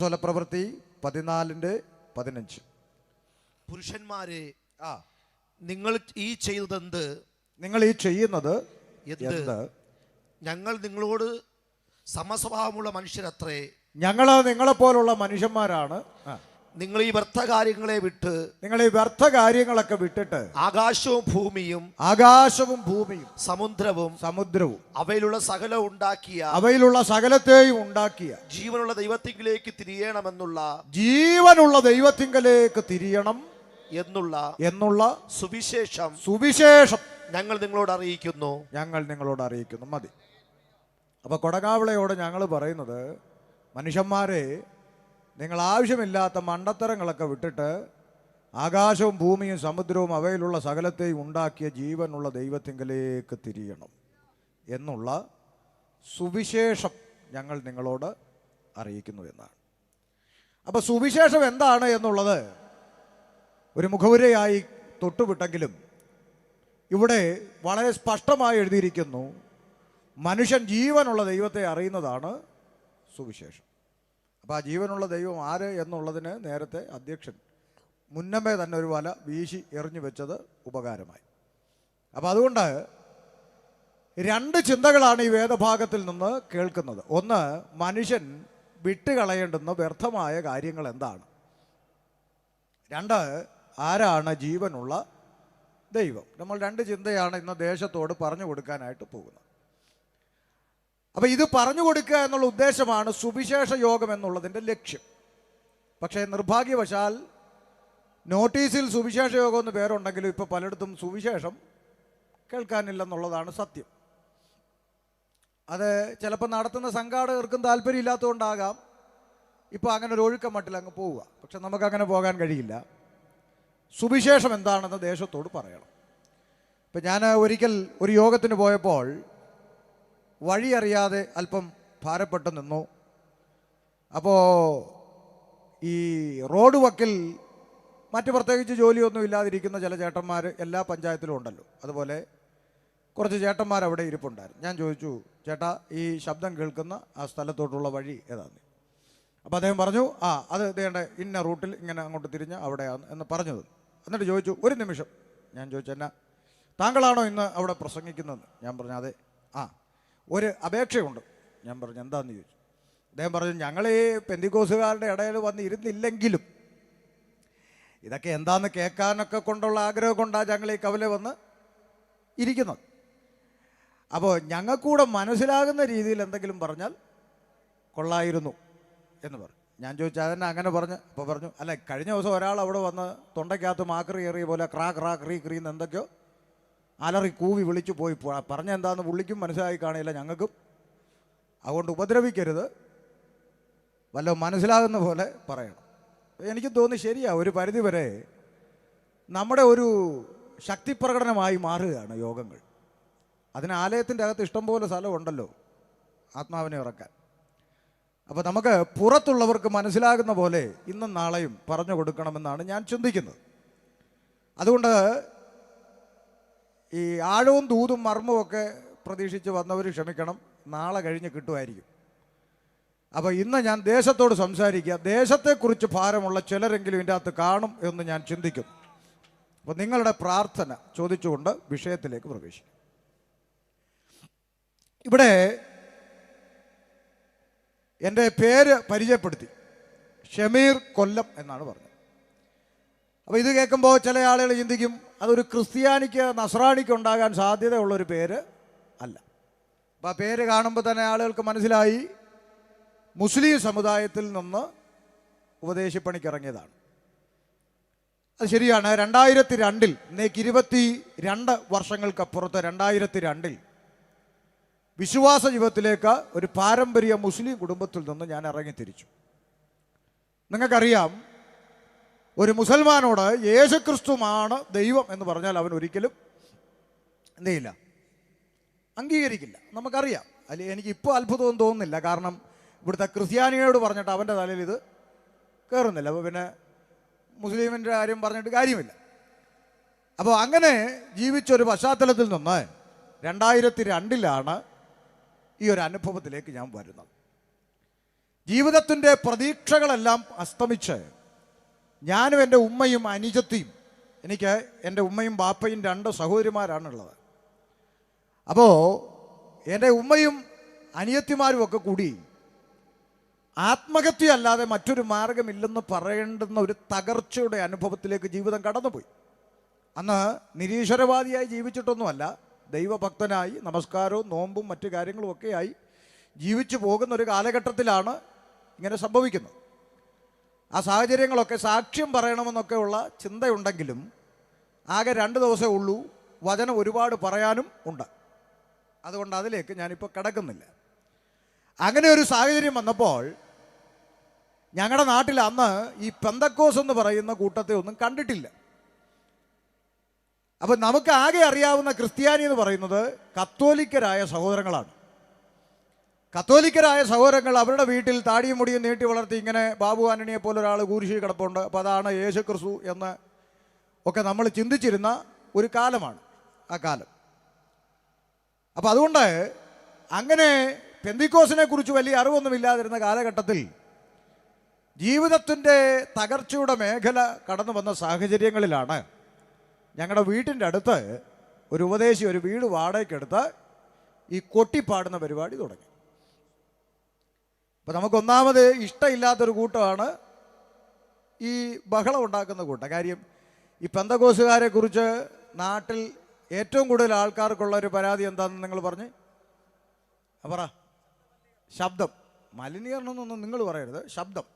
പ്രവൃത്തി 14:15. പുരുഷന്മാരെ, നിങ്ങൾ ഈ ചെയ്തതെന്ത്? നിങ്ങൾ ഈ ചെയ്യുന്നത് എന്ത്? ഞങ്ങൾ നിങ്ങളോട് സമസ്വഭാവമുള്ള മനുഷ്യരത്രേ. ഞങ്ങൾ നിങ്ങളെപ്പോലുള്ള മനുഷ്യന്മാരാണ്. നിങ്ങൾ ഈ വ്യർത്ഥ കാര്യങ്ങളെ വിട്ട്, നിങ്ങൾ ഈ വ്യർത്ഥ കാര്യങ്ങളൊക്കെ വിട്ടിട്ട് ആകാശവും ഭൂമിയും സമുദ്രവും അവയിലുള്ള സകലത്തെയും ഉണ്ടാക്കിയ ജീവനുള്ള ദൈവത്തിങ്കിലേക്ക് തിരിയണം എന്നുള്ള സുവിശേഷം ഞങ്ങൾ നിങ്ങളോട് അറിയിക്കുന്നു. മതി. അപ്പൊ കൊടകാവിളയോട് ഞങ്ങൾ പറയുന്നത്, മനുഷ്യന്മാരെ, നിങ്ങൾ ആവശ്യമില്ലാത്ത മണ്ടത്തരങ്ങളൊക്കെ വിട്ടിട്ട് ആകാശവും ഭൂമിയും സമുദ്രവും അവയിലുള്ള സകലത്തെയും ഉണ്ടാക്കിയ ജീവനുള്ള ദൈവത്തിങ്കലേക്ക് തിരിയണം എന്നുള്ള സുവിശേഷം ഞങ്ങൾ നിങ്ങളോട് അറിയിക്കുന്നു എന്നാണ്. അപ്പോൾ സുവിശേഷം എന്താണ് എന്നുള്ളത് ഒരു മുഖവുരയായി തൊട്ടുവിട്ടെങ്കിലും ഇവിടെ വളരെ സ്പഷ്ടമായി എഴുതിയിരിക്കുന്നു. മനുഷ്യൻ ജീവനുള്ള ദൈവത്തെ അറിയുന്നതാണ് സുവിശേഷം. അപ്പോൾ ആ ജീവനുള്ള ദൈവം ആര് എന്നുള്ളതിന് നേരത്തെ അധ്യക്ഷൻ മുന്നമേ തന്നെ ഒരു വല വീശി എറിഞ്ഞു വെച്ചത് ഉപകാരമായി. അപ്പോൾ അതുകൊണ്ട് രണ്ട് ചിന്തകളാണ് ഈ വേദഭാഗത്തിൽ നിന്ന് കേൾക്കുന്നത്. ഒന്ന്, മനുഷ്യൻ വിട്ടുകളയേണ്ടുന്ന വ്യർത്ഥമായ കാര്യങ്ങൾ എന്താണ്? രണ്ട്, ആരാണ് ജീവനുള്ള ദൈവം? നമ്മൾ രണ്ട് ചിന്തയാണ് ഇന്ന് ദേശത്തോട് പറഞ്ഞു കൊടുക്കാനായിട്ട് പോകുന്നത്. അപ്പോൾ ഇത് പറഞ്ഞു കൊടുക്കുക എന്നുള്ള ഉദ്ദേശമാണ് സുവിശേഷ യോഗം എന്നുള്ളതിൻ്റെ ലക്ഷ്യം. പക്ഷേ നിർഭാഗ്യവശാൽ നോട്ടീസിൽ സുവിശേഷ യോഗം എന്ന് പേരുണ്ടെങ്കിലും ഇപ്പോൾ പലയിടത്തും സുവിശേഷം കേൾക്കാനില്ലെന്നുള്ളതാണ് സത്യം. അത് ചിലപ്പോൾ നടത്തുന്ന സംഘാടകർക്കും താല്പര്യമില്ലാത്തതുകൊണ്ടാകാം ഇപ്പോൾ അങ്ങനെ ഒരു ഒഴുക്കം മട്ടിൽ അങ്ങ് പോവുക. പക്ഷെ നമുക്കങ്ങനെ പോകാൻ കഴിയില്ല. സുവിശേഷം എന്താണെന്ന് ദേശത്തോട് പറയണം. ഇപ്പം ഞാൻ ഒരിക്കൽ ഒരു യോഗത്തിന് പോയപ്പോൾ വഴി അറിയാതെ അല്പം ഭാരപ്പെട്ട് നിന്നു. അപ്പോൾ ഈ റോഡ് വക്കിൽ മറ്റ് പ്രത്യേകിച്ച് ജോലിയൊന്നും ഇല്ലാതിരിക്കുന്ന ചില ചേട്ടന്മാർ എല്ലാ പഞ്ചായത്തിലും ഉണ്ടല്ലോ. അതുപോലെ കുറച്ച് ചേട്ടന്മാർ അവിടെ ഇരിപ്പുണ്ടായിരുന്നു. ഞാൻ ചോദിച്ചു, ചേട്ടാ, ഈ ശബ്ദം കേൾക്കുന്ന ആ സ്ഥലത്തോട്ടുള്ള വഴി ഏതാണ്? അപ്പോൾ അദ്ദേഹം പറഞ്ഞു, അത് വേണ്ട ഇന്ന റൂട്ടിൽ ഇങ്ങനെ അങ്ങോട്ട് തിരിഞ്ഞ് അവിടെയാണ് എന്ന് പറഞ്ഞത്. എന്നിട്ട് ചോദിച്ചു, ഒരു നിമിഷം. ഞാൻ ചോദിച്ചു, എന്നാ, താങ്കളാണോ ഇന്ന് അവിടെ പ്രസംഗിക്കുന്നത്? ഞാൻ പറഞ്ഞു, അതെ. ഒരു അപേക്ഷയുണ്ട്. ഞാൻ പറഞ്ഞു, എന്താണെന്ന് ചോദിച്ചു. അദ്ദേഹം പറഞ്ഞു, ഞങ്ങൾ ഈ പെന്തിക്കോസുകാരുടെ ഇടയിൽ വന്ന് ഇരുന്നില്ലെങ്കിലും ഇതൊക്കെ എന്താണെന്ന് കേൾക്കാനൊക്കെ കൊണ്ടുള്ള ആഗ്രഹം കൊണ്ടാണ് ഞങ്ങൾ ഈ കവല വന്ന് ഇരിക്കുന്നത്. അപ്പോൾ ഞങ്ങൾക്കൂടെ മനസ്സിലാകുന്ന രീതിയിൽ എന്തെങ്കിലും പറഞ്ഞാൽ കൊള്ളായിരുന്നു എന്ന് പറഞ്ഞു. ഞാൻ ചോദിച്ചു, അതെന്നെ അങ്ങനെ പറഞ്ഞ്? അപ്പോൾ പറഞ്ഞു, അല്ല, കഴിഞ്ഞ ദിവസം ഒരാൾ അവിടെ വന്ന് തൊണ്ടയ്ക്കകത്ത് മാക്രി എറിയ പോലെ ക്രാ ക്രീ ക്രീന്ന് എന്തൊക്കെയോ അലറി കൂവി വിളിച്ചു പോയി. പറഞ്ഞ എന്താണെന്ന് പുള്ളിക്കും മനസ്സിലായി കാണില്ല, ഞങ്ങൾക്കും. അതുകൊണ്ട് ഉപദ്രവിക്കരുത്, വല്ല മനസ്സിലാകുന്ന പോലെ പറയണം. എനിക്ക് തോന്നി ശരിയാ, ഒരു പരിധിവരെ നമ്മുടെ ഒരു ശക്തിപ്രകടനമായി മാറുകയാണ് യോഗങ്ങൾ. അതിന് ആലയത്തിൻ്റെ അകത്ത് ഇഷ്ടംപോലെ സ്ഥലമുണ്ടല്ലോ ആത്മാവിനെ ഇറക്കാൻ. അപ്പോൾ നമുക്ക് പുറത്തുള്ളവർക്ക് മനസ്സിലാകുന്ന പോലെ ഇന്നും നാളെയും പറഞ്ഞു കൊടുക്കണമെന്നാണ് ഞാൻ ചിന്തിക്കുന്നത്. അതുകൊണ്ട് ഈ ആഴവും ദൂതും മർമ്മവും ഒക്കെ പ്രതീക്ഷിച്ച് വന്നവർ ക്ഷമിക്കണം, നാളെ കഴിഞ്ഞ് കിട്ടുമായിരിക്കും. അപ്പോൾ ഇന്ന് ഞാൻ ദേശത്തോട് സംസാരിക്കുക, ദേശത്തെക്കുറിച്ച് ഭാരമുള്ള ചിലരെങ്കിലും ഇതിൻ്റെ അകത്ത് കാണും എന്ന് ഞാൻ ചിന്തിക്കുന്നു. അപ്പോൾ നിങ്ങളുടെ പ്രാർത്ഥന ചോദിച്ചുകൊണ്ട് വിഷയത്തിലേക്ക് പ്രവേശിക്കും. ഇവിടെ എൻ്റെ പേര് പരിചയപ്പെടുത്തി, ഷമീർ കൊല്ലം എന്നാണ് പറഞ്ഞത്. അപ്പോൾ ഇത് കേൾക്കുമ്പോൾ ചില ആളുകൾ ചിന്തിക്കും, അതൊരു ക്രിസ്ത്യാനിക്ക് നസ്രാണിക്ക് ഉണ്ടാകാൻ സാധ്യതയുള്ളൊരു പേര് അല്ല. അപ്പോൾ ആ പേര് കാണുമ്പോൾ തന്നെ ആളുകൾക്ക് മനസ്സിലായി മുസ്ലിം സമുദായത്തിൽ നിന്ന് ഉപദേശിപ്പണിക്കിറങ്ങിയതാണ്. അത് ശരിയാണ്. 2002 ഇന്നേക്ക് 22 വർഷങ്ങൾക്കപ്പുറത്ത് 2002 വിശ്വാസ ജീവിതത്തിലേക്ക് ഒരു പാരമ്പര്യ മുസ്ലിം കുടുംബത്തിൽ നിന്ന് ഞാൻ ഇറങ്ങിത്തിരിച്ചു. നിങ്ങൾക്കറിയാം, ഒരു മുസൽമാനോട് യേശുക്രിസ്തുവാണ് ദൈവം എന്ന് പറഞ്ഞാൽ അവൻ ഒരിക്കലും എന്ത് ചെയ്യില്ല, അംഗീകരിക്കില്ല. നമുക്കറിയാം. അല്ലെങ്കിൽ എനിക്കിപ്പോൾ അത്ഭുതമൊന്നും തോന്നുന്നില്ല. കാരണം ഇവിടുത്തെ ക്രിസ്ത്യാനിയോട് പറഞ്ഞിട്ട് അവൻ്റെ തലയിൽ ഇത് കയറുന്നില്ല. അപ്പോൾ പിന്നെ മുസ്ലിമിൻ്റെ കാര്യം പറഞ്ഞിട്ട് കാര്യമില്ല. അപ്പോൾ അങ്ങനെ ജീവിച്ചൊരു പശ്ചാത്തലത്തിൽ നിന്ന് 2002 ഈ ഒരു അനുഭവത്തിലേക്ക് ഞാൻ വരുന്നത്. ജീവിതത്തിൻ്റെ പ്രതീക്ഷകളെല്ലാം അസ്തമിച്ച് ഞാനും എൻ്റെ ഉമ്മയും അനുജത്തിയും, എനിക്ക് എൻ്റെ ഉമ്മയും ബാപ്പയും 2 സഹോദരിമാരാണുള്ളത്. അപ്പോൾ എൻ്റെ ഉമ്മയും അനിയത്തിമാരും ഒക്കെ കൂടി ആത്മഹത്യ അല്ലാതെ മറ്റൊരു മാർഗമില്ലെന്ന് പറയേണ്ടുന്ന ഒരു തകർച്ചയുടെ അനുഭവത്തിലേക്ക് ജീവിതം കടന്നുപോയി. അന്ന് നിരീശ്വരവാദിയായി ജീവിച്ചിട്ടൊന്നുമല്ല, ദൈവഭക്തനായി നമസ്കാരവും നോമ്പും മറ്റു കാര്യങ്ങളും ഒക്കെയായി ജീവിച്ചു പോകുന്ന ഒരു കാലഘട്ടത്തിലാണ് ഇങ്ങനെ സംഭവിക്കുന്നത്. ആ സാഹചര്യങ്ങളൊക്കെ സാക്ഷ്യം പറയണമെന്നൊക്കെ ഉള്ള ചിന്തയുണ്ടെങ്കിലും ആകെ 2 ദിവസമേ ഉള്ളൂ, വചനം ഒരുപാട് പറയാനും ഉണ്ട്. അതുകൊണ്ട് അതിലേക്ക് ഞാനിപ്പോൾ കിടക്കുന്നില്ല. അങ്ങനെ ഒരു സാഹചര്യം വന്നപ്പോൾ ഞങ്ങളുടെ നാട്ടിൽ അന്ന് ഈ പെന്തക്കോസ് എന്ന് പറയുന്ന കൂട്ടത്തെ ഒന്നും കണ്ടിട്ടില്ല. അപ്പം നമുക്ക് ആകെ അറിയാവുന്ന ക്രിസ്ത്യാനി എന്ന് പറയുന്നത് കത്തോലിക്കരായ സഹോദരങ്ങളാണ്. കത്തോലിക്കരായ സഹോദരങ്ങൾ അവരുടെ വീട്ടിൽ താടിയും മുടിയും നീട്ടി വളർത്തി ഇങ്ങനെ ബാബു ആന്റണിയെ പോലെ ഒരാൾ കുരിശിൽ കിടപ്പുണ്ട്, അപ്പോൾ അതാണ് യേശു ക്രിസ്തു എന്ന് ഒക്കെ നമ്മൾ ചിന്തിച്ചിരുന്ന ഒരു കാലമാണ് ആ കാലം. അപ്പം അതുകൊണ്ട് അങ്ങനെ പെന്തിക്കോസിനെ കുറിച്ച് വലിയ അറിവൊന്നുമില്ലാതിരുന്ന കാലഘട്ടത്തിൽ ജീവിതത്തിൻ്റെ തകർച്ചയുടെ മേഖല കടന്നു വന്ന സാഹചര്യങ്ങളിലാണ് ഞങ്ങളുടെ വീട്ടിൻ്റെ അടുത്ത് ഒരു ഉപദേശി ഒരു വീട് വാടകയ്ക്കെടുത്ത് ഈ കൊട്ടിപ്പാടുന്ന പരിപാടി തുടങ്ങി. അപ്പോൾ നമുക്കൊന്നാമത് ഇഷ്ടമില്ലാത്തൊരു കൂട്ടമാണ് ഈ ബഹളം ഉണ്ടാക്കുന്ന കൂട്ടം. കാര്യം ഈ പെന്തക്കോസുകാരെ കുറിച്ച് നാട്ടിൽ ഏറ്റവും കൂടുതൽ ആൾക്കാർക്കുള്ള ഒരു പരാതി എന്താണെന്ന് നിങ്ങൾ പറഞ്ഞ് പറ. ശബ്ദം. മലിനീകരണമെന്നൊന്നും നിങ്ങൾ പറയരുത്, ശബ്ദം.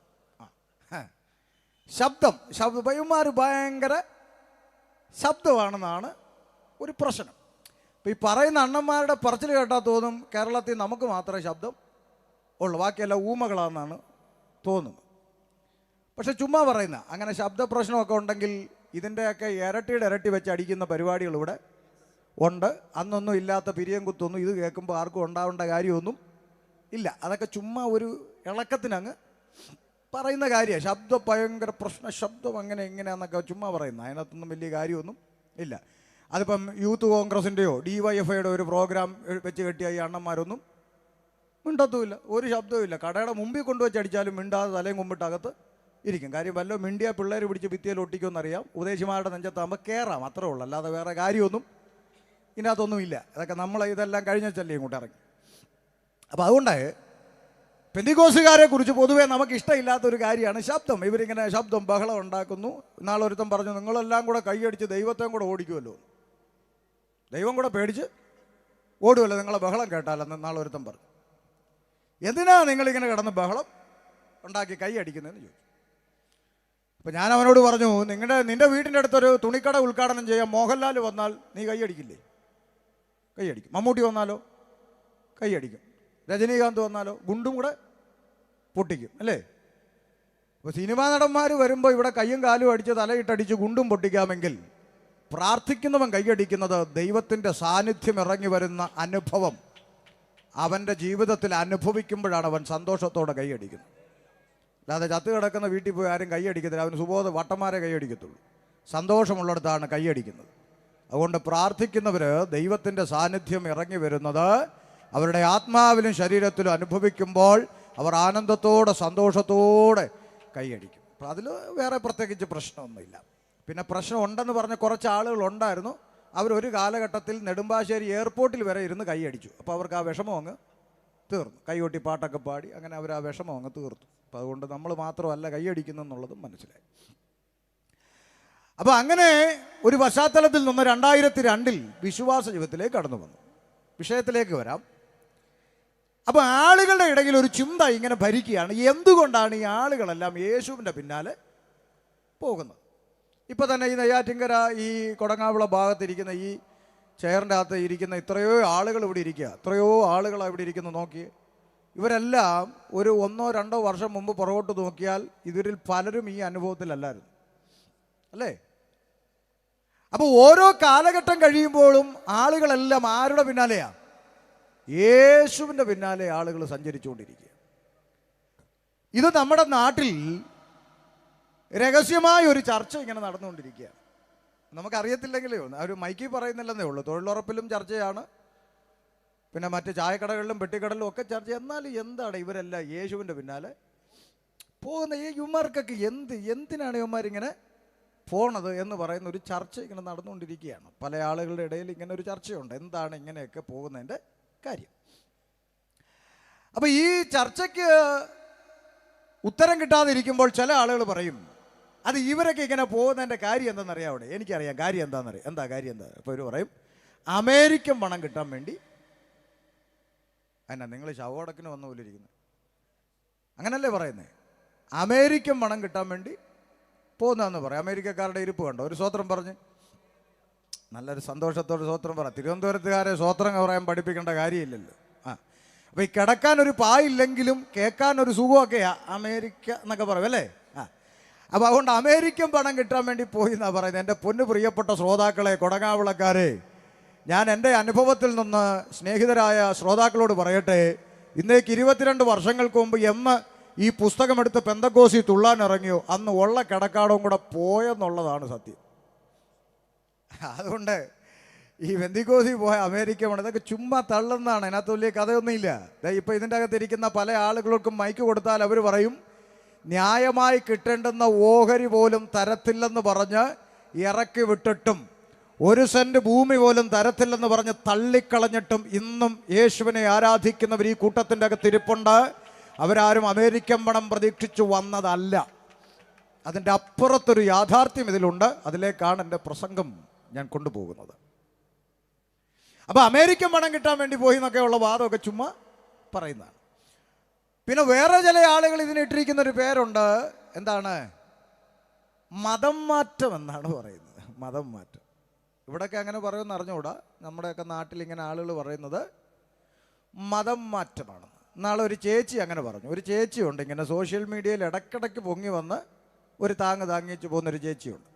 ശബ്ദം പയ്യന്മാർ ഭയങ്കര ശബ്ദമാണെന്നാണ് ഒരു പ്രശ്നം. അപ്പം ഈ പറയുന്ന അണ്ണന്മാരുടെ പറച്ചിൽ കേട്ടാൽ തോന്നും കേരളത്തിൽ നമുക്ക് മാത്രമേ ശബ്ദം ഉള്ളൂ, ബാക്കിയെല്ലാം ഊമകളാണെന്നാണ് തോന്നുന്നത്. പക്ഷെ ചുമ്മാ പറയുന്ന അങ്ങനെ ശബ്ദ പ്രശ്നമൊക്കെ ഉണ്ടെങ്കിൽ ഇതിൻ്റെയൊക്കെ ഇരട്ടിയുടെ ഇരട്ടി വെച്ച് അടിക്കുന്ന പരിപാടികൾ ഇവിടെ ഉണ്ട്. അന്നൊന്നും ഇല്ലാത്ത പിരിയം കുത്തൊന്നും ഇത് കേൾക്കുമ്പോൾ ആർക്കും ഉണ്ടാവേണ്ട കാര്യമൊന്നും ഇല്ല. അതൊക്കെ ചുമ്മാ ഒരു ഇളക്കത്തിനങ്ങ് പറയുന്ന കാര്യമാണ്. ശബ്ദം ഭയങ്കര പ്രശ്ന, ശബ്ദം അങ്ങനെ ഇങ്ങനെയാണെന്നൊക്കെ ചുമ്മാ പറയുന്ന, അതിനകത്തൊന്നും വലിയ കാര്യമൊന്നും ഇല്ല. അതിപ്പം യൂത്ത് കോൺഗ്രസിൻ്റെയോ DYFIയുടെ ഒരു പ്രോഗ്രാം വെച്ച് കെട്ടിയ ഈ അണ്ണന്മാരൊന്നും മിണ്ടത്തുമില്ല, ഒരു ശബ്ദവും. കടയുടെ മുമ്പിൽ കൊണ്ടുവച്ച് അടിച്ചാലും മിണ്ടാതെ തലയും കുമ്പിട്ട് അകത്ത് ഇരിക്കും. കാര്യം വല്ലോ മിണ്ടിയ പിള്ളേർ പിടിച്ച് ഭിത്തിയിൽ ഒട്ടിക്കുമെന്നറിയാം. ഉപദേശിമാരുടെ നെഞ്ചത്താകുമ്പോൾ കയറാം, അത്രേ ഉള്ളൂ. അല്ലാതെ വേറെ കാര്യമൊന്നും ഇതിനകത്തൊന്നും ഇല്ല. അതൊക്കെ നമ്മൾ ഇതെല്ലാം കഴിഞ്ഞല്ലേ ഇങ്ങോട്ട് ഇറങ്ങി. അപ്പോൾ അതുകൊണ്ട് പെന്തിക്കോസുകാരെ കുറിച്ച് പൊതുവേ നമുക്ക് ഇഷ്ടമില്ലാത്തൊരു കാര്യമാണ് ശബ്ദം. ഇവരിങ്ങനെ ശബ്ദം ബഹളം ഉണ്ടാക്കുന്നു. നാളൊരുത്തം പറഞ്ഞു നിങ്ങളെല്ലാം കൂടെ കൈയടിച്ച് ദൈവത്തെയും കൂടെ ഓടിക്കുമല്ലോ, ദൈവം കൂടെ പേടിച്ച് ഓടുമല്ലോ നിങ്ങളെ ബഹളം കേട്ടാലെന്ന് നാളൊരുത്തം പറഞ്ഞു. എന്തിനാ നിങ്ങളിങ്ങനെ കിടന്ന് ബഹളം ഉണ്ടാക്കി കൈയടിക്കുന്നതെന്ന് ചോദിച്ചു. അപ്പം ഞാൻ അവനോട് പറഞ്ഞു നിന്റെ വീട്ടിൻ്റെ അടുത്തൊരു തുണിക്കട ഉദ്ഘാടനം ചെയ്യാൻ മോഹൻലാൽ വന്നാൽ നീ കൈയടിക്കില്ലേ? കൈയടിക്കും. മമ്മൂട്ടി വന്നാലോ കൈയടിക്കും. രജനീകാന്ത് വന്നാലോ ഗുണ്ടും കൂടെ പൊട്ടിക്കും, അല്ലേ? അപ്പോൾ സിനിമാ നടന്മാർ വരുമ്പോൾ ഇവിടെ കയ്യും കാലും അടിച്ച് തലയിട്ടടിച്ച് ഗുണ്ടും പൊട്ടിക്കാമെങ്കിൽ പ്രാർത്ഥിക്കുന്നവൻ കൈയടിക്കുന്നത് ദൈവത്തിൻ്റെ സാന്നിധ്യം ഇറങ്ങി വരുന്ന അനുഭവം അവൻ്റെ ജീവിതത്തിൽ അനുഭവിക്കുമ്പോഴാണ് അവൻ സന്തോഷത്തോടെ കൈയടിക്കുന്നത്. അല്ലാതെ ചത്ത് കിടക്കുന്ന വീട്ടിൽ പോയി ആരും കൈയടിക്കത്തില്ല. അവന് സുബോധ വട്ടന്മാരെ കൈയടിക്കത്തുള്ളൂ. സന്തോഷമുള്ളിടത്താണ് കൈയടിക്കുന്നത്. അതുകൊണ്ട് പ്രാർത്ഥിക്കുന്നവർ ദൈവത്തിൻ്റെ സാന്നിധ്യം ഇറങ്ങി വരുന്നത് അവരുടെ ആത്മാവിലും ശരീരത്തിലും അനുഭവിക്കുമ്പോൾ അവർ ആനന്ദത്തോടെ സന്തോഷത്തോടെ കൈയടിക്കും. അപ്പോൾ അതിൽ വേറെ പ്രത്യേകിച്ച് പ്രശ്നമൊന്നുമില്ല. പിന്നെ പ്രശ്നം ഉണ്ടെന്ന് പറഞ്ഞ കുറച്ച് ആളുകളുണ്ടായിരുന്നു. അവരൊരു കാലഘട്ടത്തിൽ നെടുമ്പാശ്ശേരി എയർപോർട്ടിൽ വരെ ഇരുന്ന് കൈയടിച്ചു. അപ്പോൾ അവർക്ക് ആ വിഷമം അങ്ങ് തീർന്നു. കൈകൊട്ടി പാട്ടൊക്കെ പാടി അങ്ങനെ അവർ ആ വിഷമം അങ്ങ് തീർത്തു. അപ്പോൾ അതുകൊണ്ട് നമ്മൾ മാത്രമല്ല കൈയടിക്കുന്നെന്നുള്ളതും മനസ്സിലായി. അപ്പോൾ അങ്ങനെ ഒരു പശ്ചാത്തലത്തിൽ നിന്ന് 2002 വിശ്വാസ ജീവിതത്തിലേക്ക് കടന്നു വന്നു. വിഷയത്തിലേക്ക് വരാം. അപ്പോൾ ആളുകളുടെ ഇടയിൽ ഒരു ചിന്ത ഇങ്ങനെ ഭരിക്കുകയാണ്, എന്തുകൊണ്ടാണ് ഈ ആളുകളെല്ലാം യേശുവിൻ്റെ പിന്നാലെ പോകുന്നത്? ഇപ്പോൾ തന്നെ ഈ നെയ്യാറ്റിൻകര ഈ കൊടങ്ങാവിള ഭാഗത്തിരിക്കുന്ന ഈ ചെയറിൻ്റെ അകത്ത് ഇരിക്കുന്ന ഇത്രയോ ആളുകൾ ഇവിടെ ഇരിക്കുക, എത്രയോ ആളുകളാണ് ഇവിടെ ഇരിക്കുന്നത്. നോക്കി, ഇവരെല്ലാം ഒരു 1-2 വർഷം മുമ്പ് പുറകോട്ട് നോക്കിയാൽ ഇവരിൽ പലരും ഈ അനുഭവത്തിലല്ലായിരുന്നു, അല്ലേ? അപ്പോൾ ഓരോ കാലഘട്ടം കഴിയുമ്പോഴും ആളുകളെല്ലാം ആരുടെ പിന്നാലെയാണ്? യേശുവിൻ്റെ പിന്നാലെ ആളുകൾ സഞ്ചരിച്ചുകൊണ്ടിരിക്കുക. ഇത് നമ്മുടെ നാട്ടിൽ രഹസ്യമായ ഒരു ചർച്ച ഇങ്ങനെ നടന്നുകൊണ്ടിരിക്കുകയാണ്. നമുക്കറിയത്തില്ലെങ്കിലേ ഉള്ളൂ, അവർ മൈക്കിൽ പറയുന്നില്ലെന്നേ ഉള്ളൂ. തൊഴിലുറപ്പിലും ചർച്ചയാണ്, പിന്നെ മറ്റ് ചായക്കടകളിലും പെട്ടിക്കടലിലും ഒക്കെ ചർച്ച. എന്നാലും എന്താണ് ഇവരെല്ലാം യേശുവിൻ്റെ പിന്നാലെ പോകുന്ന? ഈ യുവമാർക്കൊക്കെ എന്തിനാണ് യുവമാരിങ്ങനെ പോണത് എന്ന് പറയുന്ന ഒരു ചർച്ച ഇങ്ങനെ നടന്നുകൊണ്ടിരിക്കുകയാണ്. പല ആളുകളുടെ ഇടയിൽ ഇങ്ങനെ ഒരു ചർച്ചയുണ്ട്, എന്താണ് ഇങ്ങനെയൊക്കെ പോകുന്നതിൻ്റെ കാര്യം. അപ്പോൾ ഈ ചർച്ചയ്ക്ക് ഉത്തരം കിട്ടാതിരിക്കുമ്പോൾ ചില ആളുകൾ പറയും, അത് ഇവരൊക്കെ ഇങ്ങനെ പോകുന്നതിൻ്റെ കാര്യം എന്താണെന്നറിയാം. അവിടെ എനിക്കറിയാം കാര്യം എന്താണെന്നറിയാം. എന്താ കാര്യം എന്താ? അപ്പോൾ ഇവർ പറയും അമേരിക്കൻ പണം കിട്ടാൻ വേണ്ടി. എന്നാ നിങ്ങൾ ശവോടക്കിന് വന്ന പോലെ ഇരിക്കുന്നത്? അങ്ങനല്ലേ പറയുന്നത്? അമേരിക്കൻ പണം കിട്ടാൻ വേണ്ടി പോകുന്നതെന്ന് പറയാം. അമേരിക്കക്കാരുടെ ഇരിപ്പ് കണ്ടോ? ഒരു സ്വോത്രം പറഞ്ഞ് നല്ലൊരു സന്തോഷത്തോട് സ്വോത്രം പറ. തിരുവനന്തപുരത്തുകാരെ സ്വോത്രം പറയാൻ പഠിപ്പിക്കേണ്ട കാര്യമില്ലല്ലോ. അപ്പോൾ ഈ കിടക്കാൻ ഒരു പായില്ലെങ്കിലും കേൾക്കാൻ ഒരു സുഖമൊക്കെയാ അമേരിക്ക എന്നൊക്കെ പറയും അല്ലേ? അപ്പോൾ അതുകൊണ്ട് അമേരിക്കൻ പണം കിട്ടാൻ വേണ്ടി പോയി എന്നാണ് പറയുന്നത്. എൻ്റെ പൊന്നു പ്രിയപ്പെട്ട ശ്രോതാക്കളെ, കൊടങ്ങാവിളക്കാരെ, ഞാൻ എൻ്റെ അനുഭവത്തിൽ നിന്ന് സ്നേഹിതരായ ശ്രോതാക്കളോട് പറയട്ടെ, ഇന്നേക്ക് 22 വർഷങ്ങൾക്ക് മുമ്പ് എന്ന് ഈ പുസ്തകമെടുത്ത് പെന്തക്കോസി തുള്ളാൻ ഇറങ്ങിയോ അന്ന് ഉള്ള കിടക്കാടവും കൂടെ പോയെന്നുള്ളതാണ് സത്യം. അതുകൊണ്ട് ഈ പെന്തക്കോസി പോയ അമേരിക്ക വേണം, ഇതൊക്കെ ചുമ്മാ തള്ളുന്നതാണ്. അതിനകത്ത് വലിയ കഥയൊന്നുമില്ല. ഇപ്പോൾ ഇതിൻ്റെ അകത്തിരിക്കുന്ന പല ആളുകൾക്കും മൈക്ക് കൊടുത്താൽ അവർ പറയും ന്യായമായി കിട്ടേണ്ടുന്ന ഓഹരി പോലും തരത്തില്ലെന്ന് പറഞ്ഞ് ഇറക്കി വിട്ടിട്ടും 1 സെന്റ് ഭൂമി പോലും തരത്തില്ലെന്ന് പറഞ്ഞ് തള്ളിക്കളഞ്ഞിട്ടും ഇന്നും യേശുവിനെ ആരാധിക്കുന്നവർ ഈ കൂട്ടത്തിൻ്റെ അകത്ത് ഇരിപ്പുണ്ട്. അവരാരും അമേരിക്കൻ പണം പ്രതീക്ഷിച്ചു വന്നതല്ല. അതിൻ്റെ അപ്പുറത്തൊരു യാഥാർത്ഥ്യം ഇതിലുണ്ട്. അതിലേക്കാണ് എൻ്റെ പ്രസംഗം ഞാൻ കൊണ്ടുപോകുന്നത്. അപ്പോൾ അമേരിക്കൻ പണം കിട്ടാൻ വേണ്ടി പോയി എന്നൊക്കെയുള്ള വാദമൊക്കെ ചുമ്മാ പറയുന്നതാണ്. പിന്നെ വേറെ ചില ആളുകൾ ഇതിനിട്ടിരിക്കുന്നൊരു പേരുണ്ട്. എന്താണ്? മതം മാറ്റം എന്നാണ് പറയുന്നത്. മതം മാറ്റം. ഇവിടെയൊക്കെ അങ്ങനെ പറയുമെന്ന് അറിഞ്ഞുകൂടാ. നമ്മുടെയൊക്കെ നാട്ടിൽ ഇങ്ങനെ ആളുകൾ പറയുന്നത് മതം മാറ്റമാണ്. നാളെ ഒരു ചേച്ചി അങ്ങനെ പറഞ്ഞു. ഒരു ചേച്ചിയുണ്ട് ഇങ്ങനെ സോഷ്യൽ മീഡിയയിൽ ഇടയ്ക്കിടയ്ക്ക് പൊങ്ങി വന്ന് ഒരു താങ്ങിച്ച് പോകുന്നൊരു ചേച്ചിയുണ്ട്.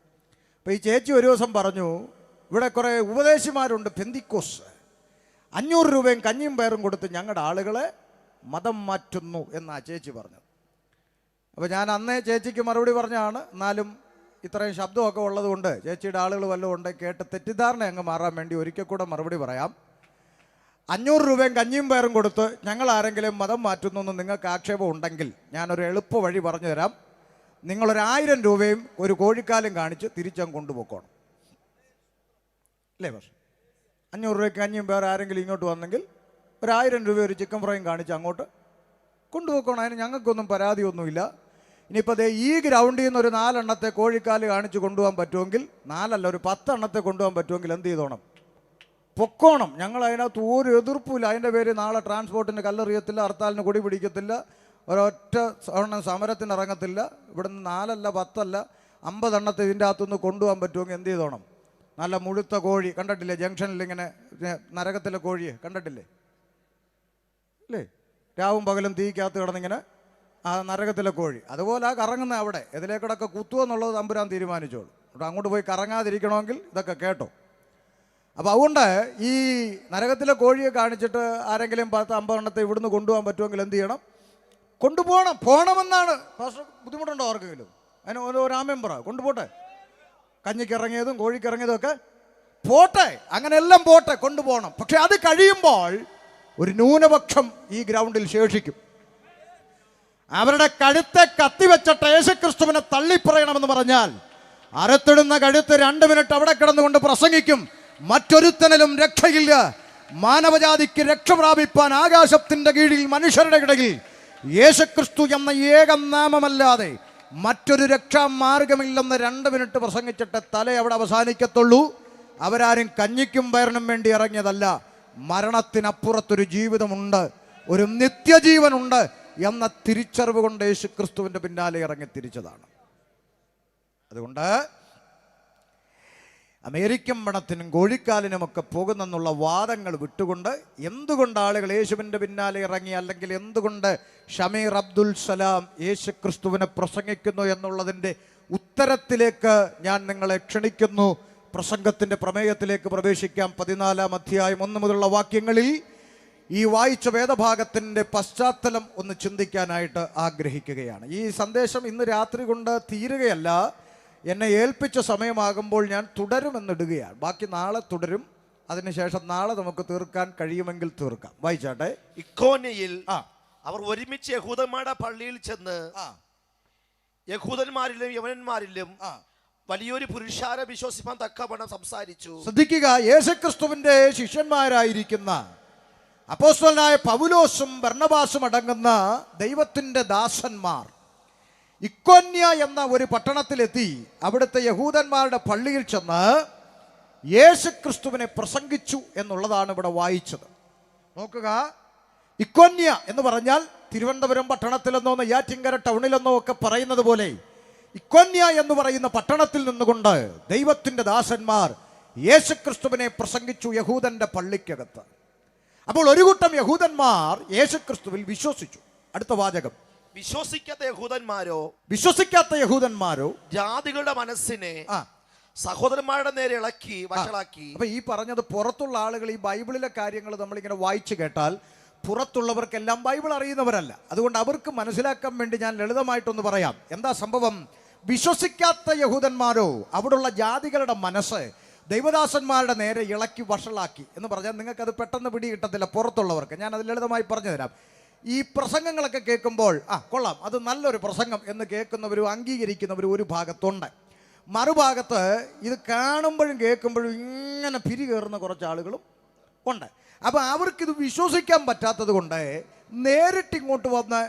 അപ്പോൾ ഈ ചേച്ചി ഒരു ദിവസം പറഞ്ഞു, ഇവിടെ കുറേ ഉപദേശിമാരുണ്ട് പെന്തിക്കോസ്, 500 രൂപയും കഞ്ഞിയും പയറും കൊടുത്ത് ഞങ്ങളുടെ ആളുകളെ മതം മാറ്റുന്നു എന്നാണ് ചേച്ചി പറഞ്ഞത്. അപ്പോൾ ഞാൻ അന്നേ ചേച്ചിക്ക് മറുപടി പറഞ്ഞാണ്. എന്നാലും ഇത്രയും ശബ്ദമൊക്കെ ഉള്ളതുകൊണ്ട് ചേച്ചിയുടെ ആളുകൾ വല്ലതും ഉണ്ടെങ്കിൽ കേട്ട് തെറ്റിദ്ധാരണ അങ്ങ് മാറാൻ വേണ്ടി ഒരിക്കൽ കൂടെ മറുപടി പറയാം. 500 രൂപയും കഞ്ഞിയും പയറും കൊടുത്ത് ഞങ്ങൾ ആരെങ്കിലും മതം മാറ്റുന്നു എന്ന് നിങ്ങൾക്ക് ആക്ഷേപം ഉണ്ടെങ്കിൽ ഞാനൊരു എളുപ്പ വഴി പറഞ്ഞു തരാം. നിങ്ങളൊരു 1000 രൂപയും ഒരു കോഴിക്കാലും കാണിച്ച് തിരിച്ചങ്ങ് കൊണ്ടുപോക്കണം അല്ലേ? പക്ഷേ 500 രൂപയ്ക്ക് കഞ്ഞിയും പയറും ആരെങ്കിലും ഇങ്ങോട്ട് വന്നെങ്കിൽ ഒരു 1000 രൂപ ഒരു ചിക്കൻ ഫ്രൈയും കാണിച്ച് അങ്ങോട്ട് കൊണ്ടുപോക്കണം. അതിന് ഞങ്ങൾക്കൊന്നും പരാതിയൊന്നുമില്ല. ഇനിയിപ്പോൾ അതേ ഈ ഗ്രൗണ്ടിൽ നിന്ന് ഒരു 4 എണ്ണത്തെ കോഴിക്കാല് കാണിച്ച് കൊണ്ടുപോകാൻ പറ്റുമെങ്കിൽ, 4 അല്ല ഒരു 10 എണ്ണത്തെ കൊണ്ടുപോകാൻ പറ്റുമെങ്കിൽ എന്ത് ചെയ്തോണം? പൊക്കോണം. ഞങ്ങൾ അതിനകത്ത് ഒരു എതിർപ്പില്ല. അതിൻ്റെ പേര് നാളെ ട്രാൻസ്പോർട്ടിന് കല്ലെറിയത്തില്ല, ഹർത്താലിന് കൊടി പിടിക്കത്തില്ല, ഒരൊറ്റ സമരത്തിന് ഇറങ്ങത്തില്ല. ഇവിടുന്ന് 4 അല്ല 10 അല്ല 50 എണ്ണത്തെ ഇതിൻ്റെ അകത്തുനിന്ന് കൊണ്ടുപോകാൻ പറ്റുമെങ്കിൽ എന്ത് ചെയ്തോണം? നല്ല മുഴുത്ത കോഴി കണ്ടിട്ടില്ലേ? ജംഗ്ഷനിൽ ഇങ്ങനെ നരകത്തിലെ കോഴിയെ കണ്ടിട്ടില്ലേ അല്ലേ? രാവും പകലും തീക്കകത്ത് കിടന്നിങ്ങനെ ആ നരകത്തിലെ കോഴി. അതുപോലെ ആ കറങ്ങുന്ന അവിടെ ഇതിലേക്കിടൊക്കെ കുത്തുമെന്നുള്ളത് തമ്പുരാൻ തീരുമാനിച്ചോളൂ. അങ്ങോട്ട് പോയി കറങ്ങാതിരിക്കണമെങ്കിൽ ഇതൊക്കെ കേട്ടോ. അപ്പോൾ അതുകൊണ്ട് ഈ നരകത്തിലെ കോഴിയെ കാണിച്ചിട്ട് ആരെങ്കിലും 10-50 എണ്ണത്തെ ഇവിടുന്ന് കൊണ്ടുപോകാൻ പറ്റുമെങ്കിൽ എന്ത് ചെയ്യണം? കൊണ്ടുപോകണം. പോകണമെന്നാണ്. പക്ഷേ ബുദ്ധിമുട്ടുണ്ടോ ആർക്കെങ്കിലും? അതിന് ഒരു ആമയം പറ, കൊണ്ടുപോട്ടെ. കഞ്ഞിക്ക് ഇറങ്ങിയതും കോഴിക്ക് ഇറങ്ങിയതും ഒക്കെ പോട്ടെ, അങ്ങനെ എല്ലാം പോട്ടെ, കൊണ്ടുപോകണം. പക്ഷെ അത് കഴിയുമ്പോൾ ഒരു ന്യൂനപക്ഷം ഈ ഗ്രൗണ്ടിൽ ശേഷിക്കും. അവരുടെ കഴുത്തെ കത്തിവെച്ചിട്ട് യേശുക്രിസ്തുവിനെ തള്ളിപ്പറയണമെന്ന് പറഞ്ഞാൽ അരത്തിടുന്ന കഴുത്ത് 2 മിനിറ്റ് അവിടെ കിടന്നുകൊണ്ട് പ്രസംഗിക്കും. മറ്റൊരുത്തനിലും രക്ഷയില്ല. മാനവജാതിക്ക് രക്ഷ പ്രാപിപ്പാൻ ആകാശത്തിന്റെ കീഴിൽ മനുഷ്യരുടെ ഇടയിൽ യേശുക്രിസ്തു എന്ന ഏകം നാമമല്ലാതെ മറ്റൊരു രക്ഷാമാർഗമില്ലെന്ന് 2 മിനിറ്റ് പ്രസംഗിച്ചിട്ട് തല അവിടെ അവസാനിക്കത്തുള്ളൂ. അവരാരും കഞ്ഞിക്കും പയറിനും വേണ്ടി ഇറങ്ങിയതല്ല. മരണത്തിനപ്പുറത്തൊരു ജീവിതമുണ്ട്, ഒരു നിത്യജീവനുണ്ട് എന്ന തിരിച്ചറിവ് കൊണ്ട് യേശുക്രിസ്തുവിൻ്റെ പിന്നാലെ ഇറങ്ങി തിരിച്ചതാണ്. അതുകൊണ്ട് അമേരിക്കൻ പണത്തിനും കോഴിക്കാലിനുമൊക്കെ പോകുന്നെന്നുള്ള വാദങ്ങൾ വിട്ടുകൊണ്ട് എന്തുകൊണ്ട് ആളുകൾ യേശുവിൻ്റെ പിന്നാലെ ഇറങ്ങി, അല്ലെങ്കിൽ എന്തുകൊണ്ട് ഷമീർ അബ്ദുൽ സലാം യേശുക്രിസ്തുവിനെ പ്രസംഗിക്കുന്നു എന്നുള്ളതിൻ്റെ ഉത്തരത്തിലേക്ക് ഞാൻ നിങ്ങളെ ക്ഷണിക്കുന്നു. പ്രസംഗത്തിൻ്റെ പ്രമേയത്തിലേക്ക് പ്രവേശിക്കാം. 14-ാം അധ്യായം 1 മുതലുള്ള വാക്യങ്ങളിൽ ഈ വായിച്ച വേദഭാഗത്തിൻ്റെ പശ്ചാത്തലം ഒന്ന് ചിന്തിക്കാനായിട്ട് ആഗ്രഹിക്കുകയാണ്. ഈ സന്ദേശം ഇന്ന് രാത്രി കൊണ്ട് തീരുകയല്ല. എന്നെ ഏൽപ്പിച്ച സമയമാകുമ്പോൾ ഞാൻ തുടരുമെന്നിടുകയാണ്. ബാക്കി നാളെ തുടരും. അതിനുശേഷം നാളെ നമുക്ക് തീർക്കാൻ കഴിയുമെങ്കിൽ തീർക്കാം. വായിച്ചാട്ടെ. ഇക്കോന്യയിൽ അവർ ഒരുമിച്ച് യഹൂദന്മാരുടെ പള്ളിയിൽ ചെന്ന് യഹൂദന്മാരിലും യവനന്മാരിലും വലിയൊരു പുരുഷാരെ വിശ്വസിപ്പാൻ തക്കവണ്ണം സംസാരിച്ചു. ശ്രദ്ധിക്കുക, യേശുക്രിസ്തുവിന്റെ ശിഷ്യന്മാരായിരിക്കുന്ന അപ്പോസ്തലനായ പൗലോസും ബർന്നബാസും അടങ്ങുന്ന ദൈവത്തിന്റെ ദാസന്മാർ ഇക്കോന്യ എന്ന ഒരു പട്ടണത്തിലെത്തി അവിടുത്തെ യഹൂദന്മാരുടെ പള്ളിയിൽ ചെന്ന് യേശുക്രിസ്തുവിനെ പ്രസംഗിച്ചു എന്നുള്ളതാണ് ഇവിടെ വായിച്ചത്. നോക്കുക, ഇക്കോന്യ എന്ന് പറഞ്ഞാൽ തിരുവനന്തപുരം പട്ടണത്തിലെന്നോ നെയ്യാറ്റിൻകര ടൗണിലെന്നോ ഒക്കെ പറയുന്നത് പോലെ ഇക്കോന്യ എന്ന് പറയുന്ന പട്ടണത്തിൽ നിന്നുകൊണ്ട് ദൈവത്തിന്റെ ദാസന്മാർ യേശുക്രിസ്തുവിനെ പ്രസംഗിച്ചു യഹൂദന്റെ പള്ളിക്കകത്ത്. അപ്പോൾ ഒരു കൂട്ടം യഹൂദന്മാർ യേശുക്രിസ്തുവിൽ വിശ്വസിച്ചു. അടുത്ത വാചകം, വിശ്വസിക്കാത്ത യഹൂദന്മാരോ ജാതികളുടെ മനസ്സിനെ സഹോദരന്മാരുടെ നേരെ ഇളക്കി വഷളാക്കി. അപ്പൊ ഈ പറഞ്ഞത് പുറത്തുള്ള ആളുകൾ ഈ ബൈബിളിലെ കാര്യങ്ങൾ നമ്മളിങ്ങനെ വായിച്ചു കേട്ടാൽ പുറത്തുള്ളവർക്കെല്ലാം ബൈബിൾ അറിയുന്നവരല്ല. അതുകൊണ്ട് അവർക്ക് മനസ്സിലാക്കാൻ വേണ്ടി ഞാൻ ലളിതമായിട്ടൊന്ന് പറയാം. എന്താ സംഭവം? വിശ്വസിക്കാത്ത യഹൂദന്മാരോ അവിടുള്ള ജാതികളുടെ മനസ്സ് ദൈവദാസന്മാരുടെ നേരെ ഇളക്കി വഷളാക്കി എന്ന് പറഞ്ഞാൽ നിങ്ങൾക്കത് പെട്ടെന്ന് പിടി കിട്ടത്തില്ല പുറത്തുള്ളവർക്ക്. ഞാൻ അത് ലളിതമായി പറഞ്ഞു തരാം. ഈ പ്രസംഗങ്ങളൊക്കെ കേൾക്കുമ്പോൾ കൊള്ളാം, അത് നല്ലൊരു പ്രസംഗം എന്ന് കേൾക്കുന്നവരും അംഗീകരിക്കുന്നവരും ഒരു ഭാഗത്തുണ്ട്. മറുഭാഗത്ത് ഇത് കാണുമ്പോഴും കേൾക്കുമ്പോഴും ഇങ്ങനെ പിരി കയറുന്ന കുറച്ച് ആളുകളും ഉണ്ട്. അപ്പം അവർക്കിത് വിശ്വസിക്കാൻ പറ്റാത്തത് കൊണ്ട് നേരിട്ട് ഇങ്ങോട്ട് വന്ന്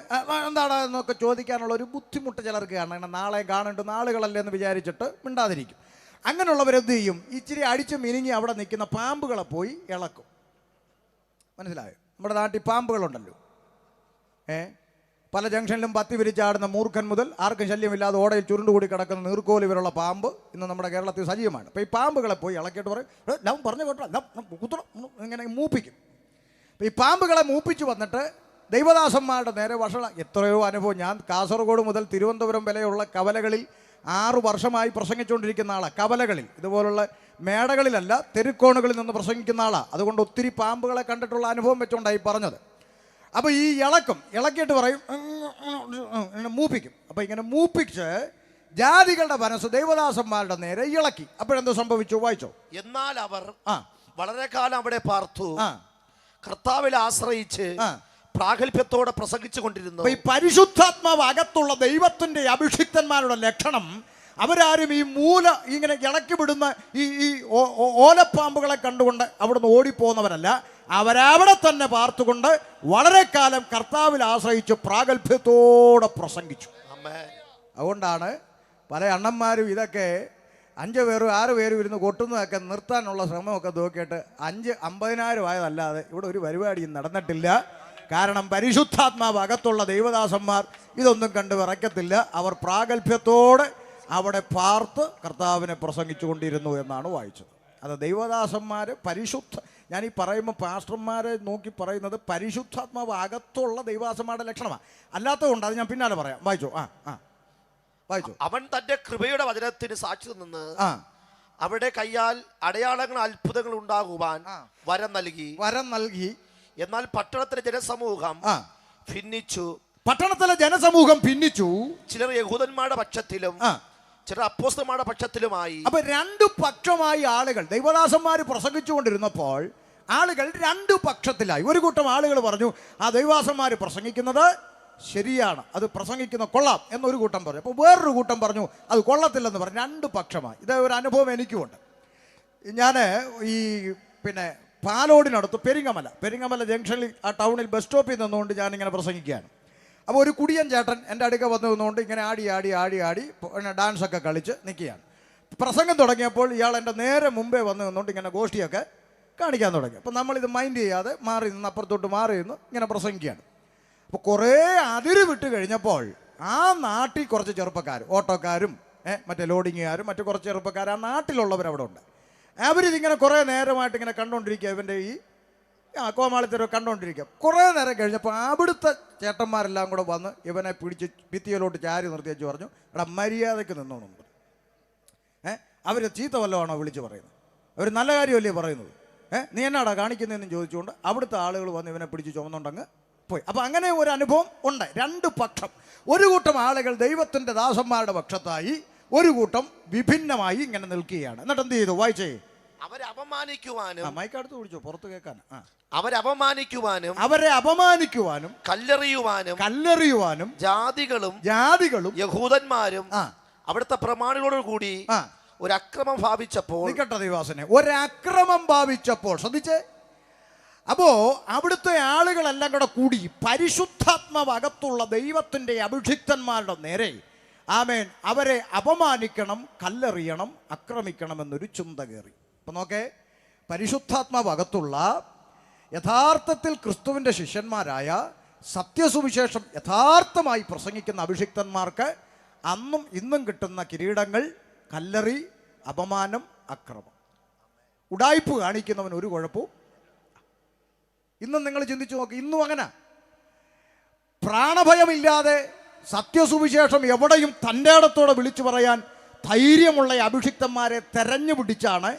എന്താണ് എന്നൊക്കെ ചോദിക്കാനുള്ള ഒരു ബുദ്ധിമുട്ട് ചിലർക്ക് കാണണം. നാളെ കാണേണ്ട നാളുകളല്ലേ എന്ന് വിചാരിച്ചിട്ട് മിണ്ടാതിരിക്കും. അങ്ങനെയുള്ളവരെന്ത് ചെയ്യും? ഇച്ചിരി അടിച്ച് മിനിങ്ങി അവിടെ നിൽക്കുന്ന പാമ്പുകളെ പോയി ഇളക്കും. മനസ്സിലായോ? നമ്മുടെ നാട്ടിൽ പാമ്പുകളുണ്ടല്ലോ. പല ജംഗ്ഷനിലും പത്തി വിരിച്ചാടുന്ന മൂർഖൻ മുതൽ ആർക്കും ശല്യമില്ലാതെ ഓടയിൽ ചുരുണ്ടുകൂടി കിടക്കുന്ന നീർക്കോലി വരെയുള്ള പാമ്പ് ഇന്ന് നമ്മുടെ കേരളത്തിൽ സജീവമാണ്. അപ്പോൾ ഈ പാമ്പുകളെ പോയി ഇളക്കിയിട്ട് പറയും, ലവ് പറഞ്ഞു കേട്ടോ, കുത്തണം, ഇങ്ങനെ മൂപ്പിക്കും. അപ്പോൾ ഈ പാമ്പുകളെ മൂപ്പിച്ച് വന്നിട്ട് ദൈവദാസന്മാരുടെ നേരെ എത്രയോ അനുഭവം. ഞാൻ കാസർഗോഡ് മുതൽ തിരുവനന്തപുരം വരെയുള്ള കവലകളിൽ 6 വർഷമായി പ്രസംഗിച്ചുകൊണ്ടിരിക്കുന്ന ആളാണ്. കവലകളിൽ, ഇതുപോലുള്ള മേടകളിലല്ല, തെരുക്കോണുകളിൽ നിന്ന് പ്രസംഗിക്കുന്ന ആളാണ്. അതുകൊണ്ട് ഒത്തിരി പാമ്പുകളെ കണ്ടിട്ടുള്ള അനുഭവം വെച്ചുകൊണ്ടായി പറഞ്ഞത്. അപ്പോൾ ഈ ഇളക്കിയിട്ട് പറയും, മൂപ്പിക്കും. അപ്പോൾ ഇങ്ങനെ മൂപ്പിച്ച് ജാതികളുടെ മനസ്സ് ദൈവദാസന്മാരുടെ നേരെ ഇളക്കി. അപ്പോഴെന്തോ സംഭവിച്ചു? വായിച്ചോ. എന്നാൽ അവർ വളരെ കാലം അവിടെ പാർത്തു, കർത്താവിൽ ആശ്രയിച്ച് പ്രാഗൽഭ്യത്തോടെ പ്രസംഗിച്ചു കൊണ്ടിരുന്നു. ഈ പരിശുദ്ധാത്മാവ് അകത്തുള്ള ദൈവത്തിന്റെ അഭിഷിക്തന്മാരുടെ ലക്ഷണം, അവരാരും ഈ ഇങ്ങനെ ഇളക്കി വിടുന്ന ഈ ഓലപ്പാമ്പുകളെ കണ്ടുകൊണ്ട് അവിടുന്ന് ഓടിപ്പോകുന്നവരല്ല. അവരവിടെ തന്നെ പാർത്തുകൊണ്ട് വളരെ കാലം കർത്താവിൽ ആശ്രയിച്ച് പ്രാഗൽഭ്യത്തോടെ പ്രസംഗിച്ചു. അതുകൊണ്ടാണ് പല അണ്ണന്മാരും ഇതൊക്കെ 5 പേരും 6 പേരും ഇരുന്ന് കൊട്ടുന്നതൊക്കെ നിർത്താനുള്ള ശ്രമമൊക്കെ നോക്കിയിട്ട് 50,000 ആയതല്ലാതെ ഇവിടെ ഒരു പരിപാടിയും നടന്നിട്ടില്ല. കാരണം പരിശുദ്ധാത്മാവ് അകത്തുള്ള ദൈവദാസന്മാർ ഇതൊന്നും കണ്ട് വിറയ്ക്കത്തില്ല. അവർ പ്രാഗൽഭ്യത്തോടെ അവിടെ പാർത്ത് കർത്താവിനെ പ്രസംഗിച്ചു കൊണ്ടിരുന്നു എന്നാണ് വായിച്ചത്. അത് ദൈവദാസന്മാർ ഞാൻ ഈ പറയുമ്പോൾ പാസ്റ്റർമാരെ നോക്കി പറയുന്നത് പരിശുദ്ധാത്മാവ് അകത്തുള്ള ദൈവദാസന്മാരുടെ ലക്ഷണമാണ്. അല്ലാത്തതുകൊണ്ട് അത് ഞാൻ പിന്നാലെ പറയാം. വായിച്ചോ. വായിച്ചോ. അവൻ തന്റെ കൃപയുടെ വചനത്തിന് സാക്ഷി നിന്ന് അവിടെ കയ്യാൽ അടയാളങ്ങൾ അത്ഭുതങ്ങൾ ഉണ്ടാകുവാൻ വരം നൽകി. എന്നാൽ പട്ടണത്തിലെ ജനസമൂഹം ഭിന്നിച്ചു. ചിലർ യഹൂദന്മാരുടെ പക്ഷത്തിലും ചിലർ അപ്പോസ്തലന്മാരുടെ പക്ഷത്തിലുമായി. അപ്പൊ 2 പക്ഷമായി ആളുകൾ, ദൈവദാസന്മാർ പ്രസംഗിച്ചുകൊണ്ടിരുന്നപ്പോൾ ആളുകൾ 2 പക്ഷത്തിലായി. ഒരു കൂട്ടം ആളുകൾ പറഞ്ഞു ദൈവദാസന്മാർ പ്രസംഗിക്കുന്നത് ശരിയാണ്, അത് പ്രസംഗിക്കുന്ന കൊള്ളാം എന്നൊരു കൂട്ടം പറഞ്ഞു. അപ്പോൾ വേറൊരു കൂട്ടം പറഞ്ഞു അത് കൊള്ളത്തില്ലെന്ന് പറഞ്ഞു. 2 പക്ഷമായി. ഇതേ ഒരു അനുഭവം എനിക്കുമുണ്ട്. ഞാൻ ഈ പാലോടിനടുത്ത് പെരിങ്ങമല ജംഗ്ഷനിൽ ആ ടൗണിൽ ബസ് സ്റ്റോപ്പിൽ നിന്നുകൊണ്ട് ഞാനിങ്ങനെ പ്രസംഗിക്കുകയാണ്. അപ്പോൾ ഒരു കുടിയൻ ചേട്ടൻ എൻ്റെ അടുക്ക വന്നു നിന്നുകൊണ്ട് ഇങ്ങനെ ആടി ഡാൻസൊക്കെ കളിച്ച് നിൽക്കുകയാണ്. പ്രസംഗം തുടങ്ങിയപ്പോൾ ഇയാൾ എൻ്റെ നേരെ മുമ്പേ വന്നു നിന്നുകൊണ്ട് ഇങ്ങനെ ഗോഷ്ഠിയൊക്കെ കാണിക്കാൻ തുടങ്ങി. അപ്പോൾ നമ്മളിത് മൈൻഡ് ചെയ്യാതെ അപ്പുറത്തോട്ട് മാറി നിന്ന് ഇങ്ങനെ പ്രസംഗിക്കുകയാണ്. അപ്പോൾ കുറേ അതിര് വിട്ട് കഴിഞ്ഞപ്പോൾ ആ നാട്ടിൽ കുറച്ച് ചെറുപ്പക്കാർ, ഓട്ടോക്കാരും മറ്റേ ലോഡിങ്ങുകാരും മറ്റു കുറച്ച് ചെറുപ്പക്കാർ ആ നാട്ടിലുള്ളവരവിടെ ഉണ്ട്. അവരിതിങ്ങനെ കുറേ നേരമായിട്ട് ഇങ്ങനെ കണ്ടുകൊണ്ടിരിക്കുക. ഇവൻ്റെ ഈ കോമാളിത്തരം കണ്ടുകൊണ്ടിരിക്കുക. കുറേ നേരം കഴിഞ്ഞപ്പോൾ അവിടുത്തെ ചേട്ടന്മാരെല്ലാം കൂടെ വന്ന് ഇവനെ പിടിച്ച് ഭിത്തിയിലോട്ട് ചാരി നിർത്തി വെച്ച് പറഞ്ഞു, എടാ മര്യാദയ്ക്ക് നിന്നോണം. അവർ ചീത്ത വല്ലതാണോ വിളിച്ച് പറയുന്നത്? അവർ നല്ല കാര്യമല്ലേ പറയുന്നത്? നീ എന്നാടാ കാണിക്കുന്നതെന്ന് ചോദിച്ചുകൊണ്ട് അവിടുത്തെ ആളുകൾ വന്ന് ഇവനെ പിടിച്ച് ചുമന്നുണ്ടങ്ങ് പോയി. അപ്പം അങ്ങനെ ഒരു അനുഭവം ഉണ്ട്. 2 പക്ഷം. ഒരു കൂട്ടം ആളുകൾ ദൈവത്തിൻ്റെ ദാസന്മാരുടെ പക്ഷത്തായി, ഒരു കൂട്ടം വിഭിന്നമായി ഇങ്ങനെ നിൽക്കുകയാണ്. എന്നിട്ട് എന്ത് ചെയ്തു? വായിച്ചേ. അവരെ അപമാനിക്കുവാനും മൈക്കടുത്ത് വിളിച്ചോ പുറത്ത് കേൾക്കാൻ. അവരെ അപമാനിക്കുവാനും കല്ലെറിയുവാനും ജാതികളും യഹൂദന്മാരും അവിടുത്തെ പ്രമാണികളോട് കൂടി ഒരു അക്രമം ഭാവിച്ചപ്പോൾ, ദൈവാസനെ, ഒരക്രമം ഭാവിച്ചപ്പോൾ ശ്രദ്ധിച്ചേ. അപ്പോ അവിടുത്തെ ആളുകളെല്ലാം കൂടെ കൂടി പരിശുദ്ധാത്മാവകത്തുള്ള ദൈവത്തിന്റെ അഭിഷിക്തന്മാരുടെ നേരെ ആമേൻ അവരെ അപമാനിക്കണം, കല്ലെറിയണം, ആക്രമിക്കണം എന്നൊരു ചിന്ത കയറി. അപ്പൊ നോക്കേ, പരിശുദ്ധാത്മാവകത്തുള്ള യഥാർത്ഥത്തിൽ ക്രിസ്തുവിന്റെ ശിഷ്യന്മാരായ സത്യസുവിശേഷം യഥാർത്ഥമായി പ്രസംഗിക്കുന്ന അഭിഷിക്തന്മാർക്ക് അന്നും ഇന്നും കിട്ടുന്ന കിരീടങ്ങൾ കല്ലെറി, അപമാനം, അക്രമം. ഉഡായിപ്പ് കാണിക്കുന്നവൻ ഒരു കുഴപ്പവും. ഇന്നും നിങ്ങൾ ചിന്തിച്ചു നോക്ക്, ഇന്നും അങ്ങനെ പ്രാണഭയമില്ലാതെ സത്യസുവിശേഷം എവിടെയും തൻ്റെ ഇടത്തോടെ വിളിച്ചു പറയാൻ ധൈര്യമുള്ള അഭിഷിക്തന്മാരെ തെരഞ്ഞു പിടിച്ചാണ്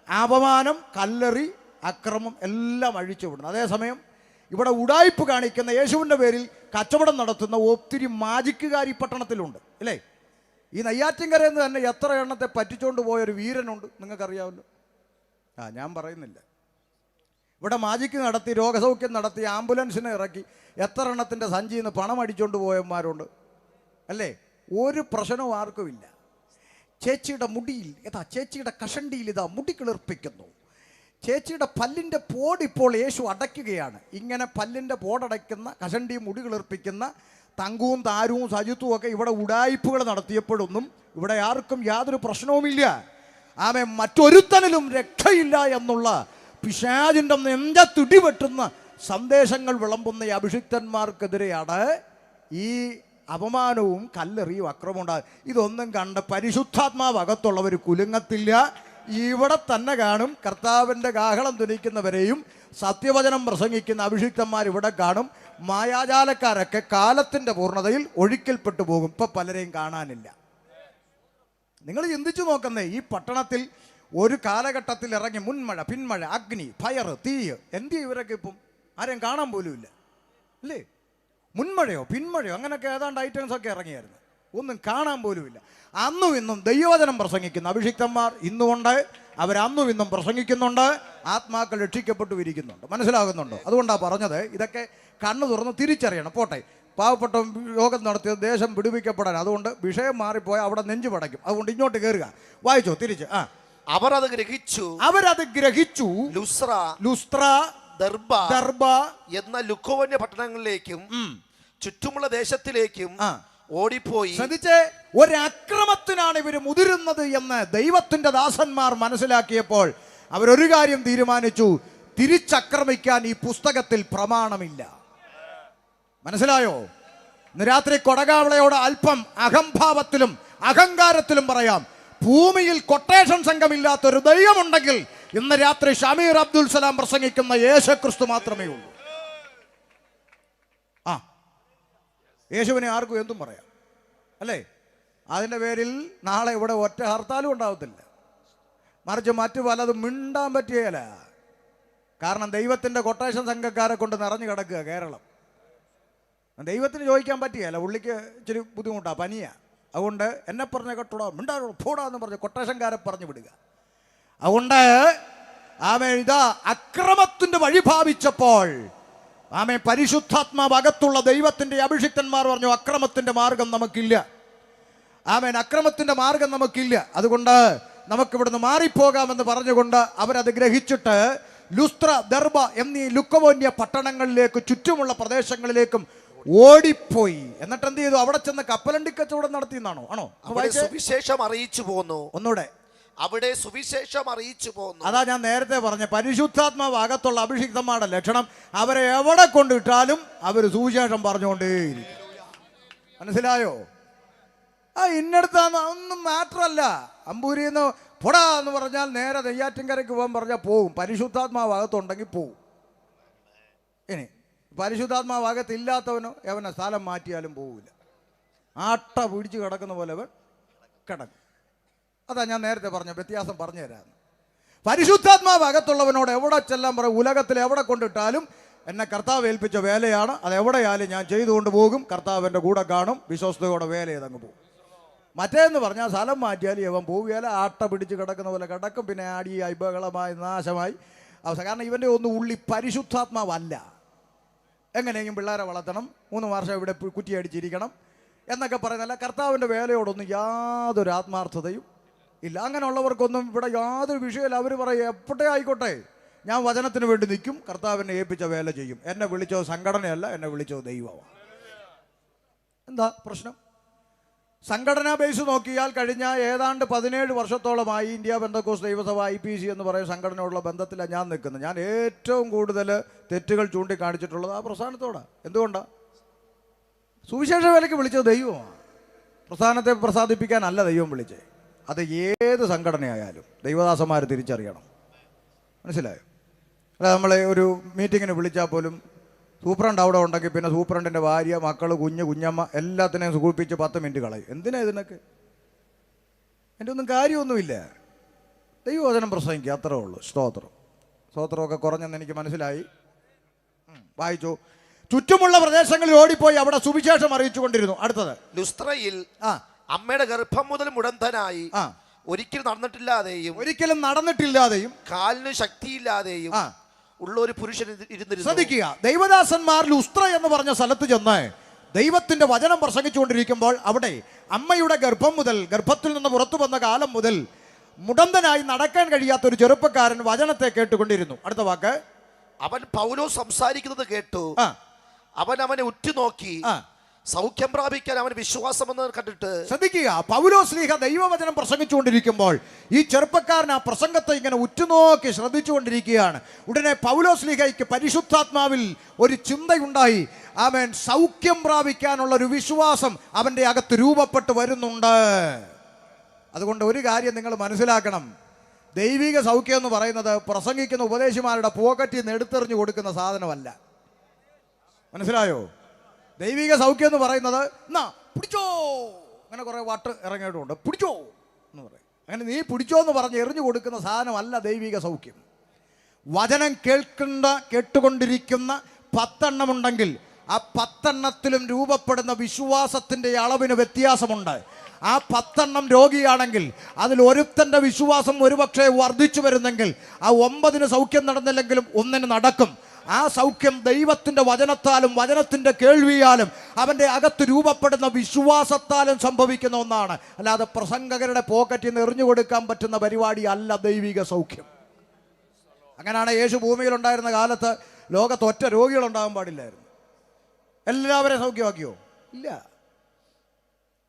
അപമാനം, കല്ലെറി, അക്രമം എല്ലാം അഴിച്ചു വിടുന്നത്. അതേസമയം ഇവിടെ ഉഡായിപ്പ് കാണിക്കുന്ന യേശുവിൻ്റെ പേരിൽ കച്ചവടം നടത്തുന്ന ഒത്തിരി മാജിക്കുകാർ ഈ പട്ടണത്തിലുണ്ട്, അല്ലേ? ഈ നെയ്യാറ്റിൻകരയിൽ നിന്ന് തന്നെ എത്ര എണ്ണത്തെ പറ്റിച്ചുകൊണ്ട് പോയൊരു വീരനുണ്ട്, നിങ്ങൾക്കറിയാമല്ലോ. ഞാൻ പറയുന്നില്ല. ഇവിടെ മാജിക്ക് നടത്തി, രോഗസൗഖ്യം നടത്തി, ആംബുലൻസിനെ ഇറക്കി എത്ര എണ്ണത്തിൻ്റെ സഞ്ചിയിൽ നിന്ന് പണം അടിച്ചുകൊണ്ട് പോയവന്മാരുണ്ട്, അല്ലേ? ഒരു പ്രശ്നവും ആർക്കുമില്ല. ചേച്ചിയുടെ മുടിയിൽ ചേച്ചിയുടെ കഷണ്ടിയിൽ മുടി കിളിർപ്പിക്കുന്നു. ചേച്ചിയുടെ പല്ലിൻ്റെ പോടിപ്പോൾ യേശു അടയ്ക്കുകയാണ്. ഇങ്ങനെ പല്ലിൻ്റെ പോടടയ്ക്കുന്ന, കഷണ്ടിയും മുടി കിളിർപ്പിക്കുന്ന തങ്കുവും താരവും സജിത്തും ഒക്കെ ഇവിടെ ഉഡായിപ്പുകൾ നടത്തിയപ്പോഴൊന്നും ഇവിടെ ആർക്കും യാതൊരു പ്രശ്നവുമില്ല. ആമേ, മറ്റൊരുത്തനിലും രക്ഷയില്ല എന്നുള്ള പിശാചിൻ്റെ നെഞ്ചത്തുടി വെട്ടുന്ന സന്ദേശങ്ങൾ വിളമ്പുന്ന ഈ അഭിഷിക്തന്മാർക്കെതിരെയാണ് ഈ അപമാനവും കല്ലെറിയും അക്രമവും ഉണ്ടാകും. ഇതൊന്നും കണ്ട് പരിശുദ്ധാത്മാവകത്തുള്ളവർ കുലുങ്ങത്തില്ല. ഇവിടെ തന്നെ കാണും. കർത്താവിൻ്റെ കാഹളം ധ്വനിക്കുന്നവരെയും സത്യവചനം പ്രസംഗിക്കുന്ന അഭിഷിക്തന്മാർ ഇവിടെ കാണും. മായാജാലക്കാരൊക്കെ കാലത്തിൻ്റെ പൂർണ്ണതയിൽ ഒഴുക്കിൽപ്പെട്ടു പോകും. ഇപ്പം പലരെയും കാണാനില്ല. നിങ്ങൾ ചിന്തിച്ചു നോക്കുന്നേ, ഈ പട്ടണത്തിൽ ഒരു കാലഘട്ടത്തിൽ ഇറങ്ങി മുൻമഴ, പിന്മഴ, അഗ്നി, ഫയർ, തീ, എന്ത് ഇവരൊക്കെ ഇപ്പം ആരെയും കാണാൻ പോലും ഇല്ല, അല്ലേ? മുൻമഴയോ പിന്മഴയോ അങ്ങനെയൊക്കെ ഏതാണ്ട് ഐറ്റംസ് ഒക്കെ ഇറങ്ങിയായിരുന്നു, ഒന്നും കാണാൻ പോലുമില്ല. അന്നും ഇന്നും ദൈവവചനം പ്രസംഗിക്കുന്ന അഭിഷിക്തന്മാർ ഇന്നുകൊണ്ട് അവരന്നും ഇന്നും പ്രസംഗിക്കുന്നുണ്ട്. ആത്മാക്കൾ രക്ഷിക്കപ്പെട്ടു ഇരിക്കുന്നുണ്ട്. മനസ്സിലാകുന്നുണ്ടോ? അതുകൊണ്ടാണ് പറഞ്ഞത്, ഇതൊക്കെ കണ്ണു തുറന്ന് തിരിച്ചറിയണം. പോട്ടെ, പാവപ്പെട്ട യോഗം നടത്തിയത് ദേശം വിടുവിക്കപ്പെടാൻ. അതുകൊണ്ട് വിഷയം മാറിപ്പോയാൽ അവിടെ നെഞ്ചു പടയ്ക്കും. അതുകൊണ്ട് ഇങ്ങോട്ട് കയറുക. വായിച്ചോ തിരിച്ച്. അവരത് ഗ്രഹിച്ചു. ലുസ്ത്ര, ദർബ എന്ന ലുക്കോവന്യ പട്ടണങ്ങളിലേക്കും ചുറ്റുമുള്ള ദേശത്തിലേക്കും ഓടിപ്പോയി. ശ്രദ്ധിച്ചേ, ഒരക്രമത്തിനാണ് ഇവർ മുതിരുന്നത് എന്ന് ദൈവത്തിന്റെ ദാസന്മാർ മനസ്സിലാക്കിയപ്പോൾ അവരൊരു കാര്യം തീരുമാനിച്ചു: തിരിച്ചക്രമിക്കാൻ ഈ പുസ്തകത്തിൽ പ്രമാണമില്ല. മനസ്സിലായോ? ഇന്ന് രാത്രി കൊടകാവളയോട് അല്പം അഹംഭാവത്തിലും അഹങ്കാരത്തിലും പറയാം, ഭൂമിയിൽ കൊട്ടേഷൻ സംഘമില്ലാത്തൊരു ദൈവമുണ്ടെങ്കിൽ ഇന്ന് രാത്രി ഷമീർ അബ്ദുൽ സലാം പ്രസംഗിക്കുന്ന യേശുക്രിസ്തു മാത്രമേ ഉള്ളൂ. യേശുവിനെ ആർക്കും എന്തും പറയാം, അല്ലേ? അതിൻ്റെ പേരിൽ നാളെ ഇവിടെ ഒറ്റ ഹർത്താലും ഉണ്ടാവത്തില്ല. മറിച്ച് മറ്റു പലതും മിണ്ടാൻ പറ്റുകയില്ല. കാരണം ദൈവത്തിൻ്റെ കൊട്ടേഷൻ സംഘക്കാരെ കൊണ്ട് നിറഞ്ഞു കിടക്കുക കേരളം. ദൈവത്തിന് ചോദിക്കാൻ പറ്റുകയില്ല, പുള്ളിക്ക് ഇച്ചിരി ബുദ്ധിമുട്ടാണ്, പനിയാണ്. അതുകൊണ്ട് എന്നെ പറഞ്ഞ കേട്ടോടാ, മിണ്ടാടോ, പോടാന്ന് പറഞ്ഞ് കൊട്ടേഷൻകാരെ പറഞ്ഞു വിടുക. അതുകൊണ്ട് ഇതാ അക്രമത്തിൻ്റെ വഴി ഭാവിച്ചപ്പോൾ പരിശുദ്ധാത്മാവ് അകത്തുള്ള ദൈവത്തിൻ്റെ അഭിഷിക്തന്മാർ പറഞ്ഞു, അക്രമത്തിൻ്റെ മാർഗം നമുക്കില്ല. അക്രമത്തിൻ്റെ മാർഗം നമുക്കില്ല. അതുകൊണ്ട് നമുക്കിവിടുന്ന് മാറിപ്പോകാമെന്ന് പറഞ്ഞുകൊണ്ട് അവരത് ഗ്രഹിച്ചിട്ട് ലുസ്ത്ര, ദർബ എന്നീ ലുക്കവോന്യ പട്ടണങ്ങളിലേക്ക്, ചുറ്റുമുള്ള പ്രദേശങ്ങളിലേക്കും ഓടിപ്പോയി. എന്നിട്ട് എന്ത് ചെയ്തു? അവിടെ ചെന്ന് കപ്പലണ്ടി കച്ചവടം നടത്തിയെന്നാണോ? ആണോ? സുവിശേഷം അറിയിച്ചു പോന്നു. ഒന്നുകൂടെ, അവിടെ സുവിശേഷം അറിയിച്ചു പോന്നു. അതാ ഞാൻ നേരത്തെ പറഞ്ഞ പരിശുദ്ധാത്മാവ് അകത്തുള്ള അഭിഷിക്തന്മാരുടെ ലക്ഷണം. അവരെ എവിടെ കൊണ്ടിട്ടാലും അവർ സുവിശേഷം പറഞ്ഞുകൊണ്ടേയിരിക്കും. മനസ്സിലായോ? ഇന്നടുത്താന്ന് ഒന്നും മാറ്ററല്ല. അമ്പൂരിന്ന് പൊടാ എന്ന് പറഞ്ഞാൽ നേരെ നെയ്യാറ്റിൻകരയ്ക്ക് പോകാൻ പറഞ്ഞാൽ പോകും. പരിശുദ്ധാത്മാവ് അകത്തുണ്ടെങ്കിൽ പോകും. ഇനി പരിശുദ്ധാത്മാവ് അകത്തില്ലാത്തവനോ എവനെ സ്ഥലം മാറ്റിയാലും പോകില്ല. ആട്ട പിടിച്ച് കിടക്കുന്ന പോലെ അവൻ കിടക്കും. അതാ ഞാൻ നേരത്തെ പറഞ്ഞ വ്യത്യാസം പറഞ്ഞു തരാമെന്ന്. പരിശുദ്ധാത്മാവ് അകത്തുള്ളവനോട് എവിടെ ചെല്ലാൻ പറയും? ഉലകത്തിൽ എവിടെ കൊണ്ടിട്ടാലും എന്നെ കർത്താവ് ഏൽപ്പിച്ച വേലയാണ്, അത് എവിടെയാലും ഞാൻ ചെയ്തുകൊണ്ട് പോകും. കർത്താവിൻ്റെ കൂടെ കാണും, വിശ്വസ്തയോടെ വേല ചെയ്തങ്ങ് പോകും. മറ്റേന്ന് പറഞ്ഞാൽ സ്ഥലം മാറ്റിയാൽ ഇവൻ പോവുകയില്ല, ആട്ട പിടിച്ച് കിടക്കുന്ന പോലെ കിടക്കും, പിന്നെ ആടിയായി ബഹളമായി നാശമായി അവസ്ഥ. കാരണം ഇവൻ്റെ ഒന്നും ഉള്ളി പരിശുദ്ധാത്മാവല്ല. എങ്ങനെയെങ്കിലും പിള്ളേരെ വളർത്തണം, 3 വർഷം ഇവിടെ കുറ്റിയടിച്ചിരിക്കണം എന്നൊക്കെ പറയുന്നല്ല. കർത്താവിൻ്റെ വേലയോടൊന്നും യാതൊരു ആത്മാർത്ഥതയും ഇല്ല. അങ്ങനെയുള്ളവർക്കൊന്നും ഇവിടെ യാതൊരു വിഷയമില്ല. അവർ പറയും എപ്പോഴേ ആയിക്കോട്ടെ, ഞാൻ വചനത്തിന് വേണ്ടി നിൽക്കും, കർത്താവിനെ ഏൽപ്പിച്ച വേല ചെയ്യും. എന്നെ വിളിച്ചത് സംഘടനയല്ല, എന്നെ വിളിച്ചത് ദൈവമാണ്. എന്താ പ്രശ്നം? സംഘടനാ ബേസ് നോക്കിയാൽ കഴിഞ്ഞ ഏതാണ്ട് 17 വർഷത്തോളമായി ഇന്ത്യ പെന്തക്കോസ്ത് ദൈവസഭ IPC എന്ന് പറയുന്ന സംഘടനയോടുള്ള ബന്ധത്തിലാണ് ഞാൻ നിൽക്കുന്നത്. ഞാൻ ഏറ്റവും കൂടുതൽ തെറ്റുകൾ ചൂണ്ടിക്കാണിച്ചിട്ടുള്ളത് ആ പ്രസ്ഥാനത്തോടാണ്. എന്തുകൊണ്ടാണ്? സുവിശേഷ വേലയ്ക്ക് വിളിച്ചത് ദൈവമാണ്. പ്രസ്ഥാനത്തെ പ്രസാദിപ്പിക്കാനല്ല ദൈവം വിളിച്ചത്. അത് ഏത് സംഘടനയായാലും ദൈവദാസന്മാർ തിരിച്ചറിയണം. മനസ്സിലായോ? അല്ല, നമ്മളെ ഒരു മീറ്റിങ്ങിന് വിളിച്ചാൽ പോലും സൂപ്രണ്ട് അവിടെ ഉണ്ടെങ്കിൽ പിന്നെ സൂപ്രണ്ടിൻ്റെ ഭാര്യ, മക്കൾ, കുഞ്ഞമ്മ എല്ലാത്തിനെയും സുഖിപ്പിച്ച് 10 മിനിറ്റ് കളയും. എന്തിനാ ഇതിനൊക്കെ? എൻ്റെ ഒന്നും കാര്യമൊന്നുമില്ല. ദൈവവചനം പ്രസംഗിക്കുക, അത്രേ ഉള്ളൂ. സ്തോത്രമൊക്കെ കുറഞ്ഞെന്ന് എനിക്ക് മനസ്സിലായി. വായിച്ചു. ചുറ്റുമുള്ള പ്രദേശങ്ങളിൽ ഓടിപ്പോയി അവിടെ സുവിശേഷം അറിയിച്ചു കൊണ്ടിരുന്നു. അടുത്തത് ലുസ്ത്രയിൽ അമ്മയുടെ ഗർഭം മുതൽ മുടന്തനായി ഒരിക്കലും നടന്നിട്ടില്ലാതെയും കാലിന് ശക്തിയില്ലാതെയും ഉള്ള ഒരു പുരുഷൻ ഇരുന്നിരുന്നു. ശ്രദ്ധിക്കുക, ദൈവദാസന്മാർ ലുസ്ത്ര എന്ന് പറഞ്ഞ സ്ഥലത്ത് ചെന്ന് ദൈവത്തിന്റെ വചനം പ്രസംഗിച്ചുകൊണ്ടിരിക്കുമ്പോൾ അവിടെ അമ്മയുടെ ഗർഭം മുതൽ, ഗർഭത്തിൽ നിന്ന് പുറത്തു വന്ന കാലം മുതൽ മുടന്തനായി നടക്കാൻ കഴിയാത്ത ഒരു ചെറുപ്പക്കാരൻ വചനത്തെ കേട്ടുകൊണ്ടിരുന്നു. അടുത്ത വാക്ക്, അവൻ പൗലോസ് സംസാരിക്കുന്നത് കേട്ടു. അവനെ ഉറ്റുനോക്കി സൗഖ്യം പ്രാപിക്കാൻ അവൻ വിശ്വാസമെന്ന് കണ്ടിട്ട്. ശ്രദ്ധിക്കുക, പൗലോസ്ലീഹ ദൈവവചനം പ്രസംഗിച്ചുകൊണ്ടിരിക്കുമ്പോൾ ഈ ചെറുപ്പക്കാരൻ ആ പ്രസംഗത്തെ ഇങ്ങനെ ഉറ്റുനോക്കി ശ്രദ്ധിച്ചുകൊണ്ടിരിക്കുകയാണ്. ഉടനെ പൗലോസ്ലീഹയ്ക്ക് പരിശുദ്ധാത്മാവിൽ ഒരു ചിന്തയുണ്ടായി. അവൻ സൗഖ്യം പ്രാപിക്കാനുള്ള ഒരു വിശ്വാസം അവൻ്റെ അകത്ത് രൂപപ്പെട്ട് വരുന്നുണ്ട്. അതുകൊണ്ട് ഒരു കാര്യം നിങ്ങൾ മനസ്സിലാക്കണം, ദൈവിക സൗഖ്യം എന്ന് പറയുന്നത് പ്രസംഗിക്കുന്ന ഉപദേശിമാരുടെ പോക്കറ്റിൽ നിന്ന് എടുത്തെറിഞ്ഞു കൊടുക്കുന്ന സാധനമല്ല. മനസ്സിലായോ? ദൈവിക സൗഖ്യം എന്ന് പറയുന്നത് എന്നാ പിടിച്ചോ, അങ്ങനെ കുറേ വാട്ട് ഇറങ്ങിയിട്ടുണ്ട്, പിടിച്ചോ എന്ന് പറയും. അങ്ങനെ നീ പിടിച്ചോ എന്ന് പറഞ്ഞ് എറിഞ്ഞു കൊടുക്കുന്ന സാധനമല്ല ദൈവിക സൗഖ്യം. വചനം കേട്ടുകൊണ്ടിരിക്കുന്ന 10 ഉണ്ടെങ്കിൽ ആ 10 രൂപപ്പെടുന്ന വിശ്വാസത്തിൻ്റെ അളവിന് വ്യത്യാസമുണ്ട്. ആ 10 രോഗിയാണെങ്കിൽ അതിൽ ഒരുത്തൻ്റെ വിശ്വാസം ഒരുപക്ഷെ വർദ്ധിച്ചു വരുന്നെങ്കിൽ ആ 9 സൗഖ്യം നടന്നില്ലെങ്കിലും 1 നടക്കും. ആ സൗഖ്യം ദൈവത്തിൻ്റെ വചനത്താലും വചനത്തിൻ്റെ കേൾവിയാലും അവൻ്റെ അകത്ത് രൂപപ്പെടുന്ന വിശ്വാസത്താലും സംഭവിക്കുന്ന ഒന്നാണ്. അല്ലാതെ പ്രസംഗകരുടെ പോക്കറ്റിൽ നിന്ന് എറിഞ്ഞു കൊടുക്കാൻ പറ്റുന്ന പരിപാടി അല്ല ദൈവിക സൗഖ്യം. അങ്ങനെയാണ് യേശു ഭൂമിയിലുണ്ടായിരുന്ന കാലത്ത് ലോകത്ത് ഒറ്റ രോഗികളുണ്ടാകാൻ പാടില്ലായിരുന്നു. എല്ലാവരെയും സൗഖ്യമാക്കിയോ? ഇല്ല,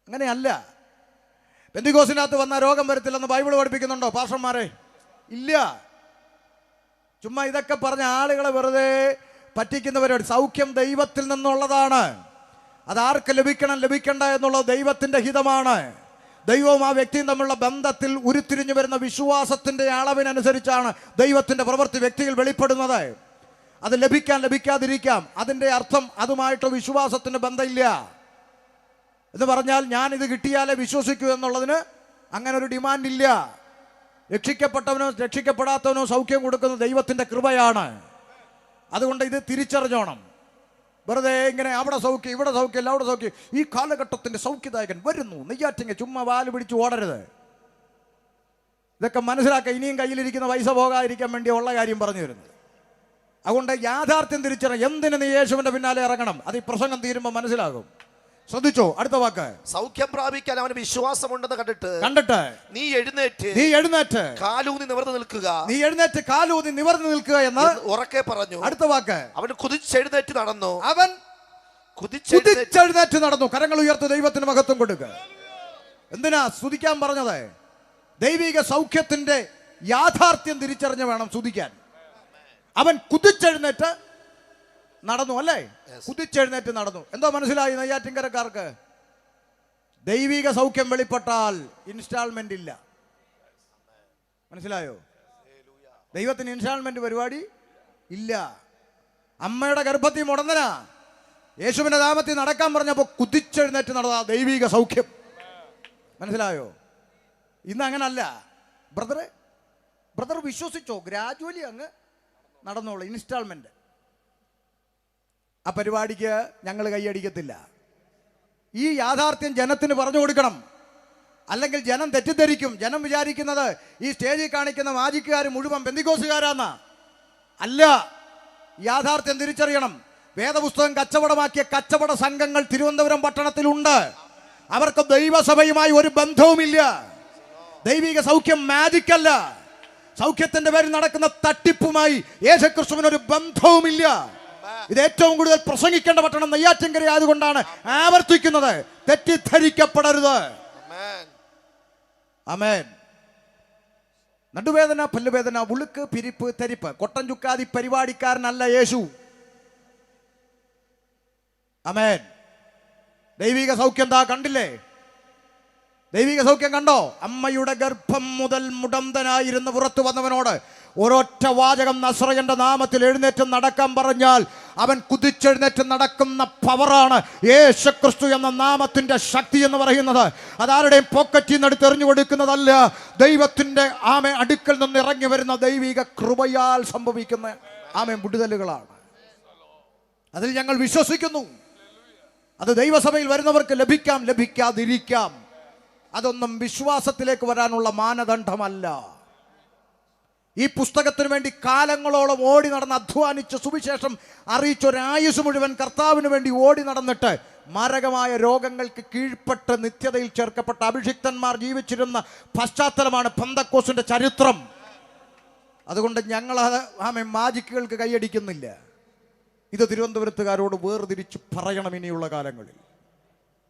അങ്ങനെയല്ല. പെന്തിക്കോസിനകത്ത് വന്ന രോഗം വരത്തില്ലെന്ന് ബൈബിൾ പഠിപ്പിക്കുന്നുണ്ടോ പാസ്റ്റർമാരെ? ഇല്ല. ചുമ്മാ ഇതൊക്കെ പറഞ്ഞ ആളുകളെ വെറുതെ പറ്റിക്കുന്നവരോട്. സൗഖ്യം ദൈവത്തിൽ നിന്നുള്ളതാണ്. അതാർക്ക് ലഭിക്കണ്ട എന്നുള്ളത് ദൈവത്തിൻ്റെ ഹിതമാണ്. ദൈവവും ആ വ്യക്തിയും തമ്മിലുള്ള ബന്ധത്തിൽ ഉരുത്തിരിഞ്ഞു വരുന്ന വിശ്വാസത്തിൻ്റെ അളവിനനുസരിച്ചാണ് ദൈവത്തിൻ്റെ പ്രവൃത്തി വ്യക്തിയിൽ വെളിപ്പെടുന്നത്. അത് ലഭിക്കാതിരിക്കാം. അതിൻ്റെ അർത്ഥം അതുമായിട്ട് വിശ്വാസത്തിന് ബന്ധമില്ല എന്ന് പറഞ്ഞാൽ ഞാനിത് കിട്ടിയാലേ വിശ്വസിക്കൂ എന്നുള്ളതിന് അങ്ങനെ ഒരു ഡിമാൻഡില്ല. രക്ഷിക്കപ്പെട്ടവനോ രക്ഷിക്കപ്പെടാത്തവനോ സൗഖ്യം കൊടുക്കുന്ന ദൈവത്തിൻ്റെ കൃപയാണ്. അതുകൊണ്ട് ഇത് തിരിച്ചറിഞ്ഞോണം. വെറുതെ ഇങ്ങനെ അവിടെ സൗഖ്യം ഇവിടെ സൗഖ്യം അവിടെ സൗഖ്യം, ഈ കാലഘട്ടത്തിൻ്റെ സൗഖ്യദായകൻ വരുന്നു നെയ്യാറ്റിങ്ങ, ചുമ്മാ വാല് പിടിച്ച് ഓടരുത്. ഇതൊക്കെ മനസ്സിലാക്കുക. ഇനിയും കയ്യിലിരിക്കുന്ന പൈസ പോകാതിരിക്കാൻ വേണ്ടി ഉള്ള കാര്യം പറഞ്ഞു വരുന്നത്. അതുകൊണ്ട് യാഥാർത്ഥ്യം തിരിച്ചറിയാം. എന്തിന് നീ യേശുവിൻ്റെ പിന്നാലെ ഇറങ്ങണം? അത് ഈ പ്രസംഗം തീരുമ്പോൾ മനസ്സിലാകും. ശ്രദ്ധിച്ചോ? അടുത്ത വാക്ക്, സൗഖ്യം പ്രാപിക്കാൻ അവന് വിശ്വാസമുണ്ടെന്ന് കണ്ടിട്ട് നീ എഴുന്നേറ്റ് കാലൂന്നി നിവർന്ന് നിൽക്കുക എന്ന് ഉറക്കെ പറഞ്ഞു. അടുത്ത വാക്ക്, അവൻ കുതിച്ചെഴുന്നേറ്റ് നടന്നു. കരങ്ങൾ ഉയർത്തി ദൈവത്തിന് മഹത്വം കൊടുക്കുക. എന്തിനാ സ്തുതിക്കാൻ പറഞ്ഞത്? ദൈവിക സൗഖ്യത്തിന്റെ യാഥാർത്ഥ്യം തിരിച്ചറിഞ്ഞ് വേണം സ്തുതിക്കാൻ. അവൻ കുതിച്ചെഴുന്നേറ്റ് നടന്നു, അല്ലേ? കുതിച്ചെഴുന്നേറ്റ് നടന്നു. എന്തോ മനസ്സിലായി നെയ്യാറ്റിൻകരക്കാർക്ക്? ദൈവിക സൗഖ്യം വെളിപ്പെട്ടാൽ ഇൻസ്റ്റാൾമെന്റ് ഇല്ല. മനസ്സിലായോ? ദൈവത്തിന് ഇൻസ്റ്റാൾമെന്റ് പരിപാടി ഇല്ല. അമ്മയുടെ ഗർഭത്തിൽ മുടന്തനാ, യേശുവിന്റെ നാമത്തിൽ നടക്കാൻ പറഞ്ഞപ്പോൾ കുതിച്ചെഴുന്നേറ്റ് നടന്ന ദൈവിക സൗഖ്യം. മനസ്സിലായോ? ഇന്ന് അങ്ങനല്ല. ബ്രദർ വിശ്വസിച്ചോ? ഗ്രാജുവലി അങ്ങ് നടന്നോളൂ. ഇൻസ്റ്റാൾമെന്റ് ആ പരിപാടിക്ക് ഞങ്ങൾ കൈയടിക്കത്തില്ല. ഈ യാഥാർത്ഥ്യം ജനത്തിന് പറഞ്ഞു കൊടുക്കണം. അല്ലെങ്കിൽ ജനം തെറ്റിദ്ധരിക്കും. ജനം വിചാരിക്കുന്നത് ഈ സ്റ്റേജിൽ കാണിക്കുന്ന മാജിക്കുകാർ മുഴുവൻ പെന്തിക്കോസുകാരാന്നാ. അല്ല, യാഥാർത്ഥ്യം തിരിച്ചറിയണം. വേദപുസ്തകം കച്ചവടമാക്കിയ കച്ചവട സംഘങ്ങൾ തിരുവനന്തപുരം പട്ടണത്തിലുണ്ട്. അവർക്ക് ദൈവസഭയുമായി ഒരു ബന്ധവുമില്ല. ദൈവിക സൗഖ്യം മാജിക് അല്ല. സൗഖ്യത്തിന്റെ പേരിൽ നടക്കുന്ന തട്ടിപ്പുമായി യേശുക്രിസ്തുവിന് ഒരു ബന്ധവുമില്ല. ഇത് ഏറ്റവും കൂടുതൽ പ്രസംഗിക്കേണ്ട പട്ടണം നെയ്യാറ്റിൻകര ആയതുകൊണ്ടാണ് ആവർത്തിക്കുന്നത്. തെറ്റിദ്ധരിക്കപ്പെടരുത്. ആമേൻ. നടുവേദന, പല്ലുവേദന, ഉളുക്ക്, പിരിപ്പ്, തെരിപ്പ്, കൊട്ടൻ ചുക്കാതി പരിപാടിക്കാരനല്ല യേശു. ആമേൻ. ദൈവിക സൗഖ്യം എന്താ കണ്ടില്ലേ? ദൈവിക സൗഖ്യം കണ്ടോ? അമ്മയുടെ ഗർഭം മുതൽ മുടന്തനായിരുന്ന് പുറത്തു വന്നവനോട് ഒരൊറ്റ വാചകം നസ്രയന്റെ നാമത്തിൽ എഴുന്നേറ്റ് നടക്കാൻ പറഞ്ഞാൽ അവൻ കുതിച്ചെഴുന്നേറ്റ് നടക്കുന്ന പവറാണ് യേശുക്രിസ്തു എന്ന നാമത്തിന്റെ ശക്തി എന്ന് പറയുന്നത്. അതാരുടെയും പോക്കറ്റിൽ നിന്ന് എടുത്ത് എറിഞ്ഞു കൊടുക്കുന്നതല്ല. ദൈവത്തിന്റെ അടുക്കൽ നിന്ന് ഇറങ്ങി വരുന്ന ദൈവിക കൃപയാൽ സംഭവിക്കുന്ന വിടുതലുകളാണ്. അതിൽ ഞങ്ങൾ വിശ്വസിക്കുന്നു. അത് ദൈവസഭയിൽ വരുന്നവർക്ക് ലഭിക്കാം, ലഭിക്കാതിരിക്കാം. അതൊന്നും വിശ്വാസത്തിലേക്ക് വരാനുള്ള മാനദണ്ഡമല്ല. ഈ പുസ്തകത്തിന് വേണ്ടി കാലങ്ങളോളം ഓടി നടന്ന് അധ്വാനിച്ച് സുവിശേഷം അറിയിച്ചൊരായുസ് മുഴുവൻ കർത്താവിന് വേണ്ടി ഓടി നടന്നിട്ട് മാരകമായ രോഗങ്ങൾക്ക് കീഴ്പ്പെട്ട് നിത്യതയിൽ ചേർക്കപ്പെട്ട അഭിഷിക്തന്മാർ ജീവിച്ചിരുന്ന പശ്ചാത്തലമാണ് പെന്തക്കോസ്തിന്റെ ചരിത്രം. അതുകൊണ്ട് ഞങ്ങളത് മാജിക്കുകൾക്ക് കൈയടിക്കുന്നില്ല. ഇത് തിരുവനന്തപുരത്തുകാരോട് വേർതിരിച്ച് പറയണം. ഇനിയുള്ള കാലങ്ങളിൽ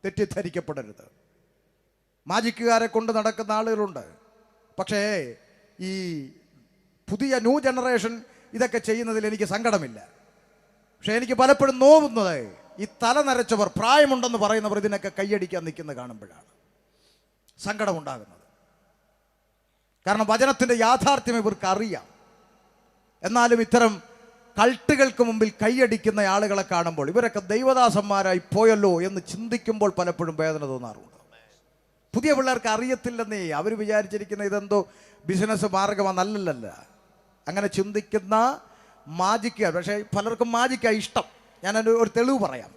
തെറ്റിദ്ധരിക്കപ്പെടരുത്. മാജിക്കുകാരെ കൊണ്ട് നടക്കുന്ന ആളുകളുണ്ട്. പക്ഷേ ഈ പുതിയ ന്യൂ ജനറേഷൻ ഇതൊക്കെ ചെയ്യുന്നതിൽ എനിക്ക് സങ്കടമില്ല. പക്ഷെ എനിക്ക് പലപ്പോഴും നോവുന്നത് ഈ തല നരച്ചവർ, പ്രായമുണ്ടെന്ന് പറയുന്നവർ ഇതിനൊക്കെ കൈയടിക്കാൻ നിൽക്കുന്നത് കാണുമ്പോഴാണ് സങ്കടമുണ്ടാകുന്നത്. കാരണം വചനത്തിൻ്റെ യാഥാർത്ഥ്യം ഇവർക്ക് അറിയാം. എന്നാലും ഇത്തരം കൾട്ടുകൾക്ക് മുമ്പിൽ കൈയടിക്കുന്ന ആളുകളെ കാണുമ്പോൾ ഇവരൊക്കെ ദൈവദാസന്മാരായി പോയല്ലോ എന്ന് ചിന്തിക്കുമ്പോൾ പലപ്പോഴും വേദന തോന്നാറുണ്ട്. പുതിയ പിള്ളേർക്ക് അറിയത്തില്ലെന്നേ അവർ വിചാരിച്ചിരിക്കുന്ന ഇതെന്തോ ബിസിനസ് മാർഗമെന്നല്ലല്ല. അങ്ങനെ ചിന്തിക്കുന്ന മാജിക്കാണ്. പക്ഷേ പലർക്കും മാജിക്കാണ് ഇഷ്ടം. ഞാനൊരു തെളിവ് പറയാം.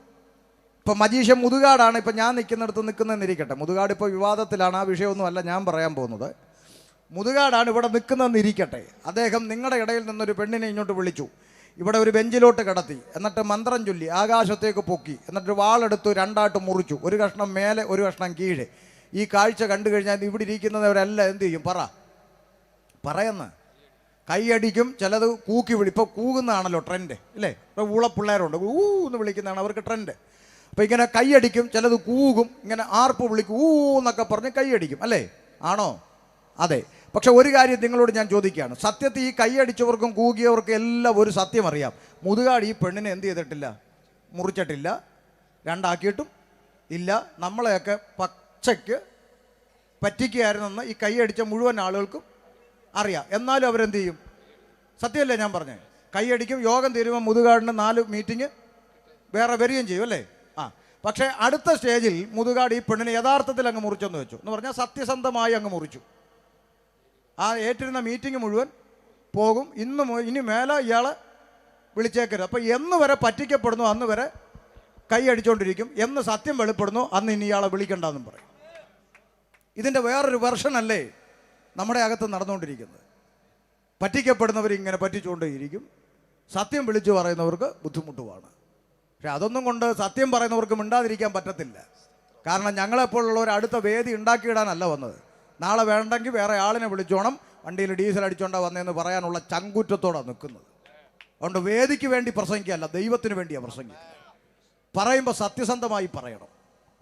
ഇപ്പം മജീഷ്യൻ മുതുകാടാണ് ഇപ്പം ഞാൻ നിൽക്കുന്നിടത്ത് നിൽക്കുന്നതെന്നിരിക്കട്ടെ. മുതുകാട് ഇപ്പോൾ വിവാദത്തിലാണ്. ആ വിഷയമൊന്നുമല്ല ഞാൻ പറയാൻ പോകുന്നത്. മുതുകാടാണ് ഇവിടെ നിൽക്കുന്നതെന്നിരിക്കട്ടെ. അദ്ദേഹം നിങ്ങളുടെ ഇടയിൽ നിന്നൊരു പെണ്ണിനെ ഇങ്ങോട്ട് വിളിച്ചു. ഇവിടെ ഒരു ബെഞ്ചിലോട്ട് കിടത്തി. എന്നിട്ട് മന്ത്രം ചൊല്ലി ആകാശത്തേക്ക് പൊക്കി. എന്നിട്ട് വാളെടുത്ത് രണ്ടായിട്ട് മുറിച്ചു. ഒരു കഷ്ണം മേലെ, ഒരു കഷ്ണം കീഴെ. ഈ കാഴ്ച കണ്ടു കഴിഞ്ഞാൽ ഇവിടെ ഇരിക്കുന്നവരെല്ലാം എന്ത് ചെയ്യും? പറയുന്ന കൈയടിക്കും. ചിലത് കൂക്കി വിളി. ഇപ്പോൾ കൂകുന്നതാണല്ലോ ട്രെൻഡ്, അല്ലേ? ഇപ്പോൾ ഊളപ്പിള്ളേരുണ്ട്, എന്ന് വിളിക്കുന്നതാണ് അവർക്ക് ട്രെൻഡ്. അപ്പോൾ ഇങ്ങനെ കൈയടിക്കും, ചിലത് കൂകും, ഇങ്ങനെ ആർപ്പ് വിളിക്കും, എന്നൊക്കെ പറഞ്ഞ് കൈയടിക്കും, അല്ലേ? ആണോ? അതെ. പക്ഷെ ഒരു കാര്യം നിങ്ങളോട് ഞാൻ ചോദിക്കുകയാണ്. സത്യത്തിൽ ഈ കൈയടിച്ചവർക്കും കൂകിയവർക്കും എല്ലാം ഒരു സത്യം അറിയാം. മുതുകാട് ഈ പെണ്ണിനെ എന്ത് ചെയ്തിട്ടില്ല? മുറിച്ചിട്ടില്ല, രണ്ടാക്കിയിട്ടും ഇല്ല. നമ്മളെയൊക്കെ പച്ചയ്ക്ക് പറ്റിക്കുകയായിരുന്നെന്ന് ഈ കൈയടിച്ച മുഴുവൻ ആളുകൾക്കും അറിയാം. എന്നാലും അവരെന്ത് ചെയ്യും? സത്യമല്ലേ ഞാൻ പറഞ്ഞേ? കൈയടിക്കും. യോഗം തീരുമ്പോൾ മുതുകാടിന് 4 മീറ്റിംഗ് വേറെ വരികയും ചെയ്യും, അല്ലേ? പക്ഷേ അടുത്ത സ്റ്റേജിൽ മുതുകാട് ഈ പെണ്ണിനെ യഥാർത്ഥത്തിൽ അങ്ങ് മുറിച്ചെന്ന് വെച്ചു. എന്ന് പറഞ്ഞാൽ സത്യസന്ധമായി അങ്ങ് മുറിച്ചു. ആ ഏറ്റിരുന്ന മീറ്റിംഗ് മുഴുവൻ പോകും. ഇനി മേലെ ഇയാളെ വിളിച്ചേക്കരുത്. അപ്പോൾ എന്ന് വരെ പറ്റിക്കപ്പെടുന്നു അന്ന് വരെ കൈയടിച്ചുകൊണ്ടിരിക്കും. എന്ന് സത്യം വെളിപ്പെടുന്നു അന്ന് ഇനി ഇയാളെ വിളിക്കണ്ടെന്നും പറയും. ഇതിൻ്റെ വേറൊരു വെർഷനല്ലേ നമ്മുടെ അകത്ത് നടന്നുകൊണ്ടിരിക്കുന്നത്. പറ്റിക്കപ്പെടുന്നവർ ഇങ്ങനെ പറ്റിച്ചുകൊണ്ടേയിരിക്കും. സത്യം വിളിച്ചു പറയുന്നവർക്ക് ബുദ്ധിമുട്ടുമാണ്. പക്ഷെ അതൊന്നും കൊണ്ട് സത്യം പറയുന്നവർക്ക് മിണ്ടാതിരിക്കാൻ പറ്റത്തില്ല. കാരണം ഞങ്ങളെപ്പോലുള്ളവർ അടുത്ത വേദി ഉണ്ടാക്കിയിടാനല്ല വന്നത്. നാളെ വേണ്ടെങ്കിൽ വേറെ ആളിനെ വിളിച്ചോണം, വണ്ടിയിൽ ഡീസൽ അടിച്ചോണ്ടാ വന്നതെന്ന് പറയാനുള്ള ചങ്കൂറ്റത്തോടാണ് നിൽക്കുന്നത്. അതുകൊണ്ട് വേദിക്ക് വേണ്ടി പ്രസംഗിക്കുകയല്ല, ദൈവത്തിന് വേണ്ടിയാണ് പ്രസംഗിക്കുക. പറയുമ്പോൾ സത്യസന്ധമായി പറയണം.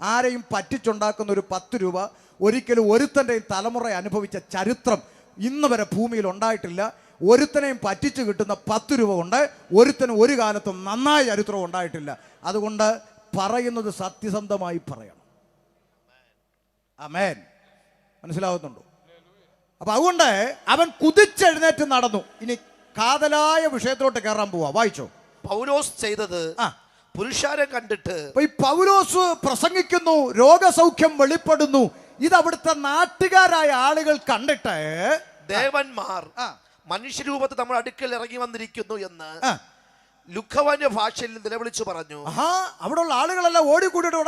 ആരെയും പറ്റിച്ചുണ്ടാക്കുന്ന ഒരു 10 രൂപ ഒരിക്കലും ഒരുത്തൻ്റെയും തലമുറ അനുഭവിച്ച ചരിത്രം ഇന്ന് വരെ ഭൂമിയിൽ ഉണ്ടായിട്ടില്ല. ഒരുത്തനെയും പറ്റിച്ച് കിട്ടുന്ന 10 രൂപ കൊണ്ട് ഒരുത്തനും ഒരു കാലത്തും നന്നായ ചരിത്രം ഉണ്ടായിട്ടില്ല. അതുകൊണ്ട് പറയുന്നത് സത്യസന്ധമായി പറയണം. ആമേൻ. മനസ്സിലാവുന്നുണ്ടോ? അപ്പൊ അതുകൊണ്ട് അവൻ കുതിച്ചെഴുന്നേറ്റ് നടന്നു. ഇനി കാതലായ വിഷയത്തിലോട്ട് കയറാൻ പോവാ. വായിച്ചോ. പൗലോസ് ചെയ്തത് പുരുഷാരെ കണ്ടിട്ട്. ഈ പൗലോസ് പ്രസംഗിക്കുന്നു, രോഗസൗഖ്യം വെളിപ്പെടുന്നു. ഇത് അവിടുത്തെ നാട്ടുകാരായ ആളുകൾ കണ്ടിട്ട് ദേവന്മാർ മനുഷ്യരൂപത്തിൽ നമ്മുടെ അടുക്കൽ ഇറങ്ങി വന്നിരിക്കുന്നു എന്ന് ലുക്കവാന്യ ഭാഷയിൽ നിലവിളിച്ചു പറഞ്ഞു. അവിടെയുള്ള ആളുകളെല്ലാം ഓടിക്കൂടിയിട്ട്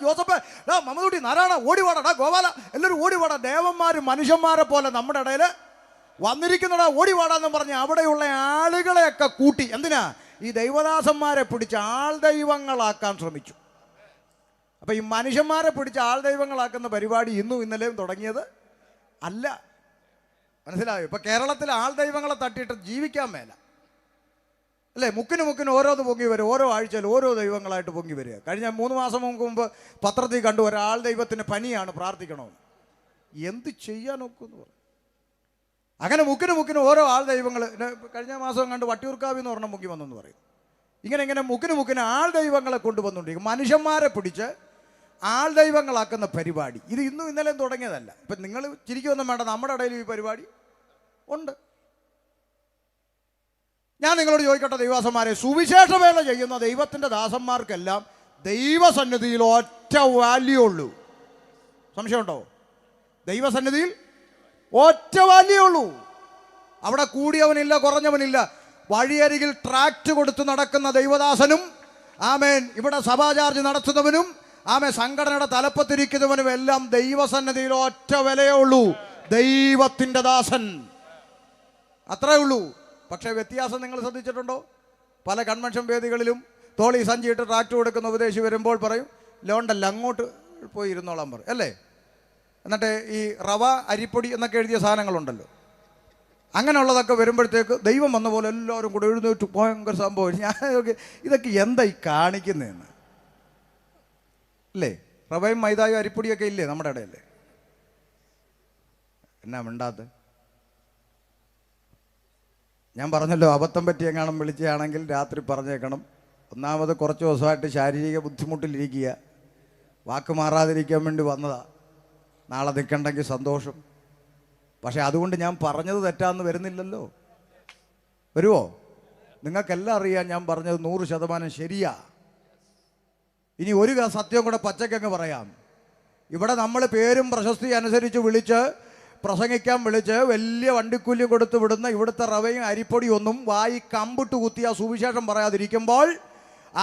ജോസഫ്, മമ്മൂട്ടി, നാരായണ, ഓടിവാടാ, ഗോപാല, എല്ലാവരും ഓടിവാടാ. ദേവന്മാരും മനുഷ്യന്മാരെ പോലെ നമ്മുടെ ഇടയിൽ വന്നിരിക്കുന്നടാ, ഓടിവാടാന്ന് പറഞ്ഞ് അവിടെയുള്ള ആളുകളെയൊക്കെ കൂട്ടി എന്തിനാ ഈ ദൈവദാസന്മാരെ പിടിച്ച് ആൾ ദൈവങ്ങളാക്കാൻ ശ്രമിച്ചു. അപ്പൊ ഈ മനുഷ്യന്മാരെ പിടിച്ച് ആൾ ദൈവങ്ങളാക്കുന്ന പരിപാടി ഇന്നും ഇന്നലെയും തുടങ്ങിയത് അല്ല. മനസ്സിലായോ? ഇപ്പൊ കേരളത്തിൽ ആൾ ദൈവങ്ങളെ തട്ടിയിട്ട് ജീവിക്കാൻ മേല അല്ലേ? മുക്കിന് ഓരോന്ന് പൊങ്ങി വരും. ഓരോ ആഴ്ചയിൽ ഓരോ ദൈവങ്ങളായിട്ട് പൊങ്ങി വരിക. കഴിഞ്ഞ 3 മാസം മുമ്പ് പത്രത്തിൽ കണ്ടു ഒരാൾ ദൈവത്തിന് പനിയാണ്, പ്രാർത്ഥിക്കണമെന്ന്. എന്ത് ചെയ്യാനൊക്കെന്ന് പറയും. അങ്ങനെ മുക്കിന് ഓരോ ആൾ ദൈവങ്ങൾ. കഴിഞ്ഞ മാസം കണ്ട് വട്ടിയൂർക്കാവിന്ന് ഒരെണ്ണം മുക്കി വന്നെന്ന് പറയും. ഇങ്ങനെ മുക്കിന് ആൾ ദൈവങ്ങളെ കൊണ്ടുവന്നുകൊണ്ടിരിക്കും. മനുഷ്യന്മാരെ പിടിച്ച് ആൾ ദൈവങ്ങളാക്കുന്ന പരിപാടി ഇത് ഇന്നും ഇന്നലെയും തുടങ്ങിയതല്ല. ഇപ്പം നിങ്ങൾ ചിരിക്കൊന്നും വേണ്ട, നമ്മുടെ ഇടയിൽ ഈ പരിപാടി ഉണ്ട്. ഞാൻ നിങ്ങളോട് ചോദിക്കട്ടെ ദൈവദാസന്മാരെ, സുവിശേഷ വേല ചെയ്യുന്ന ദൈവത്തിൻ്റെ ദാസന്മാർക്കെല്ലാം ദൈവസന്നിധിയിൽ ഒറ്റ വാല്യൂ ഉള്ളൂ. സംശയമുണ്ടോ? ദൈവസന്നിധിയിൽ ഒറ്റ വാല്യൂ ഉള്ളൂ. അവിടെ കൂടിയവനില്ല, കുറഞ്ഞവനില്ല. വഴിയരികിൽ ട്രാക്റ്റ് കൊടുത്ത് നടക്കുന്ന ദൈവദാസനും ആമേൻ, ഇവിടെ സഭാചാർജ് നടത്തുന്നവനും ആമേൻ, സംഘടനയുടെ തലപ്പത്തിരിക്കുന്നവനും എല്ലാം ദൈവസന്നിധിയിൽ ഒറ്റ വിലയേ ഉള്ളൂ, ദൈവത്തിൻ്റെ ദാസൻ. അത്രേ ഉള്ളൂ. പക്ഷേ വ്യത്യാസം നിങ്ങൾ ശ്രദ്ധിച്ചിട്ടുണ്ടോ? പല കൺവെൻഷൻ വേദികളിലും തോളി സഞ്ചിയിട്ട് ട്രാക്റ്റ് കൊടുക്കുന്ന ഉപദേശി വരുമ്പോൾ പറയും ലോണ്ടല്ല, അങ്ങോട്ട് പോയി ഇരുന്നോളാൻ പറയും അല്ലേ? എന്നിട്ട് ഈ റവ, അരിപ്പൊടി എന്നൊക്കെ എഴുതിയ സാധനങ്ങളുണ്ടല്ലോ, അങ്ങനെയുള്ളതൊക്കെ വരുമ്പോഴത്തേക്ക് ദൈവം വന്ന പോലെ എല്ലാവരും കൂടെ എഴുന്നേറ്റ് ഭയങ്കര സംഭവം. ഞാൻ ഇതൊക്കെ എന്താ ഈ കാണിക്കുന്നതെന്ന് അല്ലേ? റവയും മൈദായും അരിപ്പൊടിയൊക്കെ ഇല്ലേ നമ്മുടെ ഇടയല്ലേ? എന്നാ മിണ്ടാത്ത? ഞാൻ പറഞ്ഞല്ലോ, അബദ്ധം പറ്റിയെങ്ങാനും വിളിക്കുകയാണെങ്കിൽ രാത്രി പറഞ്ഞേക്കണം. ഒന്നാമത് കുറച്ച് ദിവസമായിട്ട് ശാരീരിക ബുദ്ധിമുട്ടിലിരിക്കുക, വാക്ക് മാറാതിരിക്കാൻ വേണ്ടി വന്നതാ. നാളെ നിൽക്കണ്ടെങ്കിൽ സന്തോഷം. പക്ഷെ അതുകൊണ്ട് ഞാൻ പറഞ്ഞത് തെറ്റാന്ന് വരുന്നില്ലല്ലോ. വരുമോ? നിങ്ങൾക്കെല്ലാം അറിയാം ഞാൻ പറഞ്ഞത് 100% ശരിയാ. ഇനി ഒരു സത്യം കൂടെ പച്ചക്കങ്ങ് പറയാം. ഇവിടെ നമ്മൾ പേരും പ്രശസ്തി അനുസരിച്ച് വിളിച്ച് പ്രസംഗിക്കാൻ വിളിച്ച് വലിയ വണ്ടിക്കൂലി കൊടുത്ത് വിടുന്ന ഇവിടുത്തെ റവയും അരിപ്പൊടിയും ഒന്നും വായി കമ്പിട്ട് കുത്തിയ സുവിശേഷം പറയാതിരിക്കുമ്പോൾ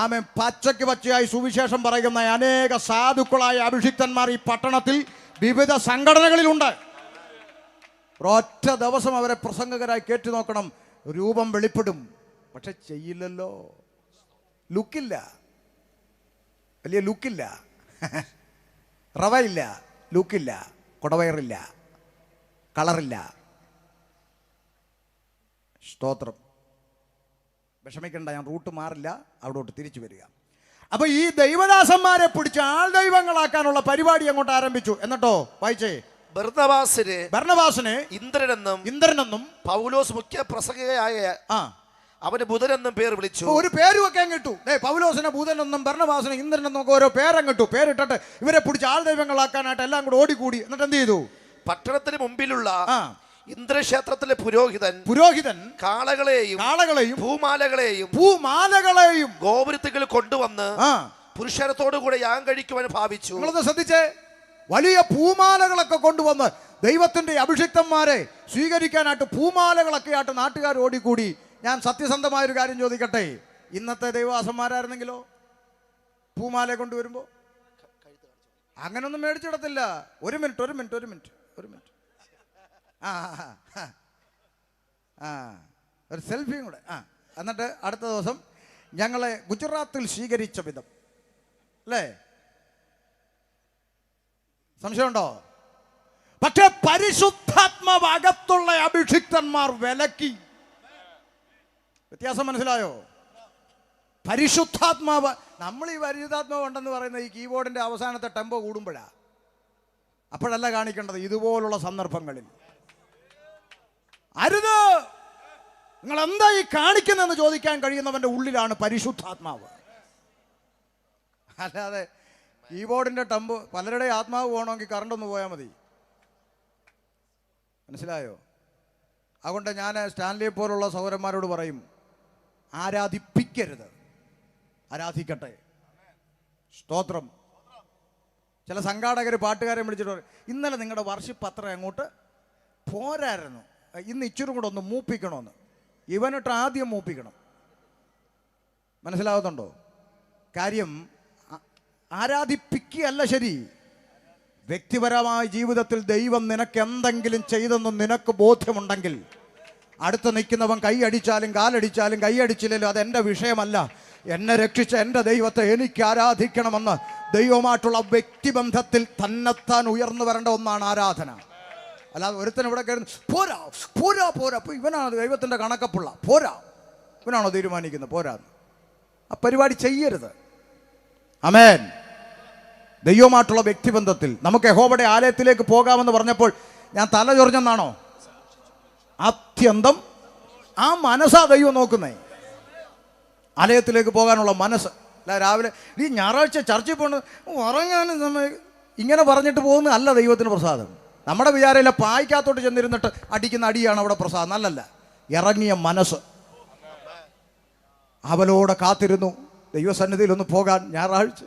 ആമേൻ, പച്ചയായി സുവിശേഷം പറയുന്ന അനേക സാധുക്കളായ അഭിഷിക്തന്മാർ ഈ പട്ടണത്തിൽ വിവിധ സംഘടനകളിലുണ്ട്. ഒരൊറ്റ ദിവസം അവരെ പ്രസംഗകരായി കേട്ടു നോക്കണം, രൂപം വെളിപ്പെടും. പക്ഷെ ചെയ്യില്ലല്ലോ. ലുക്കില്ല, വലിയ ലുക്കില്ല, റവയില്ല, ലുക്കില്ല, കുടവയറില്ല, കളറില്ല. സ്തോത്രം. വിഷമിക്കണ്ട, ഞാൻ റൂട്ട് മാറില്ല, അവിടോട്ട് തിരിച്ചു വരിക. അപ്പൊ ഈ ദൈവദാസന്മാരെ പിടിച്ച് ആൾ ദൈവങ്ങളാക്കാനുള്ള പരിപാടി അങ്ങോട്ട് ആരംഭിച്ചു. എന്നിട്ടോ വായിച്ചേ. ബർന്നബാസിനെ ഇന്ദ്രനെന്നും പൗലോസ് മുഖ്യ പ്രസംഗകയായ അവന് ബുധനെന്നും പേര് വിളിച്ചു. ഒരു പേരും ഒക്കെ കിട്ടു. പൗലോസിനെ ബുധനെന്നും ബർന്നബാസിനെ ഇന്ദ്രനെന്നും ഒക്കെ ഓരോ പേരങ്ങിട്ടു. പേരിട്ടിട്ട് ഇവരെ പിടിച്ച് ആൾ ദൈവങ്ങളാക്കാനായിട്ട് എല്ലാം കൂടെ ഓടിക്കൂടി. എന്നിട്ട് എന്ത് ചെയ്തു? പട്ടണത്തിന് മുമ്പിലുള്ള ഇന്ദ്രക്ഷേത്രത്തിലെ പുരോഹിതൻ കാളകളെയും ഭൂമാലകളെയും ഗോപുരത്തിൽ കൊണ്ടുവന്ന് പുരുഷരത്തോടു കൂടെ യാഗം കഴിക്കുവാൻ ഭാവിച്ചു. നിങ്ങളൊന്ന് ശ്രദ്ധിച്ചേ. വലിയ പൂമാലകളൊക്കെ കൊണ്ടുവന്ന് ദൈവത്തിന്റെ അഭിഷിക്തന്മാരെ സ്വീകരിക്കാനായിട്ട് പൂമാലകളൊക്കെ ആയിട്ട് നാട്ടുകാർ ഓടിക്കൂടി. ഞാൻ സത്യസന്ധമായൊരു കാര്യം ചോദിക്കട്ടെ, ഇന്നത്തെ ദൈവദാസന്മാരായിരുന്നെങ്കിലോ പൂമാല കൊണ്ടുവരുമ്പോ അങ്ങനൊന്നും മേടിച്ചിടത്തില്ല. ഒരു മിനിറ്റ് ഒരു സെൽഫിയും കൂടെ. എന്നിട്ട് അടുത്ത ദിവസം ഞങ്ങളെ ഗുജറാത്തിൽ സ്വീകരിച്ച വിധം അല്ലേ? സംശയമുണ്ടോ? പക്ഷെ പരിശുദ്ധാത്മാവകത്തുള്ള അഭിഷിക്തന്മാർ വിലക്കി. വ്യത്യാസം മനസ്സിലായോ? പരിശുദ്ധാത്മാവ്, നമ്മൾ ഈ പരിശുദ്ധാത്മാവ് ഉണ്ടെന്ന് പറയുന്ന ഈ കീബോർഡിന്റെ അവസാനത്തെ ടെമ്പോ കൂടുമ്പോഴാ, അപ്പോഴല്ല കാണിക്കേണ്ടത്. ഇതുപോലുള്ള സന്ദർഭങ്ങളിൽ അരുത്. നിങ്ങൾ എന്താ ഈ കാണിക്കുന്നതെന്ന് ചോദിക്കാൻ കഴിയുന്നവന്റെ ഉള്ളിലാണ് പരിശുദ്ധാത്മാവ്. അല്ലാതെ കീബോർഡിന്റെ ടെമ്പോ, പലരുടെ ആത്മാവ് പോകണമെങ്കിൽ കറണ്ട് ഒന്ന് പോയാൽ മതി. മനസ്സിലായോ? അതുകൊണ്ട് ഞാൻ സ്റ്റാൻലിയെ പോലുള്ള സഹോദരന്മാരോട് പറയും, ആരാധിപ്പിക്കരുത്, ആരാധിക്കട്ടെ. സ്തോത്രം. ചില സംഘാടകർ പാട്ടുകാരെ വിളിച്ചിട്ട് പറയും, ഇന്നലെ നിങ്ങളുടെ വർഷിപ്പ് അത്ര അങ്ങോട്ട് പോരായിരുന്നു, ഇന്ന് ഇച്ചിരി കൂടെ ഒന്ന് മൂപ്പിക്കണമെന്ന്. ഇവനിട്ട് ആദ്യം മൂപ്പിക്കണം. മനസ്സിലാവുന്നുണ്ടോ? കാര്യം ആരാധിപ്പിക്കുകയല്ല ശരി. വ്യക്തിപരമായ ജീവിതത്തിൽ ദൈവം നിനക്ക് എന്തെങ്കിലും ചെയ്തെന്ന് നിനക്ക് ബോധ്യമുണ്ടെങ്കിൽ അടുത്ത് നിൽക്കുന്നവൻ കൈയടിച്ചാലും കാലടിച്ചാലും കൈയടിച്ചില്ലല്ലോ അതെൻ്റെ വിഷയമല്ല. എന്നെ രക്ഷിച്ച എൻ്റെ ദൈവത്തെ എനിക്ക് ആരാധിക്കണമെന്ന് ദൈവവുമായിട്ടുള്ള വ്യക്തിബന്ധത്തിൽ തന്നെത്താൻ ഉയർന്നു വരേണ്ട ഒന്നാണ് ആരാധന. അല്ലാതെ ഒരുത്തൻ ഇവിടെ കയറി പോരാ പോരാ പോരാ, അപ്പോൾ ഇവനാണ് ദൈവത്തിൻ്റെ കണക്കപ്പുള്ള, പോരാ ഇവനാണോ തീരുമാനിക്കുന്നത് പോരാന്ന്. ആ പരിപാടി ചെയ്യരുത്. ആമേൻ. ദൈവവുമായിട്ടുള്ള വ്യക്തിബന്ധത്തിൽ നമുക്ക് യഹോവയുടെ ആലയത്തിലേക്ക് പോകാമെന്ന് പറഞ്ഞപ്പോൾ ഞാൻ തല ചൊറിഞ്ഞെന്നാണോ? അത്യന്തം ആ മനസ്സാ ദൈവം നോക്കുന്നേ, ആലയത്തിലേക്ക് പോകാനുള്ള മനസ്സ്. അല്ല രാവിലെ ഈ ഞായറാഴ്ച ചർച്ചയിൽ പോകണം ഉറങ്ങാൻ ഇങ്ങനെ പറഞ്ഞിട്ട് പോകുന്ന അല്ല ദൈവത്തിന് പ്രസാദം. നമ്മുടെ വിചാരമില്ല പായ്ക്കകത്തോട്ട് ചെന്നിരുന്നിട്ട് അടിക്കുന്ന അടിയാണ് അവിടെ പ്രസാദം. നല്ലല്ല, ഇറങ്ങിയ മനസ്സ്. അവലോടെ കാത്തിരുന്നു ദൈവസന്നിധിയിൽ ഒന്ന് പോകാൻ. ഞായറാഴ്ച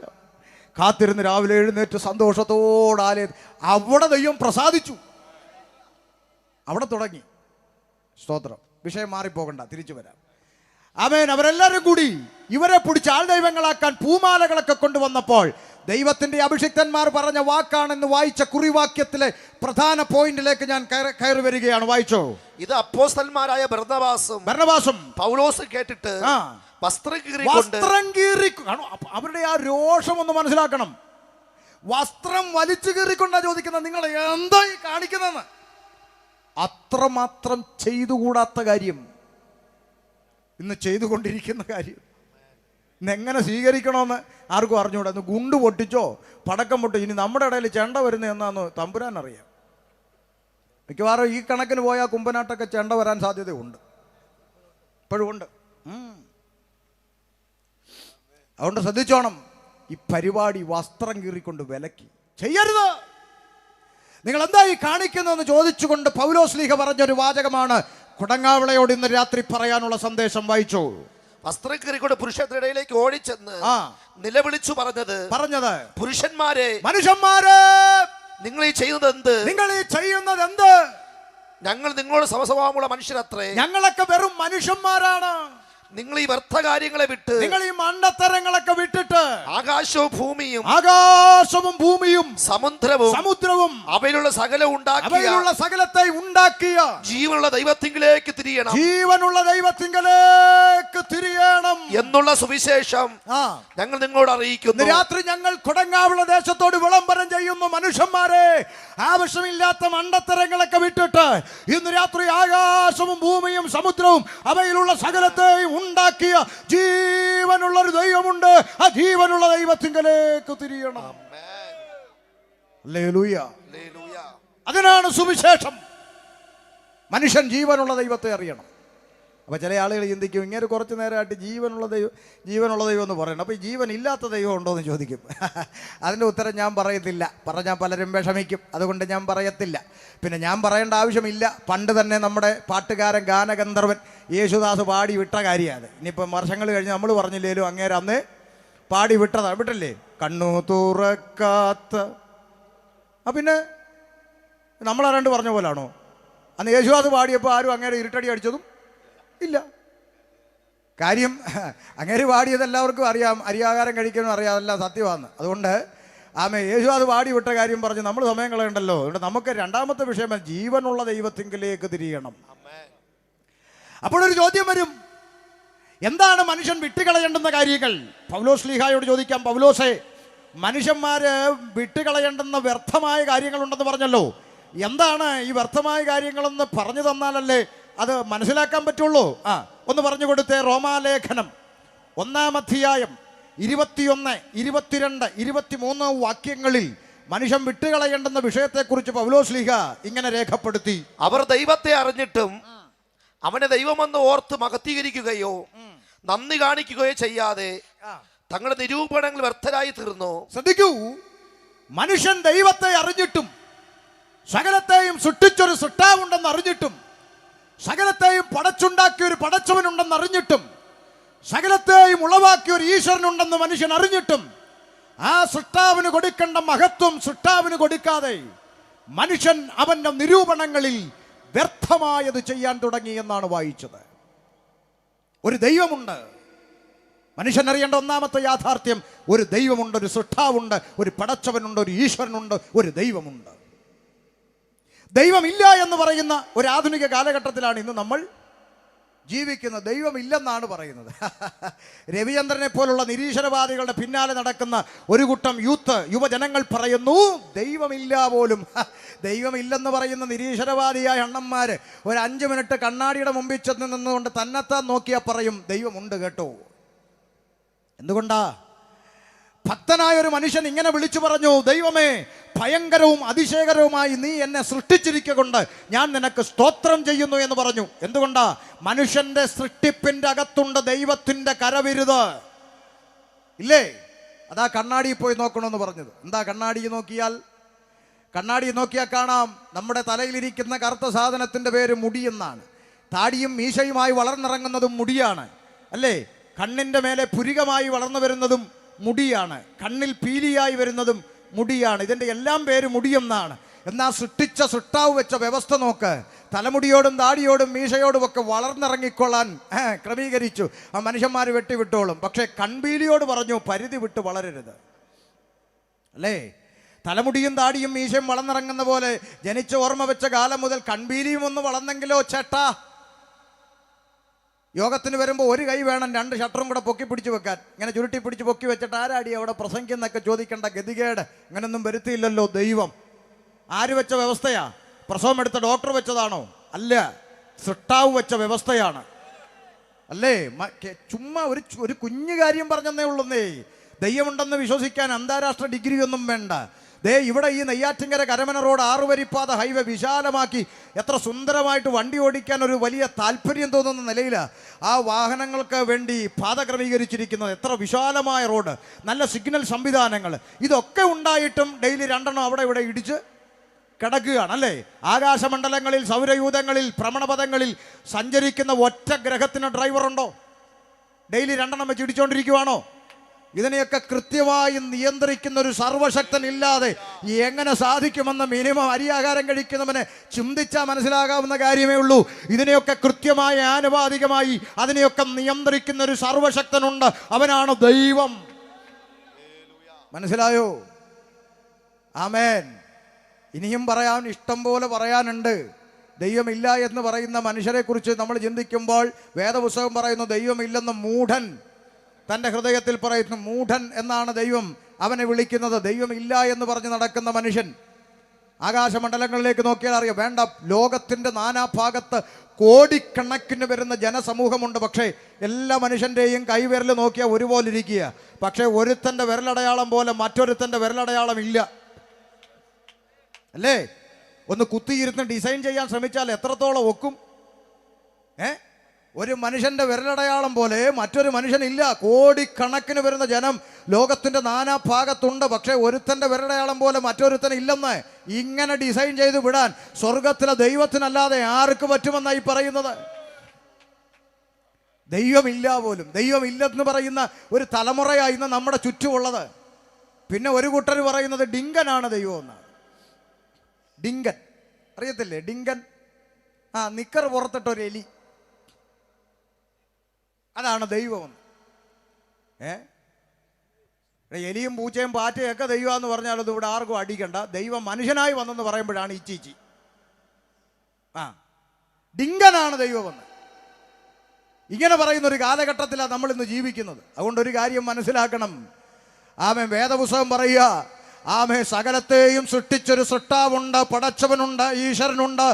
കാത്തിരുന്ന് രാവിലെ എഴുന്നേറ്റ് സന്തോഷത്തോടെ ആലയം, അവിടെ ദൈവം പ്രസാദിച്ചു. അവിടെ തുടങ്ങി. സ്തോത്രം. വിഷയം മാറിപ്പോകണ്ട, തിരിച്ചു വരാം. ആമേൻ. അവരെല്ലാവരും കൂടി ഇവരെ പിടിച്ച് ആൾ ദൈവങ്ങളാക്കാൻ പൂമാലകളൊക്കെ കൊണ്ടുവന്നപ്പോൾ ദൈവത്തിന്റെ അഭിഷിക്തന്മാർ പറഞ്ഞ വാക്കാണെന്ന് വായിച്ച കുറിവാക്യത്തിലെ പ്രധാന പോയിന്റിലേക്ക് ഞാൻ കയറി വരികയാണ്. വായിച്ചോ. ഇത് അപ്പോസ്തലന്മാരായ ബർന്നബാസും പൗലോസും കേട്ടിട്ട് വസ്ത്രം കീറി, അവരുടെ ആ രോഷം ഒന്ന് മനസ്സിലാക്കണം. വസ്ത്രം വലിച്ചു കീറിക്കൊണ്ടാ ചോദിക്കുന്നത്, നിങ്ങൾ എന്താ ഈ കാണിക്കുന്നതെന്ന്. അത്രമാത്രം ചെയ്തുകൂടാത്ത കാര്യം ഇന്ന് ചെയ്തുകൊണ്ടിരിക്കുന്ന കാര്യം. ഇന്നെങ്ങനെ സ്വീകരിക്കണമെന്ന് ആർക്കും അറിഞ്ഞുകൂടാ. ഇന്ന് ഗുണ്ട് പൊട്ടിച്ചോ പടക്കം പൊട്ടോ, ഇനി നമ്മുടെ ഇടയിൽ ചെണ്ട വരുന്നത് എന്നാന്ന് തമ്പുരാൻ അറിയാം. മിക്കവാറും ഈ കണക്കിന് പോയാൽ കുമ്പനാട്ടൊക്കെ ചെണ്ട വരാൻ സാധ്യതയുണ്ട്, ഇപ്പോഴും ഉണ്ട്. അതുകൊണ്ട് ശ്രദ്ധിച്ചോണം, ഈ പരിപാടി വസ്ത്രം കീറിക്കൊണ്ട് വിലക്കി ചെയ്യരുത്. നിങ്ങൾ എന്താ ഈ കാണിക്കുന്നതെന്ന് ചോദിച്ചുകൊണ്ട് പൗലോസ്ലീഹ പറഞ്ഞൊരു വാചകമാണ് കുടങ്ങാവിളയോട് ഇന്ന് രാത്രി പറയാനുള്ള സന്ദേശം. വായിച്ചു. വസ്ത്രം കീറിക്കൊണ്ട് പുരുഷന്റെ ഇടയിലേക്ക് ഓടിച്ചെന്ന് നിലവിളിച്ചു പറഞ്ഞത് പുരുഷന്മാരെ, മനുഷ്യന്മാരെ, നിങ്ങൾ ഈ ചെയ്യുന്നത് എന്ത്? ഞങ്ങൾ നിങ്ങളോട് സമസ്വഭാവമുള്ള മനുഷ്യരത്രേ. ഞങ്ങളൊക്കെ വെറും മനുഷ്യന്മാരാണ്. നിങ്ങൾ ഈ വ്യർത്ഥ കാര്യങ്ങളെ വിട്ട്, നിങ്ങൾ ഈ മണ്ടത്തരങ്ങളൊക്കെ വിട്ടിട്ട് ആകാശവും ഭൂമിയും സമുദ്രവും അവയിലുള്ള സകലത്തെ ഉണ്ടാക്കിയ ജീവനുള്ള ദൈവത്തിങ്കിലേക്ക് തിരിയണം, എന്നുള്ള സുവിശേഷം ഞങ്ങൾ നിങ്ങളോട് അറിയിക്കുന്നു. രാത്രി ഞങ്ങൾ കുടങ്ങാവിള ദേശത്തോട് വിളംബരം ചെയ്യുന്നു. മനുഷ്യന്മാരെ, ആവശ്യമില്ലാത്ത മണ്ടത്തരങ്ങളൊക്കെ വിട്ടിട്ട് ഇന്ന് രാത്രി ആകാശവും ഭൂമിയും സമുദ്രവും അവയിലുള്ള സകലത്തെയും ഉണ്ടാക്കിയ ജീവനുള്ളൊരു ദൈവമുണ്ട്. ആ ജീവനുള്ള ദൈവത്തിങ്കലേക്ക് തിരിയണം. ഹല്ലേലൂയ. അതിനാണ് സുവിശേഷം. മനുഷ്യൻ ജീവനുള്ള ദൈവത്തെ അറിയണം. അപ്പോൾ ചില ആളുകൾ ചിന്തിക്കും, ഇങ്ങനെ കുറച്ച് നേരമായിട്ട് ജീവനുള്ള ദൈവം എന്ന് പറയണം, അപ്പോൾ ഈ ജീവൻ ഇല്ലാത്ത ദൈവം ഉണ്ടോ എന്ന് ചോദിക്കും. അതിൻ്റെ ഉത്തരം ഞാൻ പറയത്തില്ല. പറഞ്ഞാൽ പലരും വിഷമിക്കും, അതുകൊണ്ട് ഞാൻ പറയത്തില്ല. പിന്നെ ഞാൻ പറയേണ്ട ആവശ്യമില്ല. പണ്ട് തന്നെ നമ്മുടെ പാട്ടുകാരൻ ഗാനഗന്ധർവൻ യേശുദാസ് പാടി വിട്ട കാര്യമാണ്. ഇനിയിപ്പം വർഷങ്ങൾ കഴിഞ്ഞ് നമ്മൾ പറഞ്ഞില്ലേലും അങ്ങേര് അന്ന് പാടി വിട്ടതാണ്. വിട്ടല്ലേ? കണ്ണു തുറക്കാത്ത. പിന്നെ നമ്മളാരാണ്ട് പറഞ്ഞ പോലാണോ? അന്ന് യേശുദാസ് പാടിയപ്പോൾ ആരും അങ്ങേരെ ഇരുട്ടടി അടിച്ചതും ഇല്ല. കാര്യം അങ്ങേര് പാടിയത് എല്ലാവർക്കും അറിയാം, അരിയാഹാരം കഴിക്കാനും അറിയാം, അതെല്ലാം സത്യമാണ്. അതുകൊണ്ട് യേശു അത് പാടി വിട്ട കാര്യം പറഞ്ഞ് നമ്മൾ സമയം കളയണ്ടല്ലോ. അതുകൊണ്ട് നമുക്ക് രണ്ടാമത്തെ വിഷയം ജീവനുള്ള ദൈവത്തിങ്കിലേക്ക് തിരിയണം. അപ്പോഴൊരു ചോദ്യം വരും, എന്താണ് മനുഷ്യൻ വിട്ടുകളയേണ്ടുന്ന കാര്യങ്ങൾ? പൗലോസ്ലീഹായോട് ചോദിക്കാം. പൗലോസേ, മനുഷ്യന്മാര് വിട്ടുകളയേണ്ടുന്ന വ്യർത്ഥമായ കാര്യങ്ങളുണ്ടെന്ന് പറഞ്ഞല്ലോ. എന്താണ് ഈ വ്യർത്ഥമായ കാര്യങ്ങളെന്ന് പറഞ്ഞു തന്നാലല്ലേ അത് മനസ്സിലാക്കാൻ പറ്റുള്ളൂ. ഒന്ന് പറഞ്ഞു കൊടുത്തേ. റോമാലേഖനം 1-ാം അധ്യായം 21, 22, 23 വാക്യങ്ങളിൽ മനുഷ്യൻ വിട്ടുകളയേണ്ടുന്ന വിഷയത്തെക്കുറിച്ച് പൗലോസ്ലീഹ ഇങ്ങനെ രേഖപ്പെടുത്തി. അവർ ദൈവത്തെ അറിഞ്ഞിട്ടും അവനെ ദൈവമെന്ന് ഓർത്ത് മഹത്വീകരിക്കുകയോ നന്ദി കാണിക്കുകയോ ചെയ്യാതെ തങ്ങളുടെ നിരൂപണങ്ങൾ വ്യർത്ഥരായി തീർന്നു. ശ്രദ്ധിക്കൂ, മനുഷ്യൻ ദൈവത്തെ അറിഞ്ഞിട്ടും സകലത്തെയും സൃഷ്ടിച്ചൊരു സൃഷ്ടാവുണ്ടെന്ന് അറിഞ്ഞിട്ടും സകലത്തെയും പടച്ചുണ്ടാക്കിയ ഒരു പടച്ചവനുണ്ടെന്ന് അറിഞ്ഞിട്ടും സകലത്തെയും ഉളവാക്കിയ ഒരു ഈശ്വരനുണ്ടെന്ന് മനുഷ്യൻ അറിഞ്ഞിട്ടും ആ സൃഷ്ടാവിന് കൊടുക്കേണ്ട മഹത്വം സൃഷ്ടാവിന് കൊടുക്കാതെ മനുഷ്യൻ അവന്റെ നിരൂപണങ്ങളിൽ വ്യർത്ഥമായത് ചെയ്യാൻ തുടങ്ങി എന്നാണ് വായിച്ചത്. ഒരു ദൈവമുണ്ട്, മനുഷ്യൻ അറിയേണ്ട ഒന്നാമത്തെ യാഥാർത്ഥ്യം, ഒരു ദൈവമുണ്ട്, ഒരു സൃഷ്ടാവുണ്ട്, ഒരു പടച്ചവനുണ്ട്, ഒരു ഈശ്വരനുണ്ട്, ഒരു ദൈവമുണ്ട്. ദൈവമില്ല എന്ന് പറയുന്ന ഒരു ആധുനിക കാലഘട്ടത്തിലാണ് ഇന്ന് നമ്മൾ ജീവിക്കുന്നത്. ദൈവമില്ലെന്നാണ് പറയുന്നത്. രവിചന്ദ്രനെ പോലുള്ള നിരീശ്വരവാദികളുടെ പിന്നാലെ നടക്കുന്ന ഒരു കൂട്ടം യുവജനങ്ങൾ പറയുന്നു ദൈവമില്ല പോലും. ദൈവമില്ലെന്ന് പറയുന്ന നിരീശ്വരവാദിയായ അണ്ണന്മാര് ഒരു 5 മിനിറ്റ് കണ്ണാടിയുടെ മുമ്പിൽ ചെന്ന് നിന്നുകൊണ്ട് തന്നെത്താൻ നോക്കിയാൽ പറയും ദൈവമുണ്ട് കേട്ടോ. എന്തുകൊണ്ടാ? ഭക്തനായ ഒരു മനുഷ്യൻ ഇങ്ങനെ വിളിച്ചു പറഞ്ഞു, ദൈവമേ, ഭയങ്കരവും അതിശയകരവുമായി നീ എന്നെ സൃഷ്ടിച്ചിരിക്കൊണ്ട് ഞാൻ നിനക്ക് സ്തോത്രം ചെയ്യുന്നു എന്ന് പറഞ്ഞു. എന്തുകൊണ്ടാ? മനുഷ്യന്റെ സൃഷ്ടിപ്പിന്റെ അകത്തുണ്ട് ദൈവത്തിന്റെ കരവിരുത്. ഇല്ലേ? അതാ കണ്ണാടിയിൽ പോയി നോക്കണമെന്ന് പറഞ്ഞത്. എന്താ കണ്ണാടി നോക്കിയാൽ കാണാം നമ്മുടെ തലയിലിരിക്കുന്ന കറുത്ത സാധനത്തിന്റെ പേര് മുടിയെന്നാണ്. താടിയും മീശയുമായി വളർന്നിറങ്ങുന്നതും മുടിയാണ്, അല്ലേ? കണ്ണിന്റെ മേലെ പുരികമായി വളർന്നു വരുന്നതും മുടിയാണ്, കണ്ണിൽ പീലിയായി വരുന്നതും മുടിയാണ്. ഇതിൻ്റെ എല്ലാം പേര് മുടിയെന്നാണ്. എന്നാൽ സൃഷ്ടിച്ച സൃഷ്ടാവ് വെച്ച വ്യവസ്ഥ നോക്ക്. തലമുടിയോടും താടിയോടും മീശയോടും ഒക്കെ വളർന്നിറങ്ങിക്കൊള്ളാൻ ക്രമീകരിച്ചു. ആ മനുഷ്യന്മാർ വെട്ടിവിട്ടോളും. പക്ഷേ കൺപീലിയോട് പറഞ്ഞു പരിധി വിട്ട് വളരരുത്, അല്ലേ? തലമുടിയും താടിയും മീശയും വളർന്നിറങ്ങുന്ന പോലെ ജനിച്ച ഓർമ്മ വെച്ച കാലം മുതൽ കൺപീലിയും ഒന്ന് വളർന്നെങ്കിലോ ചേട്ടാ. യോഗത്തിന് വരുമ്പോൾ ഒരു കൈ വേണം 2 ഷട്ടറും കൂടെ പൊക്കി പിടിച്ച് വെക്കാൻ. ഇങ്ങനെ ചുരുട്ടി പിടിച്ച് പൊക്കി വെച്ചിട്ട് ആരാടി അവിടെ പ്രസംഗിക്കുന്നൊക്കെ ചോദിക്കേണ്ട ഗതികേട് അങ്ങനൊന്നും വരുത്തിയില്ലല്ലോ ദൈവം. ആര് വെച്ച വ്യവസ്ഥയാ? പ്രസവം എടുത്ത ഡോക്ടർ വെച്ചതാണോ? അല്ല, സൃഷ്ടാവ് വെച്ച വ്യവസ്ഥയാണ്, അല്ലേ? ചുമ്മാ ഒരു കുഞ്ഞു കാര്യം പറഞ്ഞെന്നേ ഉള്ളൂന്നേ. ദൈവമുണ്ടെന്ന് വിശ്വസിക്കാൻ അന്താരാഷ്ട്ര ഡിഗ്രി ഒന്നും വേണ്ട. ദേ ഇവിടെ ഈ നെയ്യാറ്റിൻകര കരമന റോഡ് 6 വരിപ്പാത ഹൈവേ വിശാലമാക്കി എത്ര സുന്ദരമായിട്ട് വണ്ടി ഓടിക്കാൻ ഒരു വലിയ താല്പര്യം തോന്നുന്ന നിലയിലാണ് ആ വാഹനങ്ങൾക്ക് വേണ്ടി പാത ക്രമീകരിച്ചിരിക്കുന്നത്. എത്ര വിശാലമായ റോഡ്, നല്ല സിഗ്നൽ സംവിധാനങ്ങൾ, ഇതൊക്കെ ഉണ്ടായിട്ടും ഡെയിലി 2 അവിടെ ഇവിടെ ഇടിച്ച് കിടക്കുകയാണ്, അല്ലേ? ആകാശമണ്ഡലങ്ങളിൽ, സൗരയൂഥങ്ങളിൽ, ഭ്രമണപഥങ്ങളിൽ സഞ്ചരിക്കുന്ന ഒറ്റ ഗ്രഹത്തിന് ഡ്രൈവറുണ്ടോ? ഡെയിലി 2 വെച്ച് ഇടിച്ചുകൊണ്ടിരിക്കുവാണോ? ഇതിനെയൊക്കെ കൃത്യമായി നിയന്ത്രിക്കുന്ന ഒരു സർവശക്തൻ ഇല്ലാതെ എങ്ങനെ സാധിക്കുമെന്ന് മിനിമം അരിയാഹാരം കഴിക്കുന്നവന് ചിന്തിച്ചാൽ മനസ്സിലാകാവുന്ന കാര്യമേ ഉള്ളൂ. ഇതിനെയൊക്കെ കൃത്യമായി ആനുപാതികമായി അതിനെയൊക്കെ നിയന്ത്രിക്കുന്ന ഒരു സർവശക്തനുണ്ട്, അവനാണ് ദൈവം. മനസ്സിലായോ? ആമേൻ. ഇനിയും പറയാൻ ഇഷ്ടം പോലെ പറയാനുണ്ട്. ദൈവമില്ല എന്ന് പറയുന്ന മനുഷ്യരെ കുറിച്ച് നമ്മൾ ചിന്തിക്കുമ്പോൾ വേദപുസ്തകം പറയുന്നു ദൈവമില്ലെന്ന് മൂഢൻ തൻ്റെ ഹൃദയത്തിൽ പറയുന്നു. മൂഢൻ എന്നാണ് ദൈവം അവനെ വിളിക്കുന്നത്. ദൈവമില്ല എന്ന് പറഞ്ഞ് നടക്കുന്ന മനുഷ്യൻ. ആകാശമണ്ഡലങ്ങളിലേക്ക് നോക്കിയാൽ അറിയാം, വേണ്ട, ലോകത്തിൻ്റെ നാനാഭാഗത്ത് കോടിക്കണക്കിന് വരുന്ന ജനസമൂഹമുണ്ട്. പക്ഷേ എല്ലാ മനുഷ്യൻ്റെയും കൈവിരൽ നോക്കിയാൽ ഒരുപോലെ ഇരിക്കുക. പക്ഷേ ഒരുത്തൻ്റെ വിരലടയാളം പോലെ മറ്റൊരുത്തൻ്റെ വിരലടയാളം ഇല്ല, അല്ലേ? ഒന്ന് കുത്തിയിരുന്ന് ഡിസൈൻ ചെയ്യാൻ ശ്രമിച്ചാൽ എത്രത്തോളം ഒക്കും? ഒരു മനുഷ്യൻ്റെ വിരലടയാളം പോലെ മറ്റൊരു മനുഷ്യനില്ല. കോടിക്കണക്കിന് വരുന്ന ജനം ലോകത്തിൻ്റെ നാനാഭാഗത്തുണ്ട്. പക്ഷേ ഒരുത്തൻ്റെ വിരലടയാളം പോലെ മറ്റൊരുത്തൻ ഇല്ലെന്ന് ഇങ്ങനെ ഡിസൈൻ ചെയ്ത് വിടാൻ സ്വർഗത്തിലെ ദൈവത്തിനല്ലാതെ ആർക്ക് പറ്റുമെന്നായി പറയുന്നത്? ദൈവമില്ല പോലും. ദൈവമില്ലെന്ന് പറയുന്ന ഒരു തലമുറയായി ഇന്ന് നമ്മുടെ ചുറ്റുമുള്ളത്. പിന്നെ ഒരു കൂട്ടർ പറയുന്നത് ഡിങ്കനാണ് ദൈവം എന്നാണ്. ഡിങ്കൻ അറിയത്തില്ലേ? ഡിങ്കൻ, നിക്കർ പുറത്തിട്ടൊരു എലി, അതാണ് ദൈവമെന്ന്. എലിയും പൂച്ചയും പാറ്റയൊക്കെ ദൈവമെന്ന് പറഞ്ഞാൽ അത് ഇവിടെ ആർക്കും അടിക്കണ്ട. ദൈവം മനുഷ്യനായി വന്നെന്ന് പറയുമ്പോഴാണ് ഇച്ചീച്ചി. ഡിങ്കനാണ് ദൈവമെന്ന് ഇങ്ങനെ പറയുന്നൊരു കാലഘട്ടത്തിലാണ് നമ്മൾ ഇന്ന് ജീവിക്കുന്നത്. അതുകൊണ്ടൊരു കാര്യം മനസ്സിലാക്കണം. ആമേൻ. വേദപുസ്തകം പറയുക, ആമേ, സകലത്തെയും സൃഷ്ടിച്ചൊരു സൃഷ്ടാവുണ്ട്, പടച്ചവനുണ്ട്, ഈശ്വരനുണ്ട്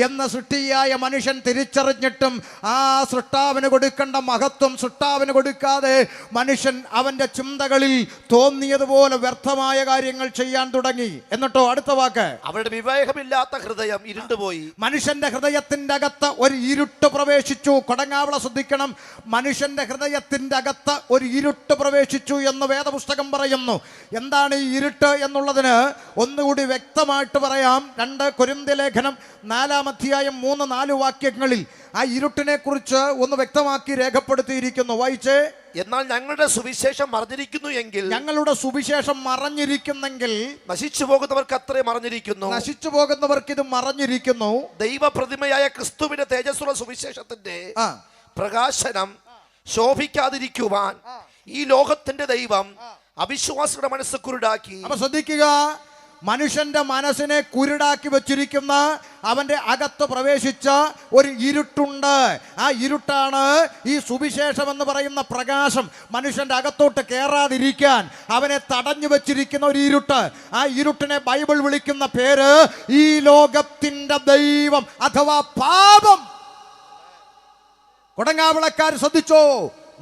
എന്ന സൃഷ്ടിയായ മനുഷ്യൻ തിരിച്ചറിഞ്ഞിട്ടും ആ സൃഷ്ടാവിന് കൊടുക്കേണ്ട മഹത്വം സൃഷ്ടാവിന് കൊടുക്കാതെ മനുഷ്യൻ അവൻ്റെ ചിന്തകളിൽ തോന്നിയതുപോലെ വ്യർത്ഥമായ കാര്യങ്ങൾ ചെയ്യാൻ തുടങ്ങി. എന്നിട്ടോ അടുത്ത വാക്ക്, അവരുടെ വിവേകമില്ലാത്ത ഹൃദയം ഇരുണ്ടുപോയി. മനുഷ്യന്റെ ഹൃദയത്തിന്റെ അകത്ത് ഒരു ഇരുട്ട് പ്രവേശിച്ചു. കൊടങ്ങാവള ശ്രദ്ധിക്കണം, മനുഷ്യന്റെ ഹൃദയത്തിന്റെ അകത്ത് ഒരു ഇരുട്ട് പ്രവേശിച്ചു എന്ന് വേദപുസ്തകം പറയുന്നു. എന്താണ് ഈ ഇരുട്ട് എന്നുള്ളതിന് ഒന്നുകൂടി വ്യക്തമായിട്ട് പറയാം. 2 കൊരിന്ത്യർ ലേഖനം 4-ാം അധ്യായം 3-4 വാക്യങ്ങളിൽ ആ ഇരുട്ടിനെ കുറിച്ച് ഒന്ന് വ്യക്തമാക്കി രേഖപ്പെടുത്തിയിരിക്കുന്നു. വായിച്ചേ. എന്നാൽ ഞങ്ങളുടെ സുവിശേഷം മറഞ്ഞിരിക്കുന്നു എങ്കിൽ, ഞങ്ങളുടെ സുവിശേഷം മറഞ്ഞിരിക്കുന്നെങ്കിൽ നശിച്ചു പോകുന്നവർക്ക് അത്രേ മറഞ്ഞിരിക്കുന്നു. നശിച്ചു പോകുന്നവർക്ക് ഇത് മറഞ്ഞിരിക്കുന്നു. ദൈവപ്രതിമയായ ക്രിസ്തുവിന്റെ തേജസ്സുള്ള സുവിശേഷത്തിന്റെ പ്രകാശനം ശോഭിക്കാതിരിക്കുവാൻ ഈ ലോകത്തിന്റെ ദൈവം അവിശ്വാസികളുടെ മനസ്സ് കുരുടാക്കി. അപ്പൊ ശ്രദ്ധിക്കുക, മനുഷ്യന്റെ മനസ്സിനെ കുരുടാക്കി വെച്ചിരിക്കുന്ന, അവന്റെ അകത്ത് പ്രവേശിച്ച ഒരു ഇരുട്ടുണ്ട്. ആ ഇരുട്ടാണ് ഈ സുവിശേഷം എന്ന് പറയുന്ന പ്രകാശം മനുഷ്യന്റെ അകത്തോട്ട് കയറാതിരിക്കാൻ അവനെ തടഞ്ഞു വെച്ചിരിക്കുന്ന ഒരു ഇരുട്ട്. ആ ഇരുട്ടിനെ ബൈബിൾ വിളിക്കുന്ന പേര് ഈ ലോകത്തിന്റെ ദൈവം അഥവാ പാപം. കൊടങ്ങാവിളക്കാർ ശ്രദ്ധിച്ചോ,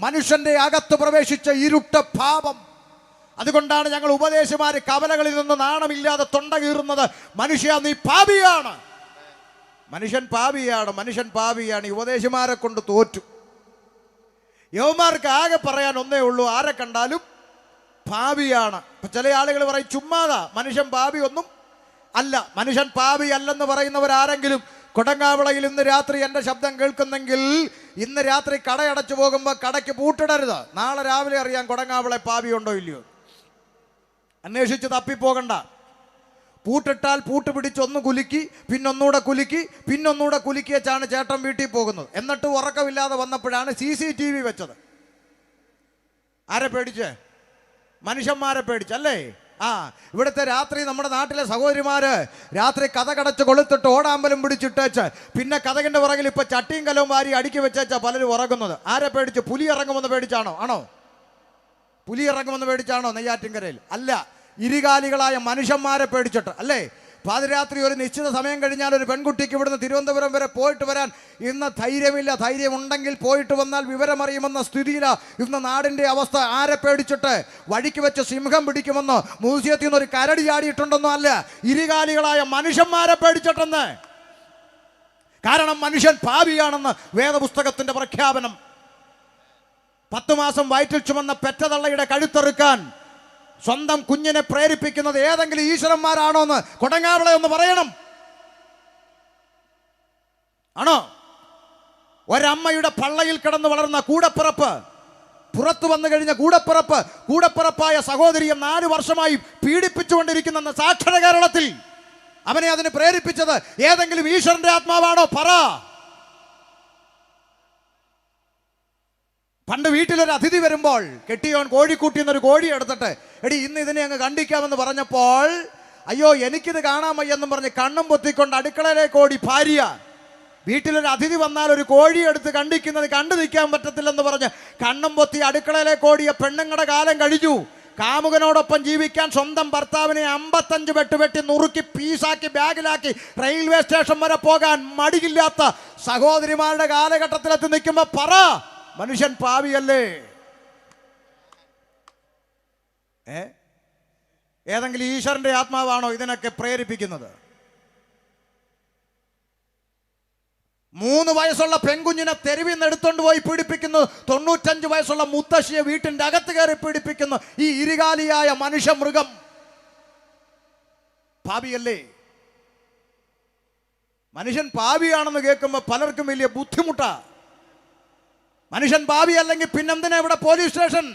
മനുഷ്യന്റെ അകത്ത് പ്രവേശിച്ച ഇരുട്ട് പാപം. അതുകൊണ്ടാണ് ഞങ്ങൾ ഉപദേശമാര് കവലകളിൽ നിന്ന് നാണമില്ലാതെ തൊണ്ട കീറുന്നത്. മനുഷ്യ, നീ പാപിയാണ്. മനുഷ്യൻ പാപിയാണ്, മനുഷ്യൻ പാപിയാണ്. ഈ ഉപദേശമാരെ കൊണ്ട് തോറ്റു. യവന്മാർക്ക് ആകെ പറയാൻ ഒന്നേ ഉള്ളൂ, ആരെ കണ്ടാലും പാപിയാണ്. ഇപ്പൊ ചില ആളുകൾ പറയും ചുമ്മാതാ, മനുഷ്യൻ പാപി ഒന്നും അല്ല. മനുഷ്യൻ പാപി അല്ലെന്ന് പറയുന്നവരാരെങ്കിലും കൊടങ്ങാവിളയിൽ ഇന്ന് രാത്രി എൻ്റെ ശബ്ദം കേൾക്കുന്നെങ്കിൽ, ഇന്ന് രാത്രി കടയടച്ചു പോകുമ്പോൾ കടയ്ക്ക് പൂട്ടിടരുത്. നാളെ രാവിലെ അറിയാം കൊടങ്ങാവിളെ പാപിയുണ്ടോ ഇല്ലയോ. അന്വേഷിച്ച് തപ്പിപ്പോകണ്ട. പൂട്ടിട്ടാൽ പൂട്ട് പിടിച്ചൊന്ന് കുലുക്കി, പിന്നൊന്നുകൂടെ കുലുക്കി, പിന്നൊന്നുകൂടെ കുലുക്കി വെച്ചാണ് ചേട്ടൻ വീട്ടിൽ പോകുന്നത്. എന്നിട്ട് ഉറക്കമില്ലാതെ വന്നപ്പോഴാണ് CCTV വെച്ചത്. ആരെ പേടിച്ച്? മനുഷ്യന്മാരെ പേടിച്ചല്ലേ? ഇവിടുത്തെ രാത്രി നമ്മുടെ നാട്ടിലെ സഹോദരിമാര് രാത്രി കഥകടച്ച് കൊളുത്തിട്ട് ഓടാമ്പലം പിടിച്ചിട്ടേച്ച് പിന്നെ കഥകിന്റെ പുറകിൽ ഇപ്പൊ ചട്ടിയും കലവും വാരി അടുക്കി വെച്ചേച്ചാ പലരും ഉറങ്ങുന്നത്. ആരെ പേടിച്ച്? പുലി ഇറങ്ങുമെന്ന് പേടിച്ചാണോ? ആണോ? പുലി ഇറങ്ങുമെന്ന് പേടിച്ചാണോ നെയ്യാറ്റിൻകരയിൽ? അല്ല, ഇരുകാലികളായ മനുഷ്യന്മാരെ പേടിച്ചിട്ട് അല്ലേ? പാതിരാത്രി ഒരു നിശ്ചിത സമയം കഴിഞ്ഞാൽ ഒരു പെൺകുട്ടിക്ക് ഇവിടുന്ന് തിരുവനന്തപുരം വരെ പോയിട്ട് വരാൻ ഇന്ന് ധൈര്യമില്ല. ധൈര്യമുണ്ടെങ്കിൽ പോയിട്ട് വന്നാൽ വിവരമറിയുമെന്ന സ്ഥിതിയിലാണ് ഇന്ന് നാടിൻ്റെ അവസ്ഥ. ആരെ പേടിച്ചിട്ട്? വഴിക്ക് വെച്ച് സിംഹം പിടിക്കുമെന്നോ മ്യൂസിയത്തിൽ നിന്ന് ഒരു കരടി ചാടിയിട്ടുണ്ടെന്നോ അല്ല, ഇരുകാലികളായ മനുഷ്യന്മാരെ പേടിച്ചിട്ടെന്ന്. കാരണം മനുഷ്യൻ പാപിയാണെന്ന് വേദപുസ്തകത്തിന്റെ പ്രഖ്യാപനം. 10 മാസം വയറ്റിൽ ചുമന്ന പെറ്റതള്ളയുടെ കഴുത്തെറുക്കാൻ സ്വന്തം കുഞ്ഞിനെ പ്രേരിപ്പിക്കുന്നത് ഏതെങ്കിലും ഈശ്വരന്മാരാണോ എന്ന് കൊടങ്ങാവിള ഒന്ന് പറയണം. ആണോ? ഒരമ്മയുടെ പള്ളയിൽ കിടന്ന് വളർന്ന കൂടപ്പിറപ്പ്, പുറത്തു വന്നു കഴിഞ്ഞ കൂടപ്പിറപ്പായ സഹോദരിയെ 4 വർഷമായി പീഡിപ്പിച്ചുകൊണ്ടിരിക്കുന്ന സാക്ഷര കേരളത്തിൽ അവനെ അതിന് പ്രേരിപ്പിച്ചത് ഏതെങ്കിലും ഈശ്വരന്റെ ആത്മാവാണോ? പറ. പണ്ട് വീട്ടിലൊരു അതിഥി വരുമ്പോൾ കെട്ടിയോൻ കോഴിക്കൂട്ടിൽ നിന്നൊരു കോഴി എടുത്തിട്ട്, എടി ഇന്ന് ഇതിനെ അങ്ങ് കണ്ടിക്കാമെന്ന് പറഞ്ഞപ്പോൾ, അയ്യോ എനിക്കിത് കാണാൻ വയ്യെന്നും പറഞ്ഞ് കണ്ണും പൊത്തിക്കൊണ്ട് അടുക്കളയിലേക്ക് ഓടി ഭാര്യ. വീട്ടിലൊരു അതിഥി വന്നാൽ ഒരു കോഴി എടുത്ത് കണ്ടിക്കുന്നത് കണ്ടു നിൽക്കാൻ പറ്റത്തില്ലെന്ന് പറഞ്ഞ് കണ്ണും പൊത്തി അടുക്കളയിലേക്ക് ഓടിയ പെണ്ണുങ്ങളുടെ കാലം കഴിഞ്ഞു. കാമുകനോടൊപ്പം ജീവിക്കാൻ സ്വന്തം ഭർത്താവിനെ 55 വെട്ടുവെട്ടി നുറുക്കി പീസാക്കി ബാഗിലാക്കി റെയിൽവേ സ്റ്റേഷൻ വരെ പോകാൻ മടിയില്ലാത്ത സഹോദരിമാരുടെ കാലഘട്ടത്തിലെത്തി നിൽക്കുമ്പോ പറ, മനുഷ്യൻ പാവിയല്ലേ? ഏതെങ്കിലും ഈശ്വരന്റെ ആത്മാവാണോ ഇതിനൊക്കെ പ്രേരിപ്പിക്കുന്നത്? 3 വയസ്സുള്ള പെൺകുഞ്ഞിനെ തെരുവിൽ നിന്ന് എടുത്തോണ്ട് പോയി പീഡിപ്പിക്കുന്നു. 95 വയസ്സുള്ള മുത്തശ്ശിയെ വീട്ടിന്റെ അകത്ത് കയറി പീഡിപ്പിക്കുന്നു. ഈ ഇരുകാലിയായ മനുഷ്യ മൃഗം പാപിയല്ലേ? മനുഷ്യൻ പാപിയാണെന്ന് കേൾക്കുമ്പോൾ പലർക്കും വലിയ ബുദ്ധിമുട്ടാ. മനുഷ്യൻ പാപി അല്ലെങ്കിൽ പിന്നെന്തിനാ ഇവിടെ പോലീസ് സ്റ്റേഷൻ?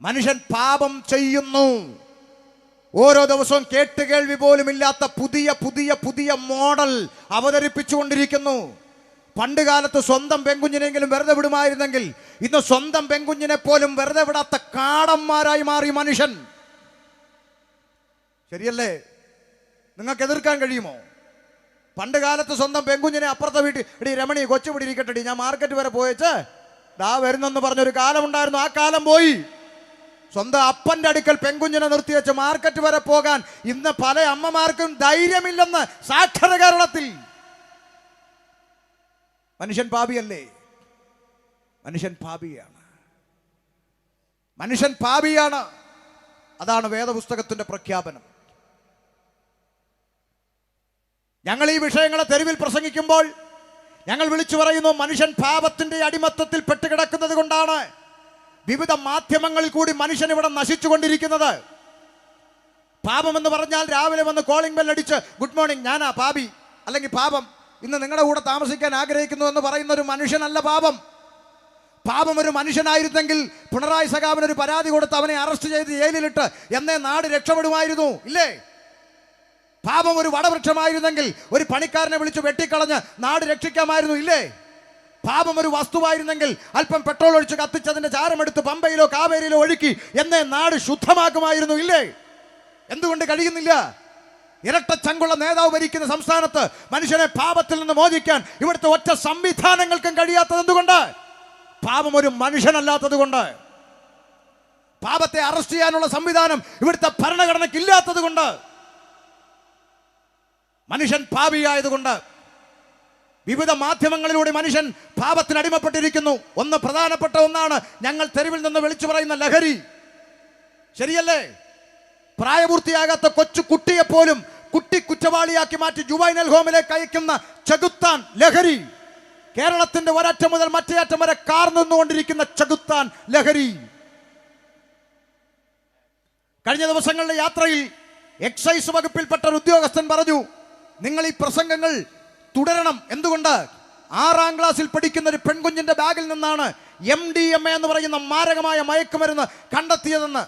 മനുഷ്യൻ പാപം ചെയ്യുന്നു. ഓരോ ദിവസവും കേട്ടുകേൾവി പോലും ഇല്ലാത്ത പുതിയ പുതിയ പുതിയ മോഡൽ അവതരിപ്പിച്ചുകൊണ്ടിരിക്കുന്നു. പണ്ട് കാലത്ത് സ്വന്തം പെൺകുഞ്ഞിനെങ്കിലും വെറുതെ വിടുമായിരുന്നെങ്കിൽ ഇന്ന് സ്വന്തം പെൺകുഞ്ഞിനെ പോലും വെറുതെ വിടാത്ത കാടന്മാരായി മാറി മനുഷ്യൻ. ശരിയല്ലേ? നിങ്ങൾക്ക് എതിർക്കാൻ കഴിയുമോ? പണ്ട് കാലത്ത് സ്വന്തം പെൺകുഞ്ഞിനെ അപ്പുറത്തെ വീട്ടിൽ, എടി രമണി കൊച്ചു പിടി ഇരിക്കട്ടെടി, ഞാൻ മാർക്കറ്റ് വരെ പോയേച്ച് ദാ വരുന്നെന്ന് പറഞ്ഞൊരു കാലം ഉണ്ടായിരുന്നു. ആ കാലം പോയി. സ്വന്തം അപ്പന്റെ അടുക്കൽ പെൺകുഞ്ഞിനെ നിർത്തിവെച്ച് മാർക്കറ്റ് വരെ പോകാൻ ഇന്ന് പല അമ്മമാർക്കും ധൈര്യമില്ലെന്ന് സാക്ഷര കേരളത്തിൽ. മനുഷ്യൻ പാപിയല്ലേ? മനുഷ്യൻ പാപിയാണ്. മനുഷ്യൻ പാപിയാണ്. അതാണ് വേദപുസ്തകത്തിന്റെ പ്രഖ്യാപനം. ഞങ്ങൾ ഈ വിഷയങ്ങളെ തെരുവിൽ പ്രസംഗിക്കുമ്പോൾ ഞങ്ങൾ വിളിച്ചു പറയുന്നു, മനുഷ്യൻ പാപത്തിന്റെ അടിമത്തത്തിൽ പെട്ടുകിടക്കുന്നത് കൊണ്ടാണ് വിവിധ മാധ്യമങ്ങളിൽ കൂടി മനുഷ്യൻ ഇവിടെ നശിച്ചുകൊണ്ടിരിക്കുന്നത്. പാപം എന്ന് പറഞ്ഞാൽ രാവിലെ വന്ന് കോളിംഗ് ബെൽ അടിച്ച് ഗുഡ് മോർണിംഗ്, ഞാനാ പാപി അല്ലെങ്കിൽ പാപം, ഇന്ന് നിങ്ങളുടെ കൂടെ താമസിക്കാൻ ആഗ്രഹിക്കുന്നു എന്ന് പറയുന്ന ഒരു മനുഷ്യനല്ല പാപം. പാപം ഒരു മനുഷ്യനായിരുന്നെങ്കിൽ പിണറായി സഖാവിന് ഒരു പരാതി കൊടുത്ത് അവനെ അറസ്റ്റ് ചെയ്ത് ജയിലിലിട്ട് എന്നേ നാട് രക്ഷപ്പെടുമായിരുന്നു, ഇല്ലേ? പാപം ഒരു വടവൃക്ഷമായിരുന്നെങ്കിൽ ഒരു പണിക്കാരനെ വിളിച്ച് വെട്ടിക്കളഞ്ഞ് നാട് രക്ഷിക്കാമായിരുന്നു, ഇല്ലേ? പാപം ഒരു വസ്തുവായിരുന്നെങ്കിൽ അല്പം പെട്രോൾ ഒഴിച്ച് കത്തിച്ചതിന്റെ ചാരമെടുത്ത് പമ്പയിലോ കാവേരിയിലോ ഒഴുക്കി എന്നേ നാട് ശുദ്ധമാക്കുമായിരുന്നു, ഇല്ലേ? എന്തുകൊണ്ട് കഴിയുന്നില്ല? ഇരട്ട ചങ്കുള്ള നേതാവ് ഭരിക്കുന്ന സംസ്ഥാനത്ത് മനുഷ്യനെ പാപത്തിൽ നിന്ന് മോചിക്കാൻ ഇവിടുത്തെ ഒറ്റ സംവിധാനങ്ങൾക്കും കഴിയാത്തത് എന്തുകൊണ്ട്? പാപം ഒരു മനുഷ്യനല്ലാത്തത് കൊണ്ട്. പാപത്തെ അറസ്റ്റ് ചെയ്യാനുള്ള സംവിധാനം ഇവിടുത്തെ ഭരണഘടനയ്ക്ക് ഇല്ലാത്തത് കൊണ്ട്. മനുഷ്യൻ പാപിയായതുകൊണ്ട്. വിവിധ മാധ്യമങ്ങളിലൂടെ മനുഷ്യൻ പാപത്തിന് അടിമപ്പെട്ടിരിക്കുന്നു. ഒന്ന് പ്രധാനപ്പെട്ട ഒന്നാണ് ഞങ്ങൾ തെരുവിൽ നിന്ന് വിളിച്ചു പറയുന്ന ലഹരി. ശരിയല്ലേ? പ്രായപൂർത്തിയാകാത്ത കൊച്ചു കുട്ടിയെപ്പോലും കുട്ടി കുറ്റവാളിയാക്കി മാറ്റി ജുവൈനൽ ഹോമിലേക്ക് അയക്കുന്ന ചെകുത്താൻ ലഹരി. കേരളത്തിന്റെ ഒരറ്റം മുതൽ മറ്റേ അറ്റം വരെ കാർ നിന്നുകൊണ്ടിരിക്കുന്ന ചെകുത്താൻ ലഹരി. കഴിഞ്ഞ ദിവസങ്ങളിലെ യാത്രയിൽ എക്സൈസ് വകുപ്പിൽപ്പെട്ട ഒരു ഉദ്യോഗസ്ഥൻ പറഞ്ഞു, നിങ്ങൾ ഈ പ്രസംഗങ്ങൾ തുടരണം. എന്തുകൊണ്ട്? 6ാം ക്ലാസ്സിൽ പഠിക്കുന്ന ഒരു പെൺകുഞ്ഞിന്റെ ബാഗിൽ നിന്നാണ് MDMA എന്ന് പറയുന്ന മാരകമായ മയക്കുമരുന്ന് കണ്ടെത്തിയതെന്ന്.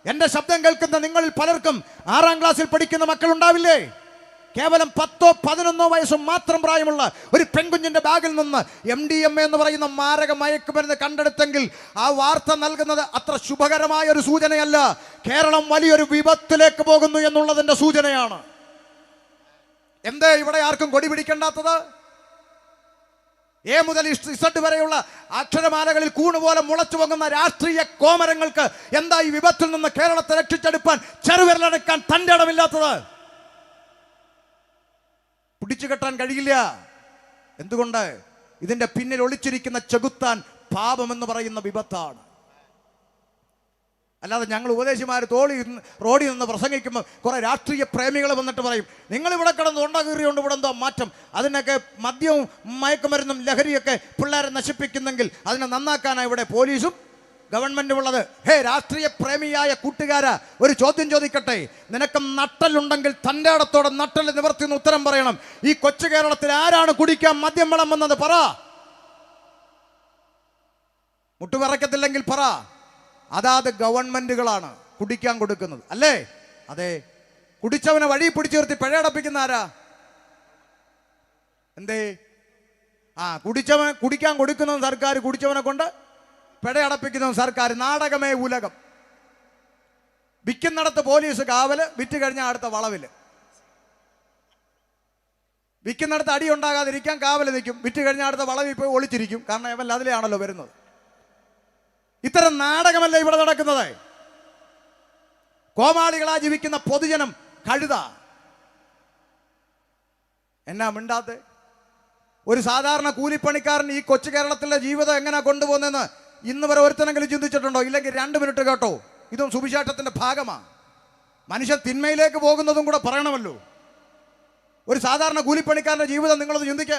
എന്റെ ശബ്ദം കേൾക്കുന്ന നിങ്ങളിൽ പലർക്കും 6ാം ക്ലാസ്സിൽ പഠിക്കുന്ന മക്കളുണ്ടാവില്ലേ? കേവലം 10ഓ 11ഓ വയസ്സ് മാത്രം പ്രായമുള്ള ഒരു പെൺകുഞ്ഞിന്റെ ബാഗിൽ നിന്ന് MDMA എന്ന് പറയുന്ന മാരക മയക്കുമരുന്ന് കണ്ടെടുത്തെങ്കിൽ ആ വാർത്ത നൽകുന്നത് അത്ര ശുഭകരമായ ഒരു സൂചനയല്ല. കേരളം വലിയൊരു വിപത്തിലേക്ക് പോകുന്നു എന്നുള്ളതിന്റെ സൂചനയാണ്. എന്തേ ഇവിടെ ആർക്കും കൊടി പിടിക്കേണ്ടാത്തത്? A മുതൽ Z വരെയുള്ള അക്ഷരമാലകളിൽ കൂണുപോലെ മുളച്ചു പൊങ്ങുന്ന രാഷ്ട്രീയ കോമരങ്ങൾക്ക് എന്താ ഈ വിപത്തിൽ നിന്ന് കേരളത്തെ രക്ഷിച്ചെടുപ്പാൻ ചെറുവിരലടക്കാൻ തന്റെ ഇടമില്ലാത്തത്? പിടിച്ചു കെട്ടാൻ കഴിയില്ല. എന്തുകൊണ്ട്? ഇതിന്റെ പിന്നിൽ ഒളിച്ചിരിക്കുന്ന ചെകുത്താൻ പാപമെന്ന് പറയുന്ന വിപത്താണ്. അല്ലാതെ ഞങ്ങൾ ഉപദേശിമാർ റോഡിൽ നിന്ന് പ്രസംഗിക്കുമ്പോൾ കുറെ രാഷ്ട്രീയ പ്രേമികൾ വന്നിട്ട് പറയും, നിങ്ങൾ ഇവിടെ കിടന്ന് ഉണ്ടാകീറിയുണ്ട്, ഇവിടെ എന്തോ മാറ്റം, അതിനൊക്കെ മദ്യവും മയക്കുമരുന്നും ലഹരിയൊക്കെ പിള്ളേരെ നശിപ്പിക്കുന്നെങ്കിൽ അതിനെ നന്നാക്കാനാണ് ഇവിടെ പോലീസും ഗവൺമെന്റും ഉള്ളത്. ഹേ രാഷ്ട്രീയ പ്രേമിയായ കൂട്ടുകാരാ, ഒരു ചോദ്യം ചോദിക്കട്ടെ. നിനക്ക് നട്ടലുണ്ടെങ്കിൽ തൻ്റെ ഇടത്തോടെ നട്ടൽ നിവർത്തി എന്ന് ഉത്തരം പറയണം. ഈ കൊച്ചു കേരളത്തിൽ ആരാണ് കുടിക്കാൻ മദ്യം വളം വന്നത്? പറ. മുട്ടുവിറക്കത്തില്ലെങ്കിൽ പറ. അതാത് ഗവൺമെന്റുകളാണ് കുടിക്കാൻ കൊടുക്കുന്നത്, അല്ലേ? അതെ. കുടിച്ചവനെ വഴി പിടിച്ചു നിർത്തി പിഴയടപ്പിക്കുന്ന ആരാ? എന്തേ? കുടിക്കാൻ കൊടുക്കുന്നതും സർക്കാർ, കുടിച്ചവനെ കൊണ്ട് പിഴയടപ്പിക്കുന്നതും സർക്കാർ. നാടകമേ ഉലകം. വിൽക്കുന്നിടത്ത് പോലീസ് കാവല്, വിറ്റ് കഴിഞ്ഞാൽ അടുത്ത വളവില്. വിൽക്കുന്നിടത്ത് അടി ഉണ്ടാകാതിരിക്കാൻ കാവല് നിൽക്കും, വിറ്റ് കഴിഞ്ഞാൽ അടുത്ത വളവിൽ പോയി ഒളിച്ചിരിക്കും. കാരണം അവൻ അതിലെയാണല്ലോ വരുന്നത്. ഇത്തരം നാടകമല്ല ഇവിടെ നടക്കുന്നത്. കോമാളികളാ ജീവിക്കുന്ന പൊതുജനം കഴുത. എന്നാ മിണ്ടാത്തെ? ഒരു സാധാരണ കൂലിപ്പണിക്കാരൻ ഈ കൊച്ചു കേരളത്തിലെ ജീവിതം എങ്ങനെ കൊണ്ടുപോകുന്നതെന്ന് ഇന്ന് വരെ ഒരുത്തനെങ്കിലും ചിന്തിച്ചിട്ടുണ്ടോ? ഇല്ലെങ്കിൽ 2 മിനിറ്റ് കേട്ടോ. ഇതും സുവിശേഷത്തിന്റെ ഭാഗമാണ്. മനുഷ്യൻ തിന്മയിലേക്ക് പോകുന്നതും കൂടെ പറയണമല്ലോ. ഒരു സാധാരണ കൂലിപ്പണിക്കാരന്റെ ജീവിതം നിങ്ങളൊന്ന് ചിന്തിക്കുക.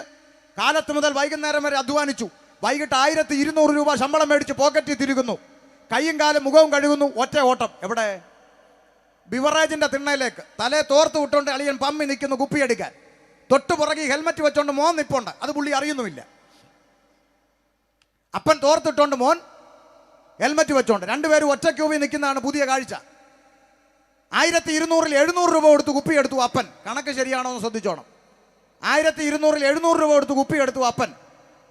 കാലത്ത് മുതൽ വൈകുന്നേരം വരെ അധ്വാനിച്ചു, വൈകിട്ട് 1200 രൂപ ശമ്പളം മേടിച്ച് പോക്കറ്റിൽ തിരികുന്നു, കൈയും കാലും മുഖവും കഴുകുന്നു, ഒറ്റ ഓട്ടം. എവിടെ? ബിവറേജിന്റെ തിണ്ണയിലേക്ക്. തലേ തോർത്ത് വിട്ടുകൊണ്ട് അളിയൻ പമ്മി നിൽക്കുന്നു കുപ്പിയെടുക്കാൻ. തൊട്ടു പുറകെ ഹെൽമറ്റ് വെച്ചോണ്ട് മോൻ നിപ്പുണ്ട്, അത് പുള്ളി അറിയുന്നുമില്ല. അപ്പൻ തോർത്തിട്ടോണ്ട് മോൻ ഹെൽമറ്റ് വെച്ചോണ്ട്, രണ്ടുപേരും ഒറ്റ ക്യൂവിൽ നിൽക്കുന്നതാണ് പുതിയ കാഴ്ച. 1200-ൽ 700 രൂപ കൊടുത്ത് കുപ്പിയെടുത്തു അപ്പൻ. കണക്ക് ശരിയാണോ എന്ന് ശ്രദ്ധിച്ചോണം. 1200-ൽ 700 രൂപ കൊടുത്ത് കുപ്പിയെടുത്തു അപ്പൻ.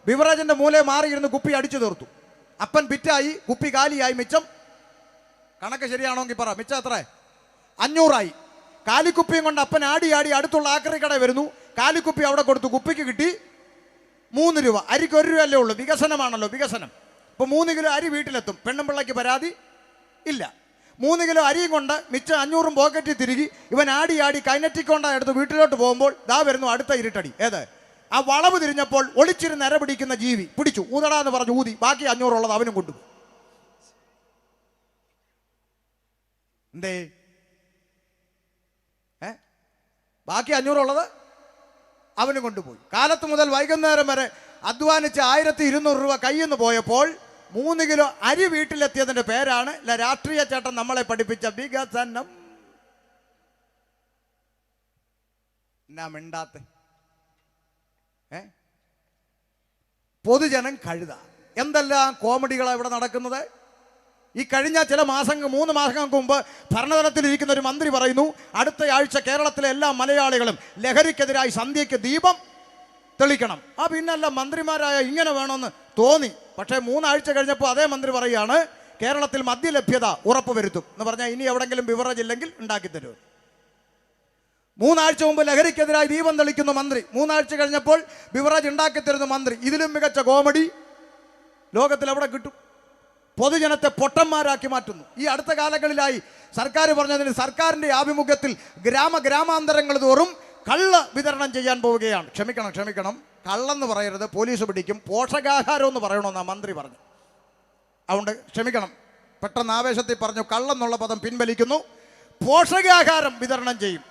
ബിവറേജിന്റെ മൂലയെ മാറിയിരുന്ന് കുപ്പി അടിച്ചു തീർത്തു. അപ്പൻ പിറ്റായി, കുപ്പി കാലിയായി. മിച്ചം കണക്ക് ശരിയാണോങ്കിൽ പറ, മിച്ചം എത്ര? 500 ആയി. കാലിക്കുപ്പിയും കൊണ്ട് അപ്പൻ ആടി അടുത്തുള്ള ആക്രി കട വരുന്നു. കാലിക്കുപ്പി അവിടെ കൊടുത്തു, കുപ്പിക്ക് കിട്ടി 3 രൂപ. അരിക്ക് 1 രൂപയല്ലേ ഉള്ളൂ. വികസനമാണല്ലോ, വികസനം. ഇപ്പൊ 3 കിലോ അരി വീട്ടിലെത്തും. പെണ്ണുമ്പിള്ളയ്ക്ക് പരാതി ഇല്ല. 3 കിലോ അരിയും കൊണ്ട് മിച്ചം 500 പോക്കറ്റിൽ തിരികി ഇവൻ ആടി കൈനറ്റിക് കൊണ്ടാ എടുത്ത് വീട്ടിലോട്ട് പോകുമ്പോൾ ദാ വരുന്നു അടുത്ത ഇരുട്ടടി. ഏത്? ആ വളവ് തിരിഞ്ഞപ്പോൾ ഒളിച്ചിരുന്ന് എര പിടിക്കുന്ന ജീവി പിടിച്ചു. ഊതടാന്ന് പറഞ്ഞു ഊതി. ബാക്കി 500 ഉള്ളത് അവനും കൊണ്ടുപോയി. എന്തേ? ബാക്കി 500 ഉള്ളത് അവനും കൊണ്ടുപോയി. കാലത്ത് മുതൽ വൈകുന്നേരം വരെ അധ്വാനിച്ച് 1200 രൂപ കയ്യിൽ നിന്ന് പോയപ്പോൾ 3 കിലോ അരി വീട്ടിലെത്തിയതിന്റെ പേരാണ് രാഷ്ട്രീയ ചേട്ടൻ നമ്മളെ പഠിപ്പിച്ച വികസനം. എന്നാ മിണ്ടാത്തെ? പൊതുജനം കഴുത. എന്തെല്ലാം കോമഡികളാണ് ഇവിടെ നടക്കുന്നത്. ഈ കഴിഞ്ഞ ചില 3 മാസങ്ങൾക്ക് മുമ്പ് ഭരണതലത്തിലിരിക്കുന്ന ഒരു മന്ത്രി പറയുന്നു, അടുത്ത ആഴ്ച കേരളത്തിലെ എല്ലാ മലയാളികളും ലഹരിക്കെതിരായി സന്ധ്യയ്ക്ക് ദീപം തെളിക്കണം. പിന്നല്ല മന്ത്രിമാരായ ഇങ്ങനെ വേണമെന്ന് തോന്നി. പക്ഷേ 3 ആഴ്ച കഴിഞ്ഞപ്പോൾ അതേ മന്ത്രി പറയുകയാണ് കേരളത്തിൽ മദ്യലഭ്യത ഉറപ്പുവരുത്തും എന്ന് പറഞ്ഞാൽ ഇനി എവിടെങ്കിലും ബിവറേജ് ഇല്ലെങ്കിൽ ഉണ്ടാക്കി തരും. 3 ആഴ്ച മുമ്പ് ലഹരിക്കെതിരായി ദീപം തെളിക്കുന്ന മന്ത്രി, 3 ആഴ്ച കഴിഞ്ഞപ്പോൾ ബിവറേജ് ഉണ്ടാക്കി തരുന്ന മന്ത്രി. ഇതിലും മികച്ച കോമഡി ലോകത്തിൽ എവിടെ കിട്ടും? പൊതുജനത്തെ പൊട്ടന്മാരാക്കി മാറ്റുന്നു. ഈ അടുത്ത കാലങ്ങളിലായി സർക്കാർ പറഞ്ഞതിന് സർക്കാരിൻ്റെ ആഭിമുഖ്യത്തിൽ ഗ്രാമാന്തരങ്ങൾ തോറും കള്ള് വിതരണം ചെയ്യാൻ പോവുകയാണ്. ക്ഷമിക്കണം, കള്ളെന്ന് പറയരുത്, പോലീസ് പിടിക്കും. പോഷകാഹാരം എന്ന് പറയണമെന്നാണ് മന്ത്രി പറഞ്ഞു. അതുകൊണ്ട് ക്ഷമിക്കണം, പെട്ടെന്ന് ആവേശത്തിൽ പറഞ്ഞു. കള്ളെന്നുള്ള പദം പിൻവലിക്കുന്നു. പോഷകാഹാരം വിതരണം ചെയ്യും.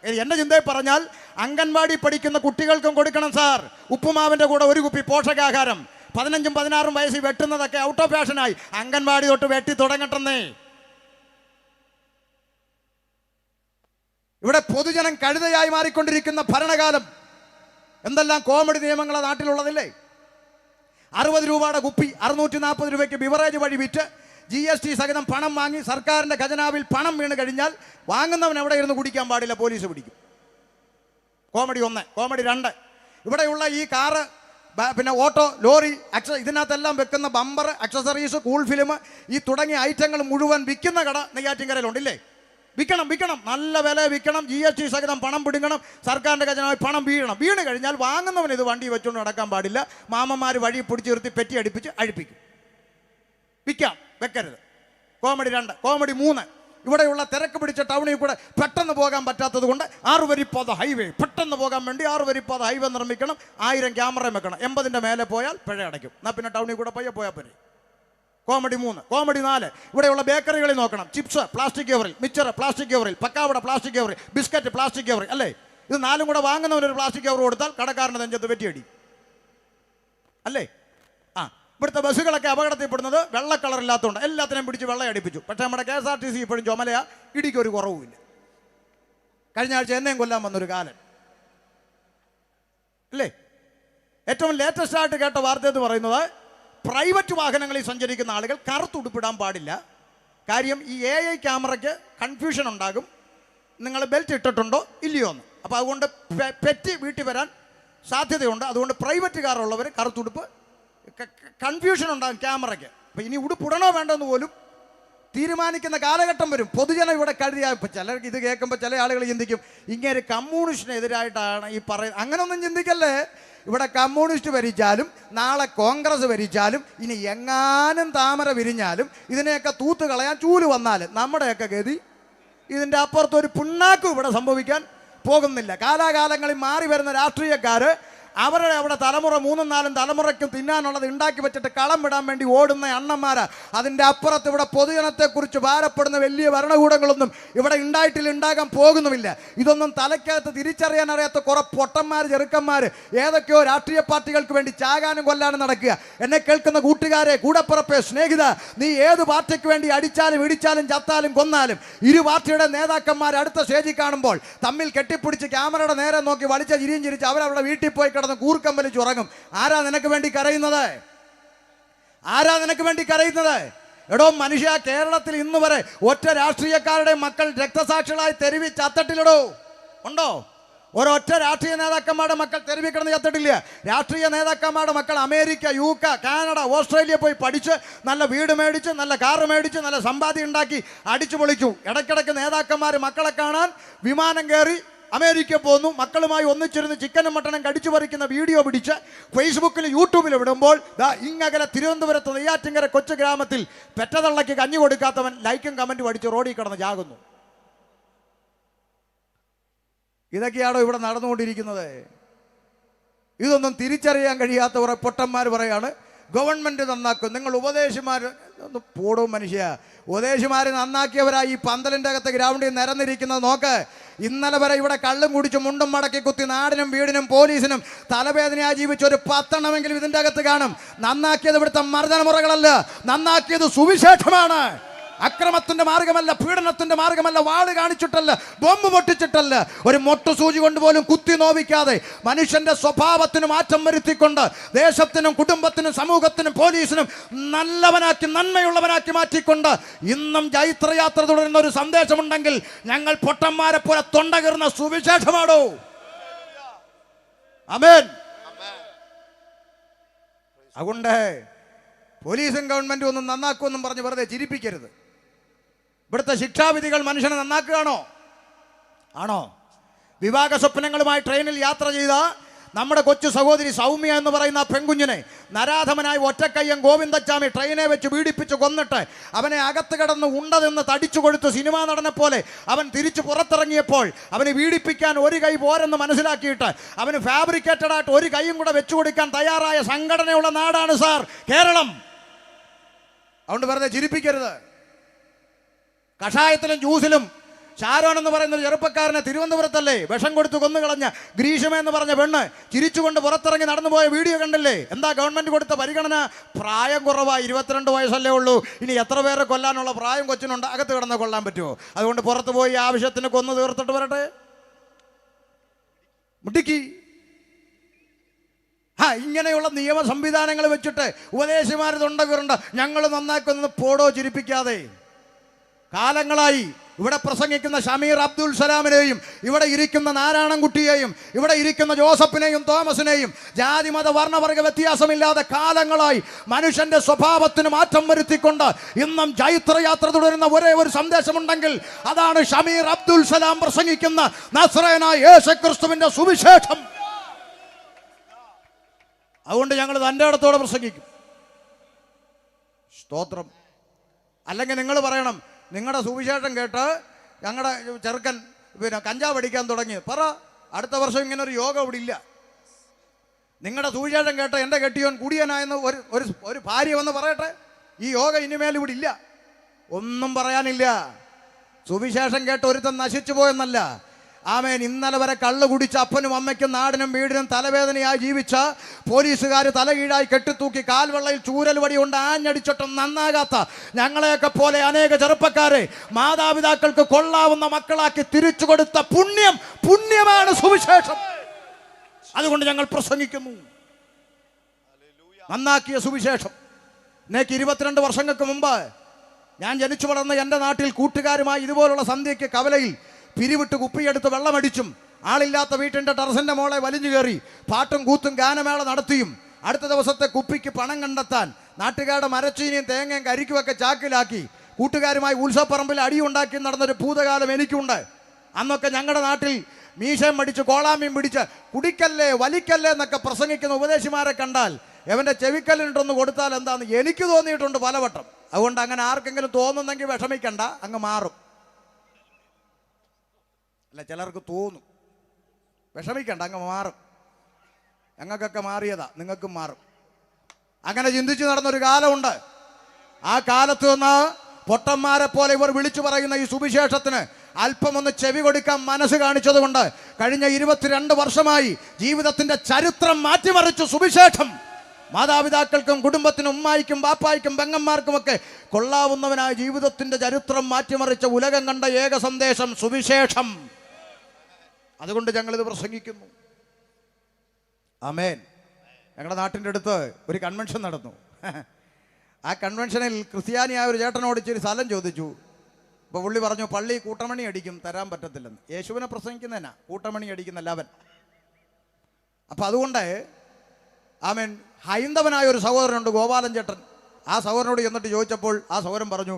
എൻ്റെ ചിന്തയിൽ പറഞ്ഞാൽ അംഗൻവാടി പഠിക്കുന്ന കുട്ടികൾക്കും കൊടുക്കണം സാർ. ഉപ്പുമാവിൻ്റെ കൂടെ 1 കുപ്പി പോഷകാഹാരം. 15ഉം 16ഉം വയസ്സിൽ വെട്ടുന്നതൊക്കെ ഔട്ട് ഓഫ് ഫാഷനായി. അംഗൻവാടി തൊട്ട് വെട്ടി തുടങ്ങട്ടെന്നേ. ഇവിടെ പൊതുജനം കഴുതയായി മാറിക്കൊണ്ടിരിക്കുന്ന ഭരണകാലം. എന്തെല്ലാം കോമഡി നിയമങ്ങളാണ് നാട്ടിലുള്ളതില്ലേ? 60 രൂപയുടെ കുപ്പി 640 രൂപയ്ക്ക് ബിവറേജ് വഴി വിറ്റ് GST സഹിതം പണം വാങ്ങി സർക്കാരിൻ്റെ ഖജനാവിൽ പണം വീണ് കഴിഞ്ഞാൽ വാങ്ങുന്നവൻ എവിടെ ഇരുന്ന് കുടിക്കാൻ പാടില്ല, പോലീസ് പിടിക്കും. കോമഡി 1. കോമഡി 2, ഇവിടെയുള്ള ഈ കാറ്, പിന്നെ ഓട്ടോ, ലോറി, ഇതിനകത്തെല്ലാം വെക്കുന്ന ബമ്പർ, അക്സസറീസ്, കൂൾ ഫിലിം, ഈ തുടങ്ങിയ ഐറ്റങ്ങൾ മുഴുവൻ വിൽക്കുന്ന കട നെയ്യാറ്റിൻകരയിലുണ്ടല്ലേ? വിൽക്കണം, നല്ല വില വിൽക്കണം. GST സഹിതം പണം പിടുങ്ങണം, സർക്കാരിൻ്റെ ഖജനാവിൽ പണം വീണ് കഴിഞ്ഞാൽ വാങ്ങുന്നവൻ ഇത് വണ്ടി വെച്ചുകൊണ്ട് നടക്കാൻ പാടില്ല. മാമന്മാർ വഴി പിടിച്ച് നിർത്തി പെറ്റി അടിപ്പിച്ച് അഴിപ്പിക്കും. വെക്കരുത്. കോമഡി 2. കോമഡി 3, ഇവിടെയുള്ള തിരക്ക് പിടിച്ച ടൗണിൽ കൂടെ പെട്ടെന്ന് പോകാൻ പറ്റാത്തത് കൊണ്ട് 6 വരിപ്പാത ഹൈവേ, പെട്ടെന്ന് പോകാൻ വേണ്ടി 6 വരിപ്പാത ഹൈവേ നിർമ്മിക്കണം. 1000 ക്യാമറ വെക്കണം. 80ൻ്റെ മേലെ പോയാൽ പിഴ അടയ്ക്കും. എന്നാൽ പിന്നെ ടൗണിൽ കൂടെ പോയാൽ പോരെ. കോമഡി 3. കോമഡി 4, ഇവിടെയുള്ള ബേക്കറികളിൽ നോക്കണം. ചിപ്സ് പ്ലാസ്റ്റിക് കവറിൽ, മിച്ചർ പ്ലാസ്റ്റിക് കവറിൽ, പക്കാവട പ്ലാസ്റ്റിക് കവറിൽ, ബിസ്ക്കറ്റ് പ്ലാസ്റ്റിക് കവറിൽ, അല്ലേ? ഇത് 4ഉം കൂടെ വാങ്ങുന്നവനൊരു പ്ലാസ്റ്റിക് കവർ കൊടുത്താൽ കടക്കാരൻ്റെ നെഞ്ചത്ത് വെറ്റിയടി, അല്ലേ? ഇവിടുത്തെ ബസ്സുകളൊക്കെ അപകടത്തിൽപ്പെടുന്നത് വെള്ള കളറില്ലാത്തതുകൊണ്ട് എല്ലാത്തിനെയും പിടിച്ച് വെള്ളം അടിപ്പിച്ചു. പക്ഷേ നമ്മുടെ KSRTC ഇപ്പോഴും ചുമലയാ, ഇടിക്കൊരു കുറവുമില്ല. കഴിഞ്ഞ ആഴ്ച എന്നെയും കൊല്ലാൻ വന്നൊരു കാലൻ, അല്ലേ? ഏറ്റവും ലേറ്റസ്റ്റ് ആയിട്ട് കേട്ട വാർത്ത എന്ന് പറയുന്നത് പ്രൈവറ്റ് വാഹനങ്ങളിൽ സഞ്ചരിക്കുന്ന ആളുകൾ കറുത്തുടുപ്പിടാൻ പാടില്ല. കാര്യം ഈ AI ക്യാമറയ്ക്ക് കൺഫ്യൂഷൻ ഉണ്ടാകും, നിങ്ങൾ ബെൽറ്റ് ഇട്ടിട്ടുണ്ടോ ഇല്ലയോ എന്ന്. അപ്പോൾ അതുകൊണ്ട് പെറ്റി വീട്ടിൽ വരാൻ സാധ്യതയുണ്ട്. അതുകൊണ്ട് പ്രൈവറ്റ് കാറുള്ളവർ കറുത്തുടുപ്പ്, കൺഫ്യൂഷൻ ഉണ്ടാകും ക്യാമറയ്ക്ക്. അപ്പോൾ ഇനി ഉടുപ്പിടണോ വേണ്ടെന്ന് പോലും തീരുമാനിക്കുന്ന കാലഘട്ടം വരും. പൊതുജനം ഇവിടെ കരുതിയാൽ, ഇപ്പം ചിലർക്ക് ഇത് കേൾക്കുമ്പോൾ ചില ആളുകൾ ചിന്തിക്കും ഇങ്ങനെ കമ്മ്യൂണിസ്റ്റിനെതിരായിട്ടാണ് ഈ പറയുന്നത്. അങ്ങനെയൊന്നും ചിന്തിക്കല്ലേ. ഇവിടെ കമ്മ്യൂണിസ്റ്റ് ഭരിച്ചാലും നാളെ കോൺഗ്രസ് ഭരിച്ചാലും ഇനി എങ്ങാനും താമര വിരിഞ്ഞാലും ഇതിനെയൊക്കെ തൂത്ത് കളയാൻ ചൂല് വന്നാലും നമ്മുടെയൊക്കെ ഗതി ഇതിൻ്റെ അപ്പുറത്തൊരു പുണ്ണാക്കും ഇവിടെ സംഭവിക്കാൻ പോകുന്നില്ല. കാലാകാലങ്ങളിൽ മാറി വരുന്ന രാഷ്ട്രീയക്കാർ അവരുടെ അവിടെ തലമുറ 3ഉം 4ഉം തലമുറയ്ക്കും തിന്നാനുള്ളത് ഉണ്ടാക്കി വെച്ചിട്ട് കളം വിടാൻ വേണ്ടി ഓടുന്ന അണ്ണന്മാരാ. അതിൻ്റെ അപ്പുറത്ത് ഇവിടെ പൊതുജനത്തെക്കുറിച്ച് ഭാരപ്പെടുന്ന വലിയ ഭരണകൂടങ്ങളൊന്നും ഇവിടെ ഉണ്ടാകാൻ പോകുന്നുമില്ല. ഇതൊന്നും തലയ്ക്കകത്ത് തിരിച്ചറിയാൻ അറിയാത്ത കുറെ പൊട്ടന്മാർ, ചെറുക്കന്മാർ ഏതൊക്കെയോ രാഷ്ട്രീയ പാർട്ടികൾക്ക് വേണ്ടി ചാകാനും കൊല്ലാനും നടക്കുക. എന്നെ കേൾക്കുന്ന കൂട്ടുകാരെ, കൂടപ്പുറപ്പെ, സ്നേഹിത, നീ ഏത് പാർട്ടിക്ക് വേണ്ടി അടിച്ചാലും ഇടിച്ചാലും ചത്താലും കൊന്നാലും ഇരു പാർട്ടിയുടെ നേതാക്കന്മാർ അടുത്ത സ്റ്റേജിൽ കാണുമ്പോൾ തമ്മിൽ കെട്ടിപ്പിടിച്ച് ക്യാമറയുടെ നേരെ നോക്കി വലിച്ച ചിരിയും ചിരിച്ച് അവരവരുടെ വീട്ടിൽ പോയി കിടന്ന് കൂർക്കം വലിച്ച് ഉറങ്ങും. ആരാ നിനക്ക് വേണ്ടി കരയുന്നത്? എടോ മനുഷ്യ, കേരളത്തിൽ ഇന്ന് വരെ ഒറ്റ രാഷ്ട്രീയക്കാരുടെ മക്കൾ രക്തസാക്ഷികളായി തെരുവി ചത്തട്ടില്ലടോ. ഉണ്ടോ? ഒരൊറ്റ രാഷ്ട്രീയ നേതാക്കന്മാരുടെ മക്കൾ തെരുവി കിടന്ന് ചത്തിട്ടില്ല. രാഷ്ട്രീയ നേതാക്കന്മാരുടെ മക്കൾ അമേരിക്ക, UK, കാനഡ, ഓസ്ട്രേലിയ പോയി പഠിച്ച് നല്ല വീട് മേടിച്ച് നല്ല കാറ് മേടിച്ച് നല്ല സമ്പാദ്യം ഉണ്ടാക്കി അടിച്ചു പൊളിച്ചു. ഇടയ്ക്കിടയ്ക്ക് നേതാക്കന്മാർ മക്കളെ കാണാൻ വിമാനം കയറി അമേരിക്ക പോന്നു. മക്കളുമായി ഒന്നിച്ചിരുന്ന് ചിക്കനും മട്ടനും കടിച്ചു പറിക്കുന്ന വീഡിയോ പിടിച്ച് ഫേസ്ബുക്കിൽ യൂട്യൂബിൽ വിടുമ്പോൾ ഇങ്ങകലെ തിരുവനന്തപുരത്ത് നെയ്യാറ്റിൻകര കൊച്ചു ഗ്രാമത്തിൽ പെറ്റതള്ളയ്ക്ക് കഞ്ഞി കൊടുക്കാത്തവൻ ലൈക്കും കമൻറ്റും അടിച്ച് റോഡിൽ കിടന്ന് ചാകുന്നു. ഇതൊക്കെയാണോ ഇവിടെ നടന്നുകൊണ്ടിരിക്കുന്നത്? ഇതൊന്നും തിരിച്ചറിയാൻ കഴിയാത്ത കുറെ പൊട്ടന്മാർ പറയാണ് ഗവൺമെൻറ് നന്നാക്കും. നിങ്ങൾ ഉപദേശിമാർ ഒന്ന് പോടും മനുഷ്യ. ഉപദേശിമാർ നന്നാക്കിയവരായി ഈ പന്തലിൻ്റെ അകത്ത് ഗ്രൗണ്ടിൽ നിരന്നിരിക്കുന്നത് നോക്ക്. ഇന്നലെ വരെ ഇവിടെ കള്ളും കുടിച്ച് മുണ്ടും മടക്കി കുത്തി നാടിനും വീടിനും പോലീസിനും തലവേദനയായി ജീവിച്ച ഒരു 10 എണ്ണമെങ്കിലും ഇതിൻ്റെ അകത്ത് കാണും. നന്നാക്കിയത് ഇവിടുത്തെ മർദ്ദനമുറകളല്ല, നന്നാക്കിയത് സുവിശേഷമാണ്. അക്രമത്തിന്റെ മാർഗമല്ല, പീഡനത്തിന്റെ മാർഗമല്ല, വാള് കാണിച്ചിട്ടല്ല, ബോംബ് പൊട്ടിച്ചിട്ടല്ല, ഒരു മൊട്ടുസൂചി കൊണ്ടുപോലും കുത്തി നോവിക്കാതെ മനുഷ്യന്റെ സ്വഭാവത്തിന് മാറ്റം വരുത്തിക്കൊണ്ട് ദേശത്തിനും കുടുംബത്തിനും സമൂഹത്തിനും പോലീസിനും നല്ലവനാക്കി നന്മയുള്ളവനാക്കി മാറ്റിക്കൊണ്ട് ഇന്നും ജൈത്രയാത്ര തുടരുന്ന ഒരു സന്ദേശമുണ്ടെങ്കിൽ ഞങ്ങൾ പൊട്ടന്മാരെ പോലെ തൊണ്ട കീറുന്ന സുവിശേഷമാണോ? ആമേൻ. അതുകൊണ്ട് പോലീസും ഗവൺമെന്റും ഒന്നും നന്നാക്കുമെന്നും പറഞ്ഞ് വെറുതെ ചിരിപ്പിക്കരുത്. ഇവിടുത്തെ ശിക്ഷാവിധികൾ മനുഷ്യനെ നന്നാക്കുകയാണോ? ആണോ? വിവാഹ സ്വപ്നങ്ങളുമായി ട്രെയിനിൽ യാത്ര ചെയ്ത നമ്മുടെ കൊച്ചു സഹോദരി സൗമ്യ എന്ന് പറയുന്ന പെൺകുഞ്ഞിനെ നരാധമനായി ഒറ്റക്കയ്യൻ ഗോവിന്ദച്ചാമി ട്രെയിനെ വെച്ച് പീഡിപ്പിച്ച് കൊന്നിട്ട് അവനെ അകത്ത് കിടന്ന് ഉണ്ടതെന്ന് തടിച്ചു കൊടുത്ത് സിനിമാ നടനെ പോലെ അവൻ തിരിച്ചു പുറത്തിറങ്ങിയപ്പോൾ അവന് പീഡിപ്പിക്കാൻ ഒരു കൈ പോരെന്ന് മനസ്സിലാക്കിയിട്ട് അവന് ഫാബ്രിക്കേറ്റഡ് ആയിട്ട് ഒരു കൈയും കൂടെ വെച്ചു കൊടുക്കാൻ തയ്യാറായ സംഘടനയുള്ള നാടാണ് സാർ കേരളം. അതുകൊണ്ട് വെറുതെ ചിരിപ്പിക്കരുത്. കഷായത്തിലും ജ്യൂസിലും ഷാരോൺ എന്ന് പറയുന്ന ഒരു ചെറുപ്പക്കാരനെ തിരുവനന്തപുരത്തല്ലേ വിഷം കൊടുത്ത് കൊന്നുകളഞ്ഞ ഗ്രീഷ്മ എന്ന് പറഞ്ഞ പെണ്ണ് ചിരിച്ചുകൊണ്ട് പുറത്തിറങ്ങി നടന്നുപോയ വീഡിയോ കണ്ടില്ലേ? എന്താ ഗവൺമെന്റ് കൊടുത്ത പരിഗണന? പ്രായം കുറവായി, 22 വയസ്സല്ലേ ഉള്ളൂ. ഇനി എത്ര പേരെ കൊല്ലാനുള്ള പ്രായം കൊച്ചിനുണ്ട്? അകത്ത് കിടന്ന് കൊല്ലാൻ പറ്റുമോ? അതുകൊണ്ട് പുറത്തു പോയി ആവശ്യത്തിന് കൊന്നു തീർത്തിട്ട് വരട്ടെ. മുട്ടിക്ക് ഇങ്ങനെയുള്ള നിയമ സംവിധാനങ്ങൾ വെച്ചിട്ട് ഉപദേശിമാർ തൊണ്ടകുറുണ്ട് ഞങ്ങൾ നന്നാക്കുന്നത് പോടോ ചിരിപ്പിക്കാതെ. കാലങ്ങളായി ഇവിടെ പ്രസംഗിക്കുന്ന ഷമീർ അബ്ദുൽ സലാമിനെയും ഇവിടെ ഇരിക്കുന്ന നാരായണൻകുട്ടിയെയും ഇവിടെ ഇരിക്കുന്ന ജോസഫിനെയും തോമസിനെയും ജാതി മത വർണ്ണവർഗ വ്യത്യാസമില്ലാതെ കാലങ്ങളായി മനുഷ്യന്റെ സ്വഭാവത്തിന് മാറ്റം വരുത്തിക്കൊണ്ട് ഇന്നും ജൈത്രയാത്ര തുടരുന്ന ഒരേ ഒരു സന്ദേശമുണ്ടെങ്കിൽ അതാണ് ഷമീർ അബ്ദുൽ സലാം പ്രസംഗിക്കുന്ന നസ്രയനായ യേശുക്രിസ്തുവിന്റെ സുവിശേഷം. അതുകൊണ്ട് ഞങ്ങൾ തൻ്റെ ഇടത്തോടെ പ്രസംഗിക്കും. സ്തോത്രം. അല്ലെങ്കിൽ നിങ്ങൾ പറയണം നിങ്ങളുടെ സുവിശേഷം കേട്ട് ഞങ്ങളുടെ ചെറുക്കൻ കഞ്ചാവ് അടിക്കാൻ തുടങ്ങി പറ, അടുത്ത വർഷം ഇങ്ങനെ ഒരു യോഗം ഇവിടെ ഇല്ല. നിങ്ങളുടെ സുവിശേഷം കേട്ട് എൻ്റെ കെട്ടിയോൻ കുടിയനായെന്ന് ഒരു ഭാര്യ വന്ന് പറയട്ടെ, ഈ യോഗ ഇനിമേൽ ഇവിടെ ഇല്ല. ഒന്നും പറയാനില്ല. സുവിശേഷം കേട്ട് ഒരുത്തൻ നശിച്ചു പോയെന്നല്ല. ആമേൻ. ഇന്നലെ വരെ കള്ളു കുടിച്ച അപ്പനും അമ്മയ്ക്കും നാടിനും വീടിനും തലവേദനയായി ജീവിച്ച പോലീസുകാർ തലകീഴായി കെട്ടിത്തൂക്കി കാൽവെള്ളയിൽ ചൂരൽ വടി കൊണ്ട് ആഞ്ഞടിച്ചിട്ടും നന്നാകാത്ത ഞങ്ങളെയൊക്കെ പോലെ അനേക ചെറുപ്പക്കാരെ മാതാപിതാക്കൾക്ക് കൊള്ളാവുന്ന മക്കളാക്കി തിരിച്ചു കൊടുത്ത പുണ്യമാണ് സുവിശേഷം. അതുകൊണ്ട് ഞങ്ങൾ പ്രസംഗിക്കുന്നു നന്നാക്കിയ സുവിശേഷം. എന്നേക്ക് 22 വർഷങ്ങൾക്ക് മുമ്പ് ഞാൻ ജനിച്ചു വളർന്ന എൻ്റെ നാട്ടിൽ കൂട്ടുകാരുമായി ഇതുപോലുള്ള സന്ധ്യയ്ക്ക് കവലയിൽ പിരിവിട്ട് കുപ്പിയെടുത്ത് വെള്ളമടിച്ചും ആളില്ലാത്ത വീട്ടിൻ്റെ ടെറസിൻ്റെ മോളെ വലിഞ്ഞു കയറി പാട്ടും കൂത്തും ഗാനമേള നടത്തിയും അടുത്ത ദിവസത്തെ കുപ്പിക്ക് പണം കണ്ടെത്താൻ നാട്ടുകാരുടെ മരച്ചീനിയും തേങ്ങയും കരിക്കുമൊക്കെ ചാക്കിലാക്കി കൂട്ടുകാരുമായി ഉത്സവപ്പറമ്പിൽ അടിയുണ്ടാക്കി നടന്നൊരു ഭൂതകാലം എനിക്കുണ്ട്. അന്നൊക്കെ ഞങ്ങളുടെ നാട്ടിൽ മീശയും മടിച്ച് കോളാമ്യം പിടിച്ച് കുടിക്കല്ലേ വലിക്കല്ലേ എന്നൊക്കെ പ്രസംഗിക്കുന്ന ഉപദേശിമാരെ കണ്ടാൽ എവൻ്റെ ചെവിക്കല്ലിട്ടൊന്ന് കൊടുത്താൽ എന്താണെന്ന് എനിക്ക് തോന്നിയിട്ടുണ്ട് പലവട്ടം. അതുകൊണ്ട് അങ്ങനെ ആർക്കെങ്കിലും തോന്നുന്നെങ്കിൽ വിഷമിക്കണ്ട, അങ്ങ് മാറും. അല്ല, ചിലർക്ക് തോന്നും, വിഷമിക്കണ്ട, അങ്ങ് മാറും. ഞങ്ങൾക്കൊക്കെ മാറിയതാ, നിങ്ങൾക്കും മാറും. അങ്ങനെ ചിന്തിച്ച് നടന്നൊരു കാലമുണ്ട്. ആ കാലത്ത് നിന്ന് പൊട്ടന്മാരെ പോലെ ഇവർ വിളിച്ചു പറയുന്ന ഈ സുവിശേഷത്തിന് അല്പമൊന്ന് ചെവി കൊടുക്കാൻ മനസ്സ് കാണിച്ചത് കൊണ്ട് കഴിഞ്ഞ 22 വർഷമായി ജീവിതത്തിന്റെ ചരിത്രം മാറ്റിമറിച്ചു സുവിശേഷം. മാതാപിതാക്കൾക്കും കുടുംബത്തിനും ഉമ്മായിക്കും ബാപ്പായിക്കും പെങ്ങന്മാർക്കുമൊക്കെ കൊള്ളാവുന്നവനായ ജീവിതത്തിന്റെ ചരിത്രം മാറ്റിമറിച്ച ഉലകം കണ്ട ഏക സന്ദേശം സുവിശേഷം. അതുകൊണ്ട് ഞങ്ങളിത് പ്രസംഗിക്കുന്നു. ആമേൻ. ഞങ്ങളുടെ നാട്ടിൻ്റെ അടുത്ത് ഒരു കൺവെൻഷൻ നടന്നു. ആ കൺവെൻഷനിൽ ക്രിസ്ത്യാനിയായ ഒരു ചേട്ടനോട് ഇച്ചിരി സ്ഥലം ചോദിച്ചു. അപ്പോൾ പുള്ളി പറഞ്ഞു പള്ളി കൂട്ടമണി അടിക്കും, തരാൻ പറ്റത്തില്ലെന്ന്. യേശുവിനെ പ്രസംഗിക്കുന്നതിനാ കൂട്ടമണി അടിക്കുന്നല്ല അവൻ. അപ്പം അതുകൊണ്ട് ആമേൻ ഹൈന്ദവനായ ഒരു സഹോദരനുണ്ട്, ഗോപാലൻ ചേട്ടൻ. ആ സഹോദരനോട് ചെന്നിട്ട് ചോദിച്ചപ്പോൾ ആ സഹോദരൻ പറഞ്ഞു,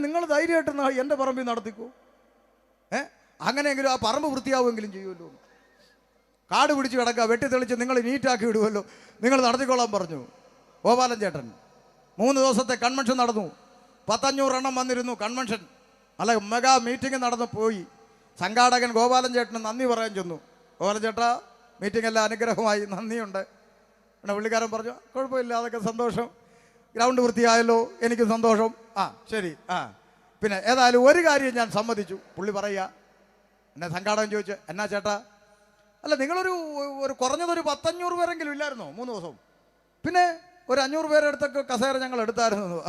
നിങ്ങൾ ധൈര്യമായിട്ട് എൻ്റെ പറമ്പിൽ നടത്തിക്കൂ, അങ്ങനെയെങ്കിലും ആ പറമ്പ് വൃത്തിയാവുമെങ്കിലും ചെയ്യുമല്ലോ. കാട് പിടിച്ച് കിടക്കുക, വെട്ടി തെളിച്ച് നിങ്ങൾ നീറ്റാക്കി വിടുമല്ലോ, നിങ്ങൾ നടത്തിക്കൊള്ളാൻ പറഞ്ഞു ഗോപാലൻ ചേട്ടൻ. 3 ദിവസത്തെ കൺവെൻഷൻ നടന്നു. 500 എണ്ണം വന്നിരുന്നു കൺവെൻഷൻ. അല്ല, മെഗാ മീറ്റിംഗ് നടന്നു പോയി. സംഘാടകൻ ഗോപാലൻ ചേട്ടന് നന്ദി പറയാൻ ചെന്നു. ഗോപാലൻ ചേട്ടാ, മീറ്റിംഗ് എല്ലാം അനുഗ്രഹമായി, നന്ദിയുണ്ട്. പിന്നെ പുള്ളിക്കാരൻ പറഞ്ഞു കുഴപ്പമില്ല, അതൊക്കെ സന്തോഷം, ഗ്രൗണ്ട് വൃത്തിയായല്ലോ, എനിക്ക് സന്തോഷം. ആ ശരി, പിന്നെ ഏതായാലും ഒരു കാര്യം ഞാൻ സമ്മതിച്ചു. പുള്ളി പറയുക, എന്നെ സംഘാടകൻ ചോദിച്ചു, എന്നാ ചേട്ടാ? അല്ല, നിങ്ങളൊരു കുറഞ്ഞതൊരു 500 പേരെങ്കിലും ഇല്ലായിരുന്നോ 3 ദിവസവും? പിന്നെ ഒരു 500 പേരെ അടുത്തൊക്കെ കസേര ഞങ്ങൾ എടുത്തായിരുന്നു.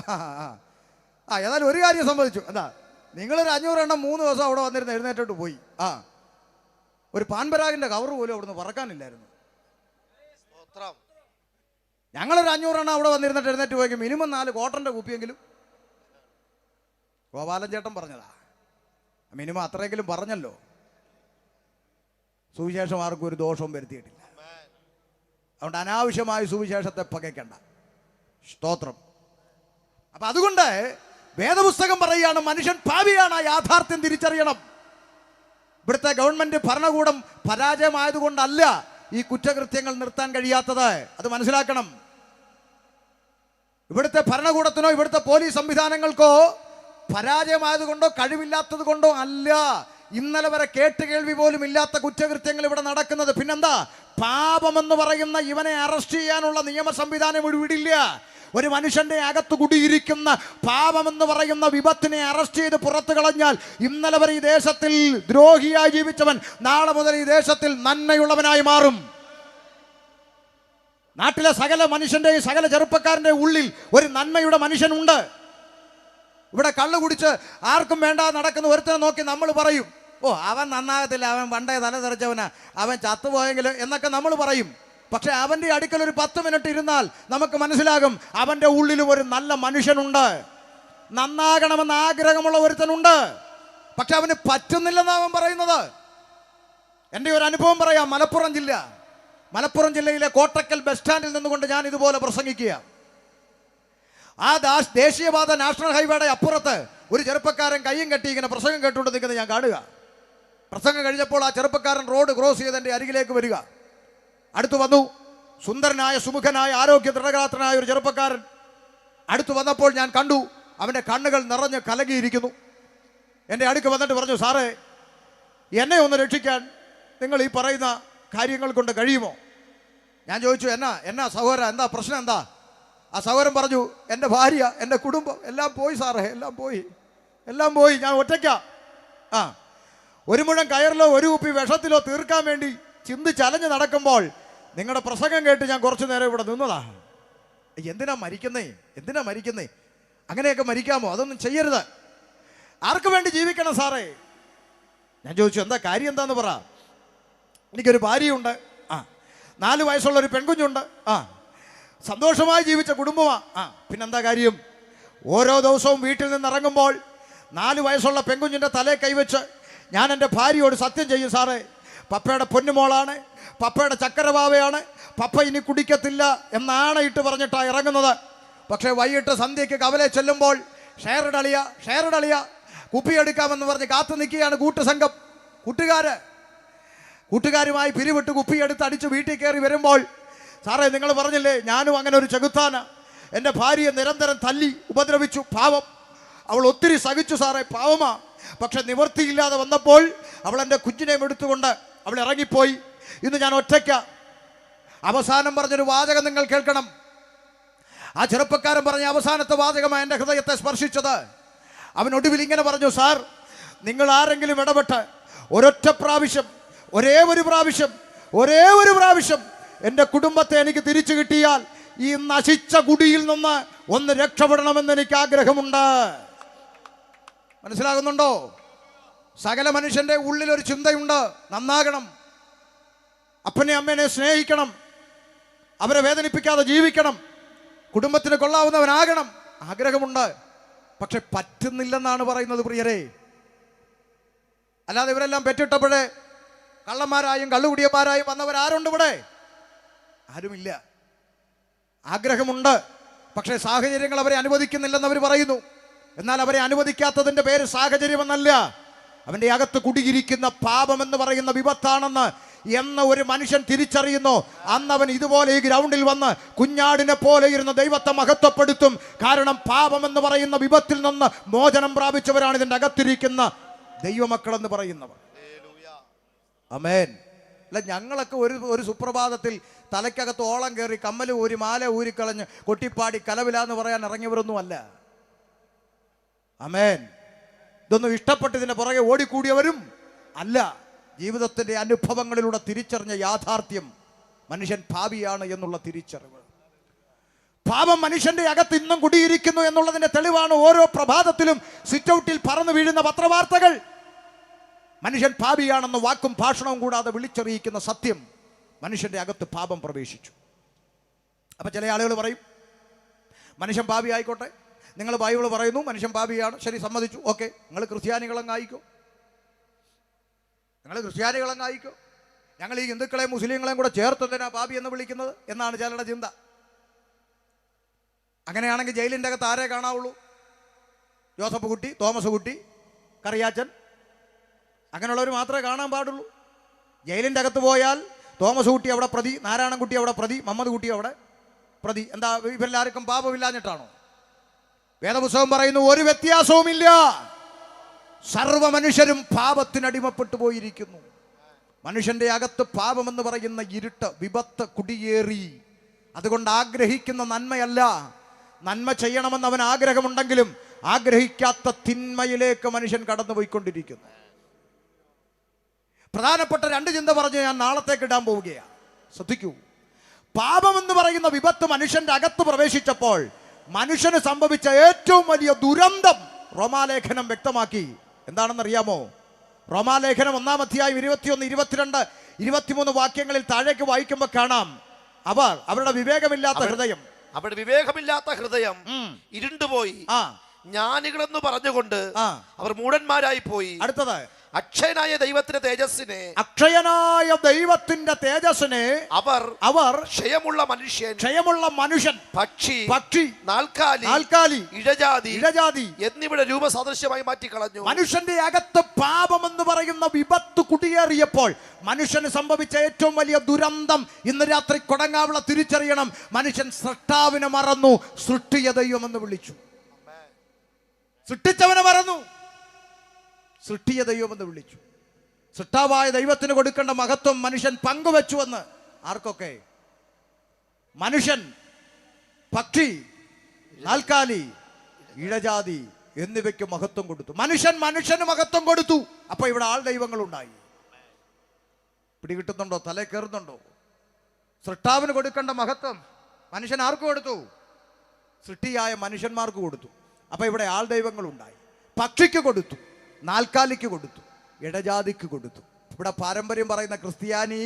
ഏതായാലും ഒരു കാര്യം സമ്മതിച്ചു. എന്താ? നിങ്ങളൊരു 500 എണ്ണം 3 ദിവസം അവിടെ വന്നിരുന്ന് എഴുന്നേറ്റോട്ട് പോയി. ഒരു പാൻപരാഗിൻ്റെ കവർ പോലും അവിടുന്ന് പറക്കാനില്ലായിരുന്നു. ഞങ്ങളൊരു 500 എണ്ണം അവിടെ വന്നിരുന്നിട്ട് എഴുന്നേറ്റ് പോയെങ്കിൽ മിനിമം 4 കോട്ടൻ്റെ കുപ്പിയെങ്കിലും. ഗോപാലൻ ചേട്ടൻ പറഞ്ഞതാ, മിനിമം അത്രയെങ്കിലും പറഞ്ഞല്ലോ. സുവിശേഷം ആർക്കും ഒരു ദോഷവും വരുത്തിയിട്ടില്ല. അതുകൊണ്ട് അനാവശ്യമായ സുവിശേഷത്തെ പകയ്ക്കണ്ട. സ്തോത്രം. അപ്പൊ അതുകൊണ്ട് വേദപുസ്തകം പറയുകയാണ് മനുഷ്യൻ പാപിയാണ്. ആ യാഥാർത്ഥ്യം തിരിച്ചറിയണം. ഇവിടുത്തെ ഗവൺമെന്റ് ഭരണകൂടം പരാജയമായതുകൊണ്ടല്ല ഈ കുറ്റകൃത്യങ്ങൾ നിർത്താൻ കഴിയാത്തത്. അത് മനസ്സിലാക്കണം. ഇവിടുത്തെ ഭരണകൂടത്തിനോ ഇവിടുത്തെ പോലീസ് സംവിധാനങ്ങൾക്കോ പരാജയമായതുകൊണ്ടോ കഴിവില്ലാത്തത് കൊണ്ടോ അല്ല ഇന്നലെ വരെ കേട്ടുകേൾവി പോലും ഇല്ലാത്ത കുറ്റകൃത്യങ്ങൾ ഇവിടെ നടക്കുന്നത്. പിന്നെന്താ? പാപമെന്ന് പറയുന്ന ഇവനെ അറസ്റ്റ് ചെയ്യാനുള്ള നിയമ സംവിധാനം വിടില്ല. ഒരു മനുഷ്യന്റെ അകത്ത് കുടിയിരിക്കുന്ന പാപമെന്ന് പറയുന്ന വിപത്തിനെ അറസ്റ്റ് ചെയ്ത് പുറത്തു കളഞ്ഞാൽ ഇന്നലെ വരെ ഈ ദേശത്തിൽ ദ്രോഹിയായി ജീവിച്ചവൻ നാളെ മുതൽ ഈ ദേശത്തിൽ നന്മയുള്ളവനായി മാറും. നാട്ടിലെ സകല മനുഷ്യന്റെയും സകല ചെറുപ്പക്കാരന്റെ ഉള്ളിൽ ഒരു നന്മയുടെ മനുഷ്യനുണ്ട്. ഇവിടെ കള്ളു കുടിച്ച് ആർക്കും വേണ്ട നടക്കുന്ന ഒരുത്തനെ നോക്കി നമ്മൾ പറയും, ഓ അവൻ നന്നാകത്തില്ല, അവൻ പണ്ടേ തല തെറിച്ചവനാ, അവൻ ചത്തുപോയെങ്കിൽ എന്നൊക്കെ നമ്മൾ പറയും. പക്ഷെ അവൻ്റെ അടുക്കൽ ഒരു 10 മിനിറ്റ് ഇരുന്നാൽ നമുക്ക് മനസ്സിലാകും അവൻ്റെ ഉള്ളിലും ഒരു നല്ല മനുഷ്യനുണ്ട്, നന്നാകണമെന്ന് ആഗ്രഹമുള്ള ഒരുത്തനുണ്ട്. പക്ഷെ അവന് പറ്റുന്നില്ലെന്ന് അവൻ പറയുന്നത്. എൻ്റെ ഒരു അനുഭവം പറയാം. മലപ്പുറം ജില്ലയിലെ കോട്ടക്കൽ ബസ് സ്റ്റാൻഡിൽ നിന്നുകൊണ്ട് ഞാൻ ഇതുപോലെ പ്രസംഗിക്കുക. ആ ദേശീയപാത നാഷണൽ ഹൈവേയുടെ അപ്പുറത്ത് ഒരു ചെറുപ്പക്കാരൻ കയ്യും കെട്ടി ഇങ്ങനെ പ്രസംഗം കേട്ടുകൊണ്ട് നിൽക്കുന്നത് ഞാൻ കാണുക. പ്രസംഗം കഴിഞ്ഞപ്പോൾ ആ ചെറുപ്പക്കാരൻ റോഡ് ക്രോസ് ചെയ്ത് എൻ്റെ അരികിലേക്ക് വരിക. അടുത്തു വന്നു. സുന്ദരനായ സുമുഖനായ ആരോഗ്യ ദൃഢഗാത്രനായ ഒരു ചെറുപ്പക്കാരൻ അടുത്തു വന്നപ്പോൾ ഞാൻ കണ്ടു അവൻ്റെ കണ്ണുകൾ നിറഞ്ഞ് കലകിയിരിക്കുന്നു. എൻ്റെ അടുക്ക് വന്നിട്ട് പറഞ്ഞു, സാറേ എന്നെ ഒന്ന് രക്ഷിക്കാൻ നിങ്ങൾ ഈ പറയുന്ന കാര്യങ്ങൾ കൊണ്ട് കഴിയുമോ? ഞാൻ ചോദിച്ചു, എന്നാ സഹോദര, എന്താ പ്രശ്നം എന്താ? ആ സഹോദരൻ പറഞ്ഞു, എൻ്റെ ഭാര്യ, എൻ്റെ കുടുംബം എല്ലാം പോയി സാറേ, എല്ലാം പോയി, ഞാൻ ഒറ്റയ്ക്കാ. ഒരു മുഴം കയറിലോ ഒരു കുപ്പി വിഷത്തിലോ തീർക്കാൻ വേണ്ടി ചിന്തിച്ചലഞ്ഞ് നടക്കുമ്പോൾ നിങ്ങളുടെ പ്രസംഗം കേട്ട് ഞാൻ കുറച്ചു നേരം ഇവിടെ നിന്നതാ. എന്തിനാ മരിക്കുന്നേ? അങ്ങനെയൊക്കെ മരിക്കാമോ? അതൊന്നും ചെയ്യരുത്. ആർക്ക് വേണ്ടി ജീവിക്കണം സാറേ? ഞാൻ ചോദിച്ചു, എന്താ കാര്യം എന്താന്ന് പറ. എനിക്കൊരു ഭാര്യയുണ്ട്, 4 വയസ്സുള്ള ഒരു പെൺകുഞ്ഞുണ്ട്, സന്തോഷമായി ജീവിച്ച കുടുംബമാ. പിന്നെന്താ കാര്യം? ഓരോ ദിവസവും വീട്ടിൽ നിന്ന് ഇറങ്ങുമ്പോൾ 4 വയസ്സുള്ള പെൺകുഞ്ഞിൻ്റെ തലേ കൈവച്ച് ഞാൻ എൻ്റെ ഭാര്യയോട് സത്യം ചെയ്യും, സാറേ പപ്പയുടെ പൊന്നുമോളാണ്, പപ്പയുടെ ചക്കരവാവയാണ്, പപ്പ ഇനി കുടിക്കത്തില്ല എന്നാണയിട്ട് പറഞ്ഞിട്ടാണ് ഇറങ്ങുന്നത്. പക്ഷേ വൈകിട്ട് സന്ധ്യയ്ക്ക് കവലെ ചെല്ലുമ്പോൾ ഷെയറിടളിയ കുപ്പിയെടുക്കാമെന്ന് പറഞ്ഞ് കാത്തു നിൽക്കുകയാണ് കൂട്ടുസംഘം. കൂട്ടുകാരുമായി പിരിവിട്ട് കുപ്പിയെടുത്ത് അടിച്ച് വീട്ടിൽ കയറി വരുമ്പോൾ, സാറേ നിങ്ങൾ പറഞ്ഞില്ലേ ഞാനും അങ്ങനെ ഒരു ചെകുത്താന, എൻ്റെ ഭാര്യയെ നിരന്തരം തല്ലി ഉപദ്രവിച്ചു, പാവം, അവൾ ഒത്തിരി സഹിച്ചു സാറേ, പാവമാ. പക്ഷെ നിവൃത്തിയില്ലാതെ വന്നപ്പോൾ അവൾ എൻ്റെ കുഞ്ഞിനെയും എടുത്തുകൊണ്ട് അവൾ ഇറങ്ങിപ്പോയി. ഇന്ന് ഞാൻ ഒറ്റയ്ക്ക. അവസാനം പറഞ്ഞൊരു വാചകം നിങ്ങൾ കേൾക്കണം. ആ ചെറുപ്പക്കാരൻ പറഞ്ഞ അവസാനത്തെ വാചകമാണ് എൻ്റെ ഹൃദയത്തെ സ്പർശിച്ചത്. അവൻ ഒടുവിൽ ഇങ്ങനെ പറഞ്ഞു, സാർ നിങ്ങൾ ആരെങ്കിലും ഇടപെട്ട് ഒരൊറ്റ പ്രാവശ്യം, ഒരേ ഒരു പ്രാവശ്യം എൻ്റെ കുടുംബത്തെ എനിക്ക് തിരിച്ചു കിട്ടിയാൽ ഈ നശിച്ച കുടിയിൽ നിന്ന് ഒന്ന് രക്ഷപ്പെടണമെന്ന് എനിക്ക് ആഗ്രഹമുണ്ട്. മനസ്സിലാകുന്നുണ്ടോ? സകല മനുഷ്യന്റെ ഉള്ളിലൊരു ചിന്തയുണ്ട്, നന്നാകണം, അപ്പനെ അമ്മേനെ സ്നേഹിക്കണം, അവരെ വേദനിപ്പിക്കാതെ ജീവിക്കണം, കുടുംബത്തിന് കൊള്ളാവുന്നവനാകണം, ആഗ്രഹമുണ്ട്. പക്ഷെ പറ്റുന്നില്ലെന്നാണ് പറയുന്നത് പ്രിയരെ. അല്ലാതെ ഇവരെല്ലാം പെറ്റിട്ടപ്പോഴേ കള്ളന്മാരായും കള്ളുകുടിയന്മാരായും വന്നവരാരുണ്ട് ഇവിടെ? ആരുമില്ല. ആഗ്രഹമുണ്ട്, പക്ഷേ സാഹചര്യങ്ങൾ അവരെ അനുവദിക്കുന്നില്ലെന്ന് അവർ പറയുന്നു. എന്നാൽ അവരെ അനുവദിക്കാത്തതിൻ്റെ പേര് സാഹചര്യമെന്നല്ല, അവൻ്റെ അകത്ത് കുടിയിരിക്കുന്ന പാപമെന്ന് പറയുന്ന വിപത്താണെന്ന് എന്ന് ഒരു മനുഷ്യൻ തിരിച്ചറിയുന്നു. അന്ന് അവൻ ഇതുപോലെ ഈ ഗ്രൗണ്ടിൽ വന്ന് കുഞ്ഞാടിനെ പോലെ ഇരുന്ന് ദൈവത്തെ മഹത്വപ്പെടുത്തും. കാരണം പാപമെന്ന് പറയുന്ന വിപത്തിൽ നിന്ന് മോചനം പ്രാപിച്ചവരാണ് ഇതിൻ്റെ അകത്തിരിക്കുന്ന ദൈവമക്കളെന്ന് പറയുന്നവർ. ആമേൻ. അല്ല, ഞങ്ങളൊക്കെ ഒരു സുപ്രഭാതത്തിൽ തലയ്ക്കകത്ത് ഓളം കയറി കമ്മൽ ഊരി മാല ഊരിക്കളഞ്ഞ് കൊട്ടിപ്പാടി കലവിലാന്ന് പറയാൻ ഇറങ്ങിയവരൊന്നുമല്ല. ആമേൻ. ഇതൊന്നും ഇഷ്ടപ്പെട്ട് ഇതിൻ്റെ പുറകെ ഓടിക്കൂടിയവരും അല്ല. ജീവിതത്തിൻ്റെ അനുഭവങ്ങളിലൂടെ തിരിച്ചറിഞ്ഞ യാഥാർത്ഥ്യം മനുഷ്യൻ പാപിയാണ് എന്നുള്ള തിരിച്ചറിവ്. പാപം മനുഷ്യന്റെ അകത്ത് ഇന്നും കുടിയിരിക്കുന്നു എന്നുള്ളതിന്റെ തെളിവാണ് ഓരോ പ്രഭാതത്തിലും സിറ്റൗട്ടിൽ പറന്നു വീഴുന്ന പത്രവാർത്തകൾ. മനുഷ്യൻ പാപിയാണെന്ന് വാക്കും ഭാഷണവും കൂടാതെ വിളിച്ചറിയിക്കുന്ന സത്യം, മനുഷ്യന്റെ അകത്ത് പാപം പ്രവേശിച്ചു. അപ്പം ചില ആളുകൾ പറയും മനുഷ്യൻ പാപി ആയിക്കോട്ടെ, നിങ്ങൾ ബൈബിൾ പറയുന്നു മനുഷ്യൻ പാപിയാണ്, ശരി സമ്മതിച്ചു, ഓക്കെ, നിങ്ങൾ ക്രിസ്ത്യാനികളങ്ങായിക്കോ. ഞങ്ങൾ ഈ ഹിന്ദുക്കളെയും മുസ്ലിങ്ങളെയും കൂടെ ചേർത്തെന്തിനാ പാപി എന്ന് വിളിക്കുന്നത് എന്നാണ് ചിലരുടെ ചിന്ത. അങ്ങനെയാണെങ്കിൽ ജയിലിൻ്റെ അകത്ത് ആരെ കാണാവുള്ളൂ? ജോസഫ് കുട്ടി, തോമസ് കുട്ടി, കറിയാച്ചൻ, അങ്ങനെയുള്ളവർ മാത്രമേ കാണാൻ പാടുള്ളൂ. ജയിലിൻ്റെ അകത്ത് പോയാൽ തോമസ് കുട്ടി അവിടെ പ്രതി, നാരായണൻകുട്ടി അവിടെ പ്രതി, മുഹമ്മദ് കുട്ടി അവിടെ പ്രതി. എന്താ ഇവരെല്ലാവർക്കും പാപമില്ലാഞ്ഞിട്ടാണോ? വേദപുസ്തകം പറയുന്നു ഒരു വ്യത്യാസവുമില്ല, സർവ്വ മനുഷ്യരും പാപത്തിനടിമപ്പെട്ടു പോയിരിക്കുന്നു. മനുഷ്യന്റെ അകത്ത് പാപമെന്ന് പറയുന്ന ഇരുട്ട്, വിപത്ത് കുടിയേറി. അതുകൊണ്ട് ആഗ്രഹിക്കുന്ന നന്മയല്ല, നന്മ ചെയ്യണമെന്ന് അവൻ ആഗ്രഹമുണ്ടെങ്കിലും ആഗ്രഹിക്കാത്ത തിന്മയിലേക്ക് മനുഷ്യൻ കടന്നുപോയിക്കൊണ്ടിരിക്കുന്നു. പ്രധാനപ്പെട്ട രണ്ട് ചിന്ത പറഞ്ഞ് ഞാൻ നാളത്തേക്ക് ഇടാൻ പോവുകയാണ്. ശ്രദ്ധിക്കൂ. പാപമെന്ന് പറയുന്ന വിപത്ത് മനുഷ്യന്റെ അകത്ത് പ്രവേശിച്ചപ്പോൾ മനുഷ്യന് സംഭവിച്ച ഏറ്റവും വലിയ ദുരന്തം റോമാലേഖനം വ്യക്തമാക്കി. എന്താണെന്നറിയാമോ? റോമാലേഖനം 1-ാം അധ്യായം 21, 22, 23 വാക്യങ്ങളിൽ താഴേക്ക് വായിക്കുമ്പോൾ കാണാം, അവരുടെ വിവേകമില്ലാത്ത ഹൃദയം, അവരുടെ വിവേകമില്ലാത്ത ഹൃദയം ഇരുണ്ടുപോയി, ജ്ഞാനികളെന്ന് പറഞ്ഞുകൊണ്ട് അവർ മൂഢന്മാരായി പോയി. അടുത്തത്, അക്ഷയനായ ദൈവത്തിന്റെ തേജസ്സിനെ അവർ ക്ഷയമുള്ള മനുഷ്യൻ, പക്ഷി, നാൽക്കാലി, ഇഴജാതി എന്നിവിടെ രൂപസാദൃശ്യമായി മാറ്റിക്കളഞ്ഞു. മനുഷ്യന്റെ അകത്ത് പാപമെന്ന് പറയുന്ന വിപത്ത് കുടിയേറിയപ്പോൾ മനുഷ്യന് സംഭവിച്ച ഏറ്റവും വലിയ ദുരന്തം ഇന്ന് രാത്രി കൊടങ്ങാവിള തിരിച്ചറിയണം. മനുഷ്യൻ സൃഷ്ടാവിനെ മറന്നു, സൃഷ്ടിയ ദൈവമെന്ന് വിളിച്ചു. സൃഷ്ടിച്ചവനെ മറന്നു, സൃഷ്ടിയ ദൈവമെന്ന് വിളിച്ചു. സൃഷ്ടാവായ ദൈവത്തിന് കൊടുക്കേണ്ട മഹത്വം മനുഷ്യൻ പങ്കുവെച്ചുവെന്ന് ആർക്കൊക്കെ? മനുഷ്യൻ, പക്ഷി, നാൽക്കാലി, ഇഴജാതി എന്നിവയ്ക്ക് മഹത്വം കൊടുത്തു. മനുഷ്യന് മഹത്വം കൊടുത്തു. അപ്പൊ ഇവിടെ ആൾ ദൈവങ്ങളുണ്ടായി. പിടികിട്ടുന്നുണ്ടോ? തലേ കയറുന്നുണ്ടോ? സൃഷ്ടാവിന് കൊടുക്കേണ്ട മഹത്വം മനുഷ്യൻ ആർക്ക് കൊടുത്തു? സൃഷ്ടിയായ മനുഷ്യന്മാർക്ക് കൊടുത്തു. അപ്പൊ ഇവിടെ ആൾ ദൈവങ്ങളുണ്ടായി. പക്ഷിക്ക് കൊടുത്തു, നാൽക്കാലിക്ക് കൊടുത്തു, ഇടജാതിക്ക് കൊടുത്തു. ഇവിടെ പാരമ്പര്യം പറയുന്ന ക്രിസ്ത്യാനി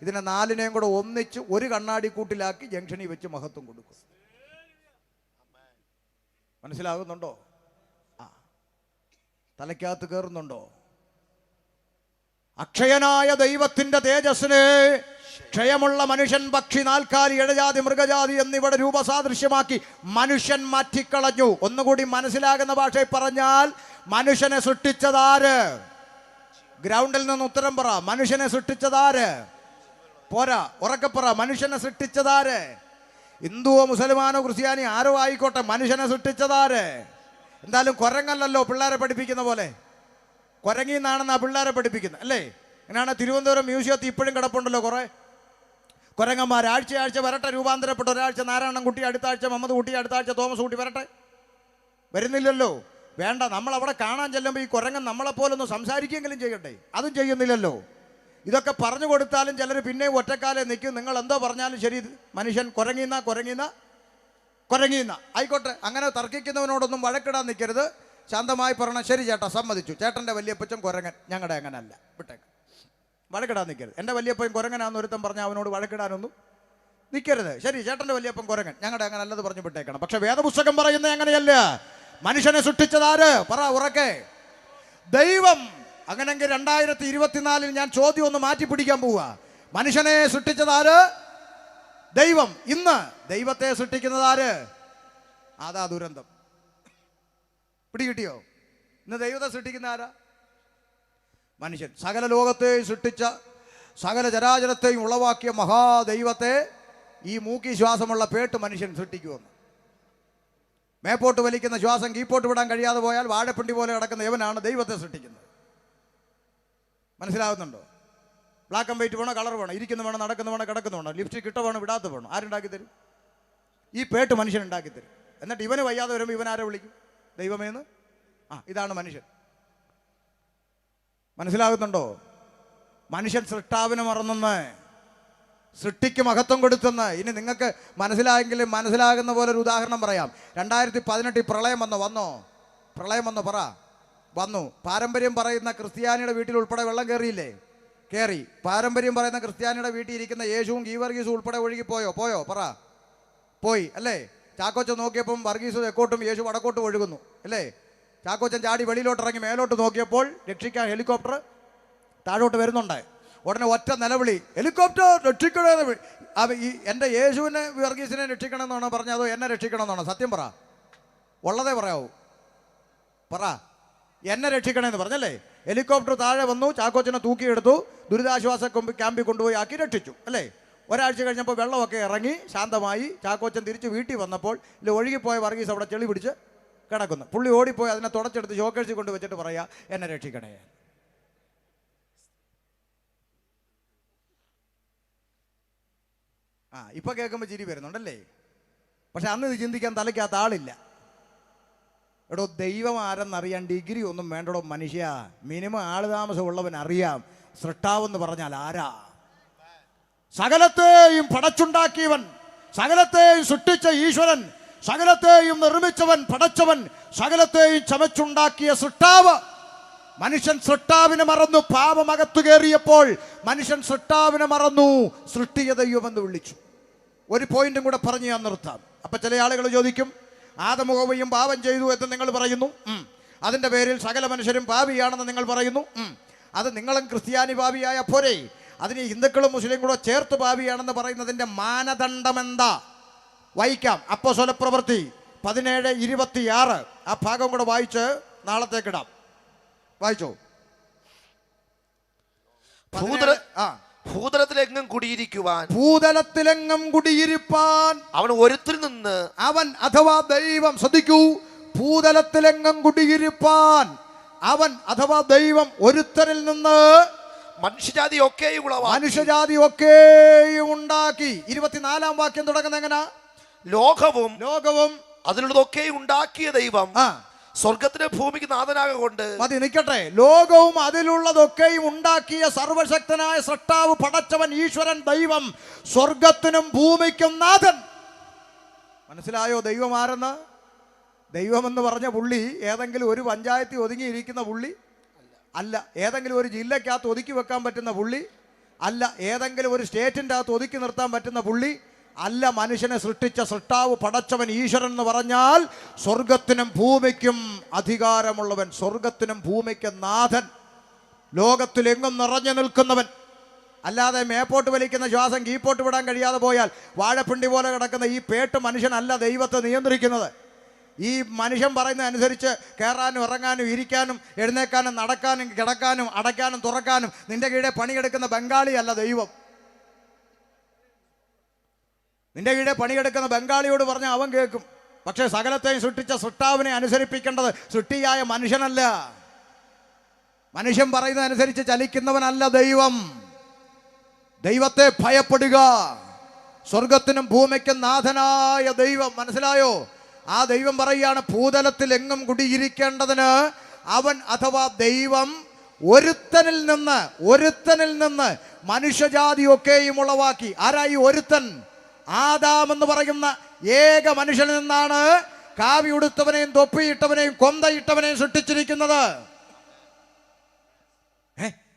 ഇതിനെ നാലിനെയും കൂടെ ഒന്നിച്ച് ഒരു കണ്ണാടി കൂട്ടിലാക്കി ജംഗ്ഷനിൽ വെച്ച് മഹത്വം കൊടുക്കും. മനസ്സിലാകുന്നുണ്ടോ? തലയ്ക്കകത്ത് കയറുന്നുണ്ടോ? അക്ഷയനായ ദൈവത്തിന്റെ തേജസ്സിനെ ക്ഷയമുള്ള മനുഷ്യൻ, പക്ഷി, നാൽക്കാലി, ഇഴജാതി, മൃഗജാതി എന്നിവിടെ രൂപസാദൃശ്യമാക്കി മനുഷ്യൻ മാറ്റിക്കളഞ്ഞു. ഒന്നുകൂടി മനസ്സിലാകുന്ന ഭാഷയിൽ പറഞ്ഞാൽ, മനുഷ്യനെ സൃഷ്ടിച്ചതാര്? ഗ്രൗണ്ടിൽ നിന്ന് ഉത്തരം പറ. മനുഷ്യനെ സൃഷ്ടിച്ചതാര്? പോരാ, ഉറക്കെ പറ. മനുഷ്യനെ സൃഷ്ടിച്ചതാര്? ഹിന്ദുവോ മുസൽമാനോ ക്രിസ്ത്യാനി ആരോ ആയിക്കോട്ടെ, മനുഷ്യനെ സൃഷ്ടിച്ചതാര്? എന്തായാലും കുരങ്ങല്ലല്ലോ പിള്ളേരെ പഠിപ്പിക്കുന്ന പോലെ. കുരങ്ങിന്നാണെന്നാ പിള്ളേരെ പഠിപ്പിക്കുന്നത് അല്ലേ? അങ്ങനെയാണ് തിരുവനന്തപുരം മ്യൂസിയത്തിൽ ഇപ്പോഴും കിടപ്പുണ്ടല്ലോ കുറെ കുരങ്ങന്മാർ. ആഴ്ച വരട്ടെ, രൂപാന്തരപ്പെട്ട. ഒരാഴ്ച നാരായണൻകുട്ടി, അടുത്ത ആഴ്ച മുഹമ്മദ് കുട്ടി, അടുത്ത ആഴ്ച തോമസ് കുട്ടി വരട്ടെ. വരുന്നില്ലല്ലോ. വേണ്ട, നമ്മൾ അവിടെ കാണാൻ ചെല്ലുമ്പോൾ ഈ കുരങ്ങൻ നമ്മളെപ്പോലൊന്ന് സംസാരിക്കുകയെങ്കിലും ചെയ്യട്ടെ. അതും ചെയ്യുന്നില്ലല്ലോ. ഇതൊക്കെ പറഞ്ഞു കൊടുത്താലും ചിലർ പിന്നെയും ഒറ്റക്കാലം നിൽക്കും. നിങ്ങൾ എന്തോ പറഞ്ഞാലും ശരി, മനുഷ്യൻ കുരങ്ങിന്ന ആയിക്കോട്ടെ. അങ്ങനെ തർക്കിക്കുന്നവനോടൊന്നും വഴക്കിടാൻ നിൽക്കരുത്. ശാന്തമായി പറയണം, ശരി ചേട്ടാ, സമ്മതിച്ചു. ചേട്ടൻ്റെ വലിയപ്പച്ചൻ കുരങ്ങൻ, ഞങ്ങളുടെ അങ്ങനല്ല, വിട്ടേക്ക്. വഴക്കിടാൻ നിൽക്കരുത്. എൻ്റെ വലിയപ്പൻ കുരങ്ങനാന്ന് ഒരുത്തം പറഞ്ഞാൽ അവനോട് വഴക്കിടാനൊന്നും നിൽക്കരുത്. ശരി, ചേട്ടൻ്റെ വലിയപ്പൻ കുരങ്ങൻ, ഞങ്ങളുടെ അങ്ങനെ അല്ലത് പറഞ്ഞു വിട്ടേക്കണം. പക്ഷെ വേദപുസ്തകം പറയുന്നത് അങ്ങനെയല്ല. മനുഷ്യനെ സൃഷ്ടിച്ചതാര്? പറ ഉറക്കെ. ദൈവം. അങ്ങനെങ്കിൽ 2024 ഞാൻ ചോദ്യം ഒന്ന് മാറ്റി പിടിക്കാൻ പോവുക. മനുഷ്യനെ സൃഷ്ടിച്ചതാര്? ദൈവം. ഇന്ന് ദൈവത്തെ സൃഷ്ടിക്കുന്നതാര്? അതാ ദുരന്തം. പിടികിട്ടിയോ? ഇന്ന് ദൈവത്തെ സൃഷ്ടിക്കുന്ന ആരാ? മനുഷ്യൻ. സകല ലോകത്തെയും സൃഷ്ടിച്ച, സകല ചരാചരത്തെയും ഉളവാക്കിയ മഹാദൈവത്തെ ഈ മൂക്കി ശ്വാസമുള്ള പേട്ട് മനുഷ്യൻ സൃഷ്ടിക്കുമെന്ന്. മേപ്പോട്ട് വലിക്കുന്ന ശ്വാസം കീപ്പോട്ട് വിടാൻ കഴിയാതെ പോയാൽ വാഴപ്പിണ്ടി പോലെ കിടക്കുന്ന ഇവനാണ് ദൈവത്തെ സൃഷ്ടിക്കുന്നത്. മനസ്സിലാകുന്നുണ്ടോ? ബ്ലാക്ക് ആൻഡ് വൈറ്റ് വേണോ, കളർ വേണോ, ഇരിക്കുന്ന വേണം, നടക്കുന്ന വേണം, കിടക്കുന്ന വേണം, ലിപ്സ്റ്റിക് ഇട്ട വേണം, വിടാത്ത വേണം, ആരുണ്ടാക്കി തരും? ഈ പേട്ട് മനുഷ്യൻ ഉണ്ടാക്കി തരും. എന്നിട്ട് ഇവന് വയ്യാതെ വരുമ്പോൾ ഇവൻ ആരെ വിളിക്കും? ദൈവമേന്ന്. ഇതാണ് മനുഷ്യൻ. മനസ്സിലാകുന്നുണ്ടോ? മനുഷ്യൻ സൃഷ്ടാവിനെ മറന്നെന്ന്, സൃഷ്ടിക്ക് മഹത്വം കൊടുത്തെന്ന്. ഇനി നിങ്ങൾക്ക് മനസ്സിലായെങ്കിലും മനസ്സിലാകുന്ന പോലെ ഒരു ഉദാഹരണം പറയാം. 2018 പ്രളയം വന്നോ പറ. വന്നു. പാരമ്പര്യം പറയുന്ന ക്രിസ്ത്യാനിയുടെ വീട്ടിൽ ഉൾപ്പെടെ വെള്ളം കയറിയില്ലേ? കയറി. പാരമ്പര്യം പറയുന്ന ക്രിസ്ത്യാനിയുടെ വീട്ടിൽ ഇരിക്കുന്ന യേശുവും ഗീവർഗീസും ഉൾപ്പെടെ ഒഴുകി പോയോ പറ. പോയി അല്ലേ? ചാക്കോച്ചൻ നോക്കിയപ്പം വർഗീസ് തെക്കോട്ടും യേശു വടക്കോട്ടും ഒഴുകുന്നു അല്ലേ? ചാക്കോച്ചൻ ചാടി വെളിയിലോട്ട് ഇറങ്ങി മേലോട്ട് നോക്കിയപ്പോൾ രക്ഷിക്കാൻ ഹെലികോപ്റ്റർ താഴോട്ട് വരുന്നുണ്ട്. ഉടനെ ഒറ്റ നിലവിളി, ഹെലികോപ്റ്റർ രക്ഷിക്കണമെന്ന്. ഈ എൻ്റെ യേശുവിനെ വർഗീസിനെ രക്ഷിക്കണമെന്നാണോ പറഞ്ഞത്, അതോ എന്നെ രക്ഷിക്കണമെന്നാണോ? സത്യം പറ, ഉള്ളതേ പറയാവൂ, പറ. എന്നെ രക്ഷിക്കണമെന്ന് പറഞ്ഞല്ലേ. ഹെലികോപ്റ്റർ താഴെ വന്നു, ചാക്കോച്ചനെ തൂക്കിയെടുത്തു, ദുരിതാശ്വാസ ക്യാമ്പിൽ കൊണ്ടുപോയി ആക്കി രക്ഷിച്ചു അല്ലേ. ഒരാഴ്ച കഴിഞ്ഞപ്പോൾ വെള്ളമൊക്കെ ഇറങ്ങി ശാന്തമായി. ചാക്കോച്ചൻ തിരിച്ച് വീട്ടിൽ വന്നപ്പോൾ ഒഴുകിപ്പോയ വർഗീസ് അവിടെ ചെളി പിടിച്ച് കിടക്കുന്നു. പുള്ളി ഓടിപ്പോയി അതിനെ തുടച്ചെടുത്ത് ഷോക്കേഴ്സിൽ കൊണ്ട് വെച്ചിട്ട് പറയാ, എന്നെ രക്ഷിക്കണേ. ഇപ്പൊ കേൾക്കുമ്പോൾ ചിരി വരുന്നുണ്ടല്ലേ. പക്ഷെ അന്ന് ഇത് ചിന്തിക്കാൻ തലയ്ക്കകത്ത് ആളില്ല. എടോ, ദൈവം ആരെന്നറിയാൻ ഡിഗ്രി ഒന്നും വേണ്ടടോ മനുഷ്യ. മിനിമം ആളുതാമസമുള്ളവൻ അറിയാം സൃഷ്ടാവെന്ന് പറഞ്ഞാൽ ആരാ. സകലത്തെയും പടച്ചുണ്ടാക്കിയവൻ, സകലത്തെയും സൃഷ്ടിച്ച ഈശ്വരൻ, സകലത്തെയും നിർമ്മിച്ചവൻ, പടച്ചവൻ, സകലത്തെയും ചമച്ചുണ്ടാക്കിയ സൃഷ്ടാവ്. മനുഷ്യൻ സൃഷ്ടാവിനെ മറന്നു. പാപമകത്തു കയറിയപ്പോൾ മനുഷ്യൻ സൃഷ്ടാവിനെ മറന്നു, സൃഷ്ടിയ ദൈവമെന്ന് വിളിച്ചു. ഒരു പോയിന്റും കൂടെ പറഞ്ഞ് ഞാൻ നിർത്താം. അപ്പൊ ചില ആളുകൾ ചോദിക്കും, ആദമും ഹവ്വയും പാപം ചെയ്തു എന്ന് നിങ്ങൾ പറയുന്നു, അതിന്റെ പേരിൽ സകല മനുഷ്യരും പാപിയാണെന്ന് നിങ്ങൾ പറയുന്നു. അത് നിങ്ങളും ക്രിസ്ത്യാനി പാപിയായ പോരെ, അതിന് ഹിന്ദുക്കളും മുസ്ലിം കൂടെ ചേർത്ത് പാപിയാണെന്ന് പറയുന്നതിന്റെ മാനദണ്ഡം എന്താ? വായിക്കാം. അപ്പോസ്തല പ്രവൃത്തി 17:26 ആ ഭാഗം കൂടെ വായിച്ച് നാളത്തേക്കിടാം. വായിച്ചോ. ഭൂതലത്തിലെങ്ങും കുടിയിരിക്കുവാൻ, ഭൂതലത്തിലെങ്ങും കുടിയിരിപ്പാൻ അവൻ ഒരുത്തിൽ നിന്ന്, അവൻ അഥവാ ദൈവം, ശ്രദ്ധിക്കൂ, ഭൂതലത്തിലെങ്ങും കുടിയിരിപ്പാൻ അവൻ അഥവാ ദൈവം ഒരുത്തരിൽ നിന്ന് മനുഷ്യജാതി ഒക്കെയും മനുഷ്യജാതി ഒക്കെയും ഉണ്ടാക്കി. 24-ാം വാക്യം തുടങ്ങുന്ന എങ്ങനെ? ലോകവും അതിലുള്ളതൊക്കെയും ഉണ്ടാക്കിയ ദൈവം സ്വർഗത്തിന് ഭൂമിക്ക് നാഥനാകൊണ്ട്. മതി, നിൽക്കട്ടെ. ലോകവും അതിലുള്ളതൊക്കെയും ഉണ്ടാക്കിയ സർവശക്തനായ സൃഷ്ടാവ്, പടച്ചവൻ, ഈശ്വരൻ, ദൈവം, സ്വർഗത്തിനും ഭൂമിക്കും നാഥൻ. മനസ്സിലായോ ദൈവം ആരെന്ന്? ദൈവമെന്ന് പറഞ്ഞ പുള്ളി ഏതെങ്കിലും ഒരു പഞ്ചായത്തിൽ ഒതുങ്ങിയിരിക്കുന്ന പുള്ളി അല്ല. ഏതെങ്കിലും ഒരു ജില്ലക്കകത്ത് ഒതുക്കി വെക്കാൻ പറ്റുന്ന പുള്ളി അല്ല. ഏതെങ്കിലും ഒരു സ്റ്റേറ്റിൻ്റെ അകത്ത് ഒതുക്കി നിർത്താൻ പറ്റുന്ന പുള്ളി അല്ല. മനുഷ്യനെ സൃഷ്ടിച്ച സൃഷ്ടാവ്, പടച്ചവൻ, ഈശ്വരൻ എന്ന് പറഞ്ഞാൽ സ്വർഗത്തിനും ഭൂമിക്കും അധികാരമുള്ളവൻ, സ്വർഗത്തിനും ഭൂമിക്കും നാഥൻ, ലോകത്തിലെങ്ങും നിറഞ്ഞു നിൽക്കുന്നവൻ. അല്ലാതെ മേപ്പോട്ട് വലിക്കുന്ന ശ്വാസം കീപ്പോട്ട് വിടാൻ കഴിയാതെ പോയാൽ വാഴപ്പിണ്ടി പോലെ കിടക്കുന്ന ഈ പേട്ട് മനുഷ്യനല്ല ദൈവത്തെ നിയന്ത്രിക്കുന്നത്. ഈ മനുഷ്യൻ പറയുന്ന അനുസരിച്ച് കയറാനും ഇറങ്ങാനും ഇരിക്കാനും എഴുന്നേക്കാനും നടക്കാനും കിടക്കാനും അടയ്ക്കാനും തുറക്കാനും നിന്റെ കീഴെ പണിയെടുക്കുന്ന ബംഗാളിയല്ല ദൈവം. നിന്റെ കീഴെ പണിയെടുക്കുന്ന ബംഗാളിയോട് പറഞ്ഞാൽ അവൻ കേൾക്കും. പക്ഷേ സകലത്തെയും സൃഷ്ടിച്ച സൃഷ്ടാവിനെ അനുസരിപ്പിക്കേണ്ടത് സൃഷ്ടിയായ മനുഷ്യനല്ല. മനുഷ്യൻ പറയുന്നതനുസരിച്ച് ചലിക്കുന്നവനല്ല ദൈവം. ദൈവത്തെ ഭയപ്പെടുക. സ്വർഗത്തിനും ഭൂമിക്കും നാഥനായ ദൈവം. മനസ്സിലായോ? ആ ദൈവം പറയുകയാണ്, ഭൂതലത്തിൽ എങ്ങും കുടിയിരിക്കേണ്ടതിന് അവൻ അഥവാ ദൈവം ഒരുത്തനിൽ നിന്ന് മനുഷ്യജാതി ഒക്കെയും ഉളവാക്കി. ആരായി ഒരുത്തൻ? ആദാം എന്ന് പറയുന്ന ഏക മനുഷ്യനിൽ നിന്നാണ് കാവി ഉടുത്തവനെയും തൊപ്പിയിട്ടവനെയും കൊന്തയിട്ടവനെയും സൃഷ്ടിച്ചിരിക്കുന്നത്.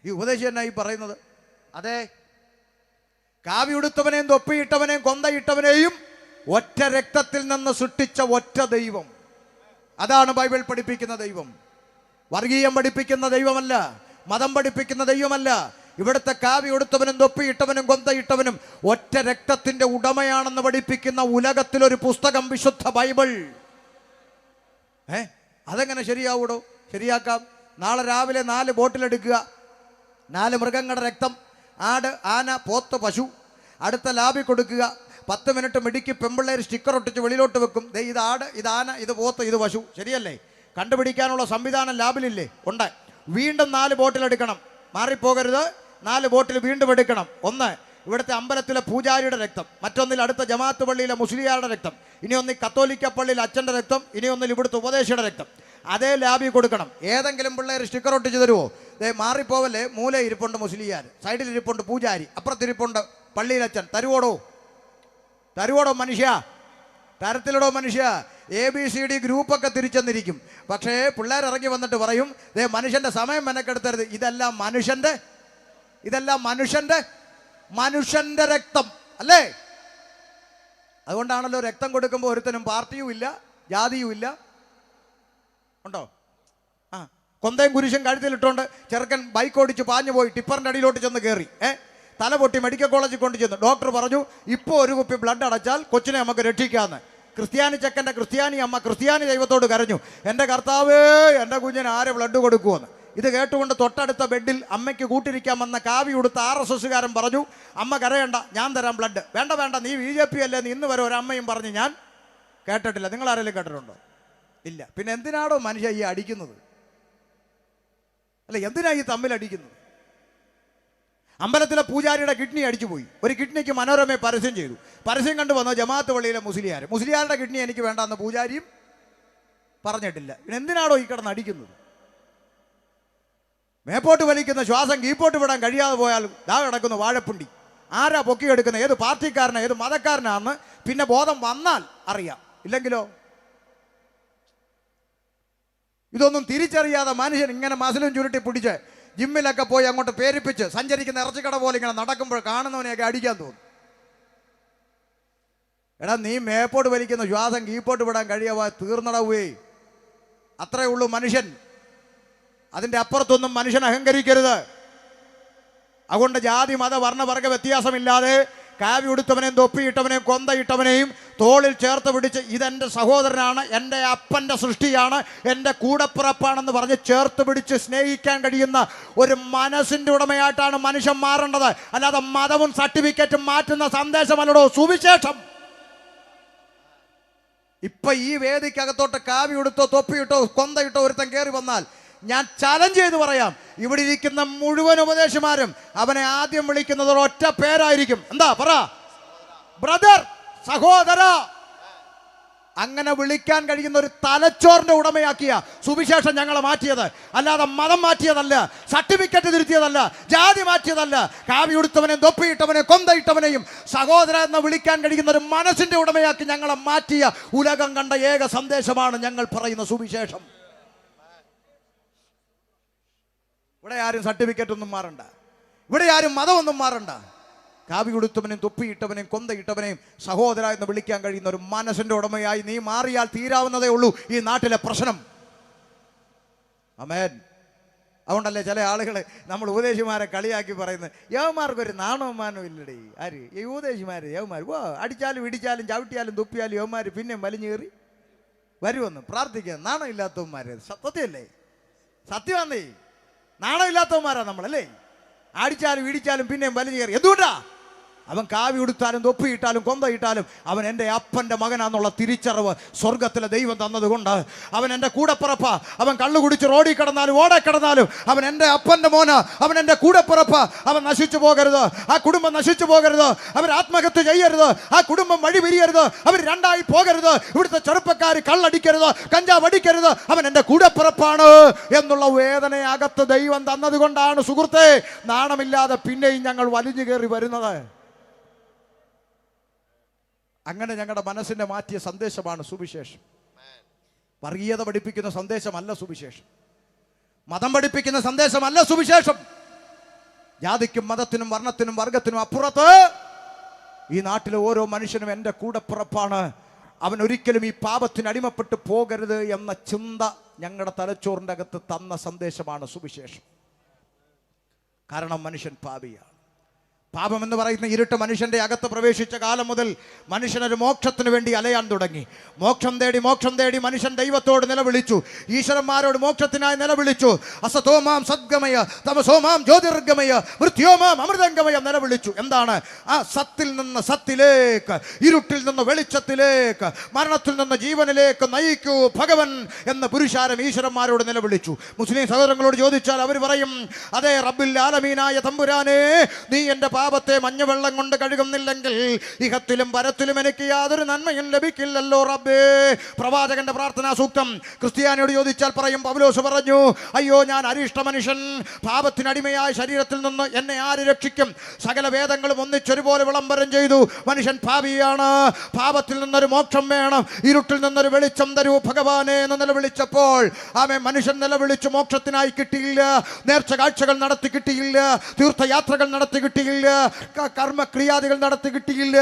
ഈ ഉപദേശം എന്നായി പറയുന്നത്? അതെ, കാവി ഉടുത്തവനെയും തൊപ്പിയിട്ടവനെയും കൊന്തയിട്ടവനെയും ഒറ്റ രക്തത്തിൽ നിന്ന് സൃഷ്ടിച്ച ഒറ്റ ദൈവം. അതാണ് ബൈബിൾ പഠിപ്പിക്കുന്ന ദൈവം. വർഗീയം പഠിപ്പിക്കുന്ന ദൈവമല്ല, മതം പഠിപ്പിക്കുന്ന ദൈവമല്ല. ഇവിടുത്തെ കാവി ഉടുത്തവനും തൊപ്പിയിട്ടവനും കൊന്തയിട്ടവനും ഒറ്റ രക്തത്തിന്റെ ഉടമയാണെന്ന് പഠിപ്പിക്കുന്ന ഉലകത്തിലൊരു പുസ്തകം വിശുദ്ധ ബൈബിൾ. അതെങ്ങനെ ശരിയാവൂടോ? ശരിയാക്കാം. നാളെ രാവിലെ 4 ബോട്ടിലെടുക്കുക, 4 മൃഗങ്ങളുടെ രക്തം, ആട്, ആന, പോത്ത്, പശു. അടുത്ത ലാബിൽ കൊടുക്കുക. 10 മിനിറ്റ് മിടുക്കി പെമ്പിള്ളേർ സ്റ്റിക്കർ ഒട്ടിച്ച് വെളിയിലോട്ട് വെക്കും. ഇത് ആട്, ഇത് ആന, ഇത് പോത്ത്, ഇത് പശു. ശരിയല്ലേ? കണ്ടുപിടിക്കാനുള്ള സംവിധാനം ലാബിലില്ലേ? ഉണ്ട്. വീണ്ടും 4 ബോട്ടിലെടുക്കണം. മാറിപ്പോകരുത്. 4 ബോട്ടിൽ വീണ്ടും എടുക്കണം. ഒന്ന് ഇവിടുത്തെ അമ്പലത്തിലെ പൂജാരിയുടെ രക്തം, മറ്റൊന്നിൽ അടുത്ത ജമാഅത്ത് പള്ളിയിലെ മുസ്ലിയാരുടെ രക്തം, ഇനി ഒന്നിൽ കത്തോലിക്ക പള്ളിയിൽ അച്ഛൻ്റെ രക്തം, ഇനി ഒന്നിൽ ഇവിടുത്തെ ഉപദേശിയുടെ രക്തം. അതേ ലാബിൽ കൊടുക്കണം. ഏതെങ്കിലും പിള്ളേർ സ്റ്റിക്കർ ഒട്ടിച്ച് തരുമോ? മാറിപ്പോവല്ലേ, മൂല ഇരിപ്പുണ്ട് മുസ്ലിയാർ, സൈഡിൽ ഇരിപ്പുണ്ട് പൂജാരി, അപ്പുറത്തിരിപ്പുണ്ട് പള്ളിയിലച്ഛൻ. തരുവോടോ മനുഷ്യ? തരത്തിലടോ മനുഷ്യ? ABCD ഗ്രൂപ്പൊക്കെ തിരിച്ചെന്നിരിക്കും. പക്ഷേ പിള്ളേർ ഇറങ്ങി വന്നിട്ട് പറയും, മനുഷ്യന്റെ സമയം മെനക്കെടുത്തരുത്, ഇതെല്ലാം മനുഷ്യന്റെ രക്തം അല്ലേ? അതുകൊണ്ടാണല്ലോ രക്തം കൊടുക്കുമ്പോൾ ഒരുത്തനും പാർട്ടിയും ഇല്ല, ജാതിയും ഇല്ല. ഉണ്ടോ? കൊന്തയും കുരിശും കഴുത്തിലിട്ടുകൊണ്ട് ചെറുക്കൻ ബൈക്ക് ഓടിച്ച് പാഞ്ഞു പോയി ടിപ്പറിൻ്റെ അടിയിലോട്ട് ചെന്ന് കയറി. തല പൊട്ടി മെഡിക്കൽ കോളേജിൽ കൊണ്ട് ചെന്നു. ഡോക്ടർ പറഞ്ഞു, ഇപ്പോൾ ഒരു കുപ്പി ബ്ലഡ് അടച്ചാൽ കൊച്ചിനെ നമുക്ക് രക്ഷിക്കാമെന്ന്. ക്രിസ്ത്യാനി ചെക്കൻ്റെ ക്രിസ്ത്യാനി അമ്മ ക്രിസ്ത്യാനി ദൈവത്തോട് കരഞ്ഞു, എൻ്റെ കർത്താവേ, എൻ്റെ കുഞ്ഞിന് ആരെ ബ്ലഡ് കൊടുക്കുമെന്ന്. ഇത് കേട്ടുകൊണ്ട് തൊട്ടടുത്ത ബെഡിൽ അമ്മയ്ക്ക് കൂട്ടിരിക്കാൻ വന്ന കാവി ഉടുത്ത RSSകാരൻ പറഞ്ഞു, അമ്മ കരയണ്ട, ഞാൻ തരാം ബ്ലഡ്. വേണ്ട വേണ്ട, നീ BJP അല്ലേ, നീ ഇന്ന് വരെ ഒരമ്മയും പറഞ്ഞ് ഞാൻ കേട്ടിട്ടില്ല. നിങ്ങൾ ആരെങ്കിലും കേട്ടിട്ടുണ്ടോ? ഇല്ല. പിന്നെ എന്തിനാണോ മനുഷ്യ ഈ അടിക്കുന്നത്? അല്ല, എന്തിനാ ഈ തമ്മിൽ അടിക്കുന്നത്? അമ്പലത്തിലെ പൂജാരിയുടെ കിഡ്നി അടിച്ചു പോയി. ഒരു കിഡ്നിക്ക് മനോരമയെ പരസ്യം ചെയ്തു. പരസ്യം കണ്ടു വന്ന ജമാഅത്ത് പള്ളിയിലെ മുസ്ലിയാരുടെ കിഡ്നി എനിക്ക് വേണ്ടെന്ന് പൂജാരിയും പറഞ്ഞിട്ടില്ല. പിന്നെ എന്തിനാണോ ഈ കിടന്ന് അടിക്കുന്നത്? മേപ്പോട്ട് വലിക്കുന്ന ശ്വാസം കീപ്പോട്ട് വിടാൻ കഴിയാതെ പോയാൽ ദാ കിടക്കുന്നു വാഴപ്പുണ്ടി. ആരാ പൊക്കിയെടുക്കുന്നത്, ഏത് പാർട്ടിക്കാരനാ, ഏത് മതക്കാരനാന്ന് പിന്നെ ബോധം വന്നാൽ അറിയാം. ഇല്ലെങ്കിലോ? ഇതൊന്നും തിരിച്ചറിയാതെ മനുഷ്യൻ ഇങ്ങനെ മസിലും ചുരുട്ടി പിടിച്ച് ജിമ്മിലൊക്കെ പോയി അങ്ങോട്ട് പേരിപ്പിച്ച് സഞ്ചരിക്കുന്ന ഇറച്ചിക്കട പോലെ ഇങ്ങനെ നടക്കുമ്പോൾ കാണുന്നവനെയൊക്കെ അടിക്കാൻ തോന്നും. എടാ, നീ മേപ്പോട്ട് വലിക്കുന്ന ശ്വാസം കീപ്പോട്ട് വിടാൻ കഴിയാവാ തീർന്നടവേ. അത്രേ ഉള്ളൂ മനുഷ്യൻ. അതിൻ്റെ അപ്പുറത്തൊന്നും മനുഷ്യൻ അഹങ്കരിക്കരുത്. അതുകൊണ്ട് ജാതി മത വർണ്ണ വർഗ വ്യത്യാസമില്ലാതെ കാവി ഉടുത്തവനെയും തൊപ്പിയിട്ടവനെയും കൊന്തയിട്ടവനെയും തോളിൽ ചേർത്ത് പിടിച്ച് ഇതെൻ്റെ സഹോദരനാണ്, എൻ്റെ അപ്പൻ്റെ സൃഷ്ടിയാണ്, എൻ്റെ കൂടപ്പിറപ്പാണെന്ന് പറഞ്ഞ് ചേർത്ത് പിടിച്ച് സ്നേഹിക്കാൻ കഴിയുന്ന ഒരു മനസ്സിൻ്റെ ഉടമയായിട്ടാണ് മനുഷ്യൻ മാറേണ്ടത്. അല്ലാതെ മതവും സർട്ടിഫിക്കറ്റും മാറ്റുന്ന സന്ദേശമല്ലടോ സുവിശേഷം. ഇപ്പൊ ഈ വേദിക്കകത്തോട്ട് കാവി ഉടുത്തോ തൊപ്പിയിട്ടോ കൊന്തയിട്ടോ ഒരുത്തൻ കയറി വന്നാൽ ഞാൻ ചലഞ്ച് ചെയ്ത് പറയാം, ഇവിടെ ഇരിക്കുന്ന മുഴുവൻ ഉപദേശമാരും അവനെ ആദ്യം വിളിക്കുന്നത് ഒറ്റ പേരായിരിക്കും. എന്താ പറ? ബ്രദർ, സഹോദര. അങ്ങനെ വിളിക്കാൻ കഴിയുന്ന ഒരു തലച്ചോറിന്റെ ഉടമയാക്കിയ സുവിശേഷം ഞങ്ങളെ മാറ്റിയത്. അല്ലാതെ മതം മാറ്റിയതല്ല, സർട്ടിഫിക്കറ്റ് തിരുത്തിയതല്ല, ജാതി മാറ്റിയതല്ല. കാവി ഉടുത്തവനെയും തൊപ്പിയിട്ടവനെയും കൊന്തയിട്ടവനെയും സഹോദര എന്ന് വിളിക്കാൻ കഴിയുന്ന ഒരു മനസ്സിന്റെ ഉടമയാക്കി ഞങ്ങളെ മാറ്റിയ ഉലകം കണ്ട ഏക സന്ദേശമാണ് ഞങ്ങൾ പറയുന്ന സുവിശേഷം. ഇവിടെ ആരും സർട്ടിഫിക്കറ്റ് ഒന്നും മാറണ്ട, ഇവിടെ ആരും മതമൊന്നും മാറണ്ട. കാവി ഉടുത്തവനെയും തൊപ്പിയിട്ടവനെയും കൊന്തയിട്ടവനെയും സഹോദര എന്ന് വിളിക്കാൻ കഴിയുന്ന ഒരു മനസ്സിന്റെ ഉടമയായി നീ മാറിയാൽ തീരാവുന്നതേ ഉള്ളൂ ഈ നാട്ടിലെ പ്രശ്നം. ആമേൻ. അതുകൊണ്ടല്ലേ ചില ആളുകൾ നമ്മൾ ഉപദേശിമാരെ കളിയാക്കി പറയുന്നത്, യവന്മാർക്കൊരു നാണവമാനം ഇല്ലടേ. ആര്? ഈ ഉപദേശിമാര് യവന്മാർ അടിച്ചാലും ഇടിച്ചാലും ചവിട്ടിയാലും തുപ്പിയാലും യവന്മാർ പിന്നെ വലിഞ്ഞേറി വരുമെന്ന് പ്രാർത്ഥിക്കുക. നാണം ഇല്ലാത്തവന്മാര്. സത്യല്ലേ? സത്യമാന്നേ. നാണം ഇല്ലാത്തവന്മാരാ നമ്മളല്ലേ? അടിച്ചാലും ഇടിച്ചാലും പിന്നെയും വലിഞ്ഞു കയറി. എന്തുകൊണ്ടാ? അവൻ കാവി ഉടുത്താലും തൊപ്പിയിട്ടാലും കൊന്തയിട്ടാലും അവൻ എൻ്റെ അപ്പൻ്റെ മകനാന്നുള്ള തിരിച്ചറിവ് സ്വർഗത്തിലെ ദൈവം തന്നതുകൊണ്ട് അവൻ എൻ്റെ കൂടപ്പിറപ്പ. അവൻ കള്ളു കുടിച്ച് റോഡിൽ കിടന്നാലും ഓടെ കിടന്നാലും അവൻ എൻ്റെ അപ്പൻ്റെ മോന്, അവൻ എൻ്റെ കൂടപ്പിറപ്പ. അവൻ നശിച്ചു പോകരുത്, ആ കുടുംബം നശിച്ചു പോകരുത്, അവർ ആത്മഹത്യ ചെയ്യരുത്, ആ കുടുംബം വഴി പിരിയരുത്, അവർ രണ്ടായി പോകരുത്, ഇവിടുത്തെ ചെറുപ്പക്കാർ കള്ളടിക്കരുത്, കഞ്ചാവ് അടിക്കരുത്, അവൻ എൻ്റെ കൂടപ്പിറപ്പാണ് എന്നുള്ള വേദനയകത്ത് ദൈവം തന്നതുകൊണ്ടാണ് സുഹൃത്തെ നാണമില്ലാതെ പിന്നെയും ഞങ്ങൾ വലിഞ്ഞു കയറി വരുന്നത്. അങ്ങനെ ഞങ്ങളുടെ മനസ്സിനെ മാറ്റിയ സന്ദേശമാണ് സുവിശേഷം. വർഗീയത പഠിപ്പിക്കുന്ന സന്ദേശമല്ല സുവിശേഷം, മതം പഠിപ്പിക്കുന്ന സന്ദേശമല്ല സുവിശേഷം. ജാതിക്കും മതത്തിനും വർണ്ണത്തിനും വർഗത്തിനും അപ്പുറത്ത് ഈ നാട്ടിലെ ഓരോ മനുഷ്യനും എൻ്റെ കൂടപ്പിറപ്പാണ്, അവൻ ഒരിക്കലും ഈ പാപത്തിന് അടിമപ്പെട്ടു പോകരുത് എന്ന ചിന്ത ഞങ്ങളുടെ തലച്ചോറിൻ്റെ അകത്ത് തന്ന സന്ദേശമാണ് സുവിശേഷം. കാരണം മനുഷ്യൻ പാപിയാണ്. പാപം എന്ന് പറയുന്ന ഇരുട്ട് മനുഷ്യന്റെ അകത്ത് പ്രവേശിച്ച കാലം മുതൽ മനുഷ്യനൊരു മോക്ഷത്തിന് വേണ്ടി അലയാൻ തുടങ്ങി. മോക്ഷം തേടി മനുഷ്യൻ ദൈവത്തോട് നിലവിളിച്ചു, ഈശ്വരന്മാരോട് മോക്ഷത്തിനായി നിലവിളിച്ചു. അസതോമാം സദ്ഗമയ തമസോമാം ജ്യോതിർഗമയ മൃത്യോമാം അമൃതംഗമയ നിലവിളിച്ചു. എന്താണ്? ആ സത്തിൽ നിന്ന് സത്തിലേക്ക്, ഇരുട്ടിൽ നിന്ന് വെളിച്ചത്തിലേക്ക്, മരണത്തിൽ നിന്ന് ജീവനിലേക്ക് നയിക്കൂ ഭഗവൻ എന്ന പുരുഷാരം ഈശ്വരന്മാരോട് നിലവിളിച്ചു. മുസ്ലിം സഹോദരങ്ങളോട് ചോദിച്ചാൽ അവർ പറയും, അതേ റബ്ബിൽ ആലമീനായ തമ്പുരാനെ, നീ എൻ്റെ പാപത്തെ മഞ്ഞവെള്ളം കൊണ്ട് കഴുകുന്നില്ലെങ്കിൽ ഇഹത്തിലും പരത്തിലും എനിക്ക് യാതൊരു നന്മയും ലഭിക്കില്ലല്ലോ റബ്ബേ. പ്രവാചകന്റെ പ്രാർത്ഥനാ സൂക്തം ക്രിസ്ത്യാനിയോട് ചോദിച്ചാൽ പറയും, പൗലോസ് പറഞ്ഞു, അയ്യോ ഞാൻ അരിഷ്ട മനുഷ്യൻ, പാപത്തിനടിമയായ ശരീരത്തിൽ നിന്ന് എന്നെ ആര് രക്ഷിക്കും? സകല വേദങ്ങളും ഒന്നിച്ചൊരുപോലെ വിളംബരം ചെയ്തു. മനുഷ്യൻ പാപിയാണ്, പാപത്തിൽ നിന്നൊരു മോക്ഷം വേണം, ഇരുട്ടിൽ നിന്നൊരു വെളിച്ചം തരൂ ഭഗവാനെ എന്ന് നിലവിളിച്ചപ്പോൾ ആമേ മനുഷ്യൻ നിലവിളിച്ചു. മോക്ഷത്തിനായി കിട്ടിയില്ല, നേർച്ച കാഴ്ചകൾ നടത്തി കിട്ടിയില്ല, തീർത്ഥയാത്രകൾ നടത്തി കിട്ടിയില്ല, കർമ്മക്രിയാദികൾ നടത്തി കിട്ടിയില്ല.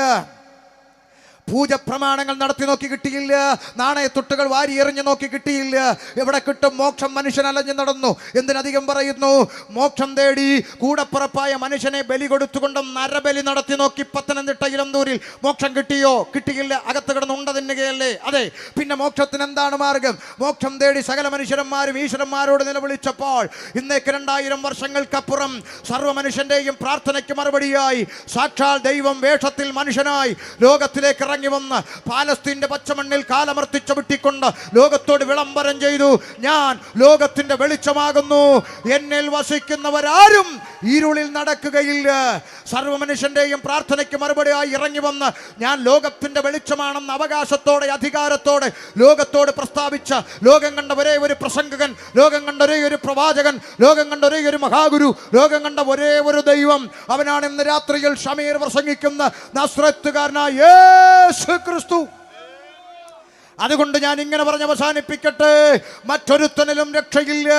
പൂജ പ്രമാണങ്ങൾ നടത്തി നോക്കി കിട്ടിയില്ല, നാണയത്തൊട്ടുകൾ വാരി എറിഞ്ഞു നോക്കി കിട്ടിയില്ല. എവിടെ കിട്ടും മോക്ഷം? മനുഷ്യൻ അലഞ്ഞു നടന്നു. എന്തിനധികം പറയുന്നു, മോക്ഷം തേടി കൂടപ്പുറപ്പായ മനുഷ്യനെ ബലി കൊടുത്തുകൊണ്ട് നരബലി നടത്തി നോക്കി. പത്തനംതിട്ട ഇലന്തൂരിൽ മോക്ഷം കിട്ടിയോ? കിട്ടിയില്ല. അകത്ത് കിടന്ന് ഉണ്ട തിന്നുകയല്ലേ? അതെ. പിന്നെ മോക്ഷത്തിന് എന്താണ് മാർഗം? മോക്ഷം തേടി സകല മനുഷ്യന്മാരും ഈശ്വരന്മാരോട് നിലവിളിച്ചപ്പോൾ ഇന്നേക്ക് 2000 വർഷങ്ങൾക്കപ്പുറം സർവ്വ മനുഷ്യന്റെയും പ്രാർത്ഥനയ്ക്ക് മറുപടിയായി സാക്ഷാൽ ദൈവം വേഷത്തിൽ മനുഷ്യനായി ലോകത്തിലേക്ക് ഇറങ്ങി വന്ന് പാലസ്തീന്റെ പച്ചമണ്ണിൽ കാലമർത്തിച്ച വിട്ടിക്കൊണ്ട് ലോകത്തോട് വിളംബരം ചെയ്തു, ഞാൻ ലോകത്തിന്റെ വെളിച്ചമാകുന്നു, എന്നിൽ വസിക്കുന്നവരാരും ഇരുളിൽ നടക്കുകയില്ല. സർവ്വ മനുഷ്യന്റെയും പ്രാർത്ഥനയ്ക്ക് മറുപടിയായി ഇറങ്ങി വന്ന് ഞാൻ ലോകത്തിന്റെ വെളിച്ചമാണെന്ന അവകാശത്തോടെ അധികാരത്തോടെ ലോകത്തോട് പ്രസ്താവിച്ച, ലോകം കണ്ട ഒരേ ഒരു പ്രസംഗകൻ, ലോകം കണ്ട ഒരേ ഒരു പ്രവാചകൻ, ലോകം കണ്ട ഒരേ ഒരു മഹാഗുരു, ലോകം കണ്ട ഒരേ ഒരു ദൈവം, അവനാണ് ഇന്ന് രാത്രിയിൽ ഷമീർ പ്രസംഗിക്കുന്ന നസ്രത്തുകാരനായ യേശു ക്രിസ്തു. അതുകൊണ്ട് ഞാൻ ഇങ്ങനെ പറഞ്ഞ് അവസാനിപ്പിക്കട്ടെ, മറ്റൊരുത്തനിലും രക്ഷയില്ല.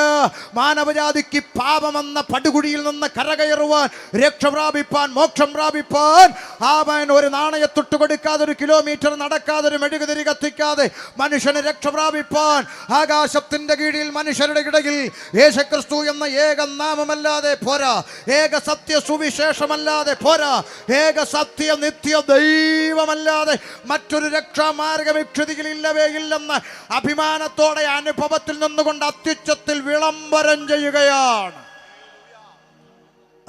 മാനവജാതിക്ക് പാപമെന്ന പടുകുഴിയിൽ നിന്ന് കരകയറുവാൻ, രക്ഷ പ്രാപിപ്പാൻ, മോക്ഷം പ്രാപിപ്പാൻ അവൻ ഒരു നാണയത്തൊട്ട് കൊടുക്കാതെ, ഒരു കിലോമീറ്റർ നടക്കാതെ, ഒരു മെഴുകുതിരി കത്തിക്കാതെ മനുഷ്യന് രക്ഷ പ്രാപിപ്പാൻ ആകാശത്തിന്റെ കീഴിൽ മനുഷ്യരുടെ ഇടയിൽ യേശുക്രിസ്തു എന്ന ഏക നാമമല്ലാതെ പോരാ, ഏക സത്യ സുവിശേഷമല്ലാതെ പോരാ, ഏക സത്യ നിത്യ ദൈവമല്ലാതെ മറ്റൊരു രക്ഷാമാർഗം ഇല്ലെന്ന് അഭിമാനത്തോടെ അനുഭവത്തിൽ നിന്നുകൊണ്ട് അത്യുച്ചത്തിൽ വിളംബരം ചെയ്യുകയാണ്.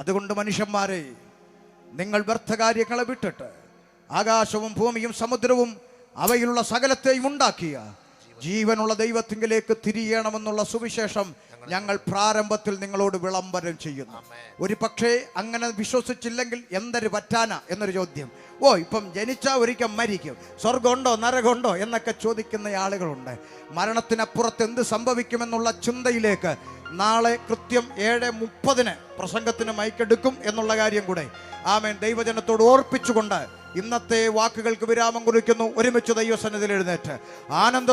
അതുകൊണ്ട് മനുഷ്യന്മാരെ, നിങ്ങൾ വ്യർത്ഥകാര്യങ്ങളെ വിട്ടിട്ട് ആകാശവും ഭൂമിയും സമുദ്രവും അവയിലുള്ള സകലത്തെയും ഉണ്ടാക്കിയ ജീവനുള്ള ദൈവത്തിങ്കിലേക്ക് തിരിയണമെന്നുള്ള സുവിശേഷം ഞങ്ങൾ പ്രാരംഭത്തിൽ നിങ്ങളോട് വിളംബരം ചെയ്യുന്നു. ഒരു പക്ഷേ അങ്ങനെ വിശ്വസിച്ചില്ലെങ്കിൽ എന്തൊരു പറ്റാനാ എന്നൊരു ചോദ്യം. ഇപ്പം ജനിച്ചാൽ ഒരിക്കൽ മരിക്കും, സ്വർഗമുണ്ടോ നരകമുണ്ടോ എന്നൊക്കെ ചോദിക്കുന്ന ആളുകളുണ്ട്. മരണത്തിനപ്പുറത്ത് എന്ത് സംഭവിക്കുമെന്നുള്ള ചിന്തയിലേക്ക് നാളെ കൃത്യം 7:30 പ്രസംഗത്തിന് മൈക്കെടുക്കും എന്നുള്ള കാര്യം കൂടെ ആമേൻ ദൈവജനത്തോട് ഓർപ്പിച്ചുകൊണ്ട് ഇന്നത്തെ വാക്കുകൾക്ക് വിരാമം കുറിക്കുന്നു. ഒരുമിച്ച് ദൈവസന്നിധിയിൽ എഴുന്നേറ്റ് ആനന്ദ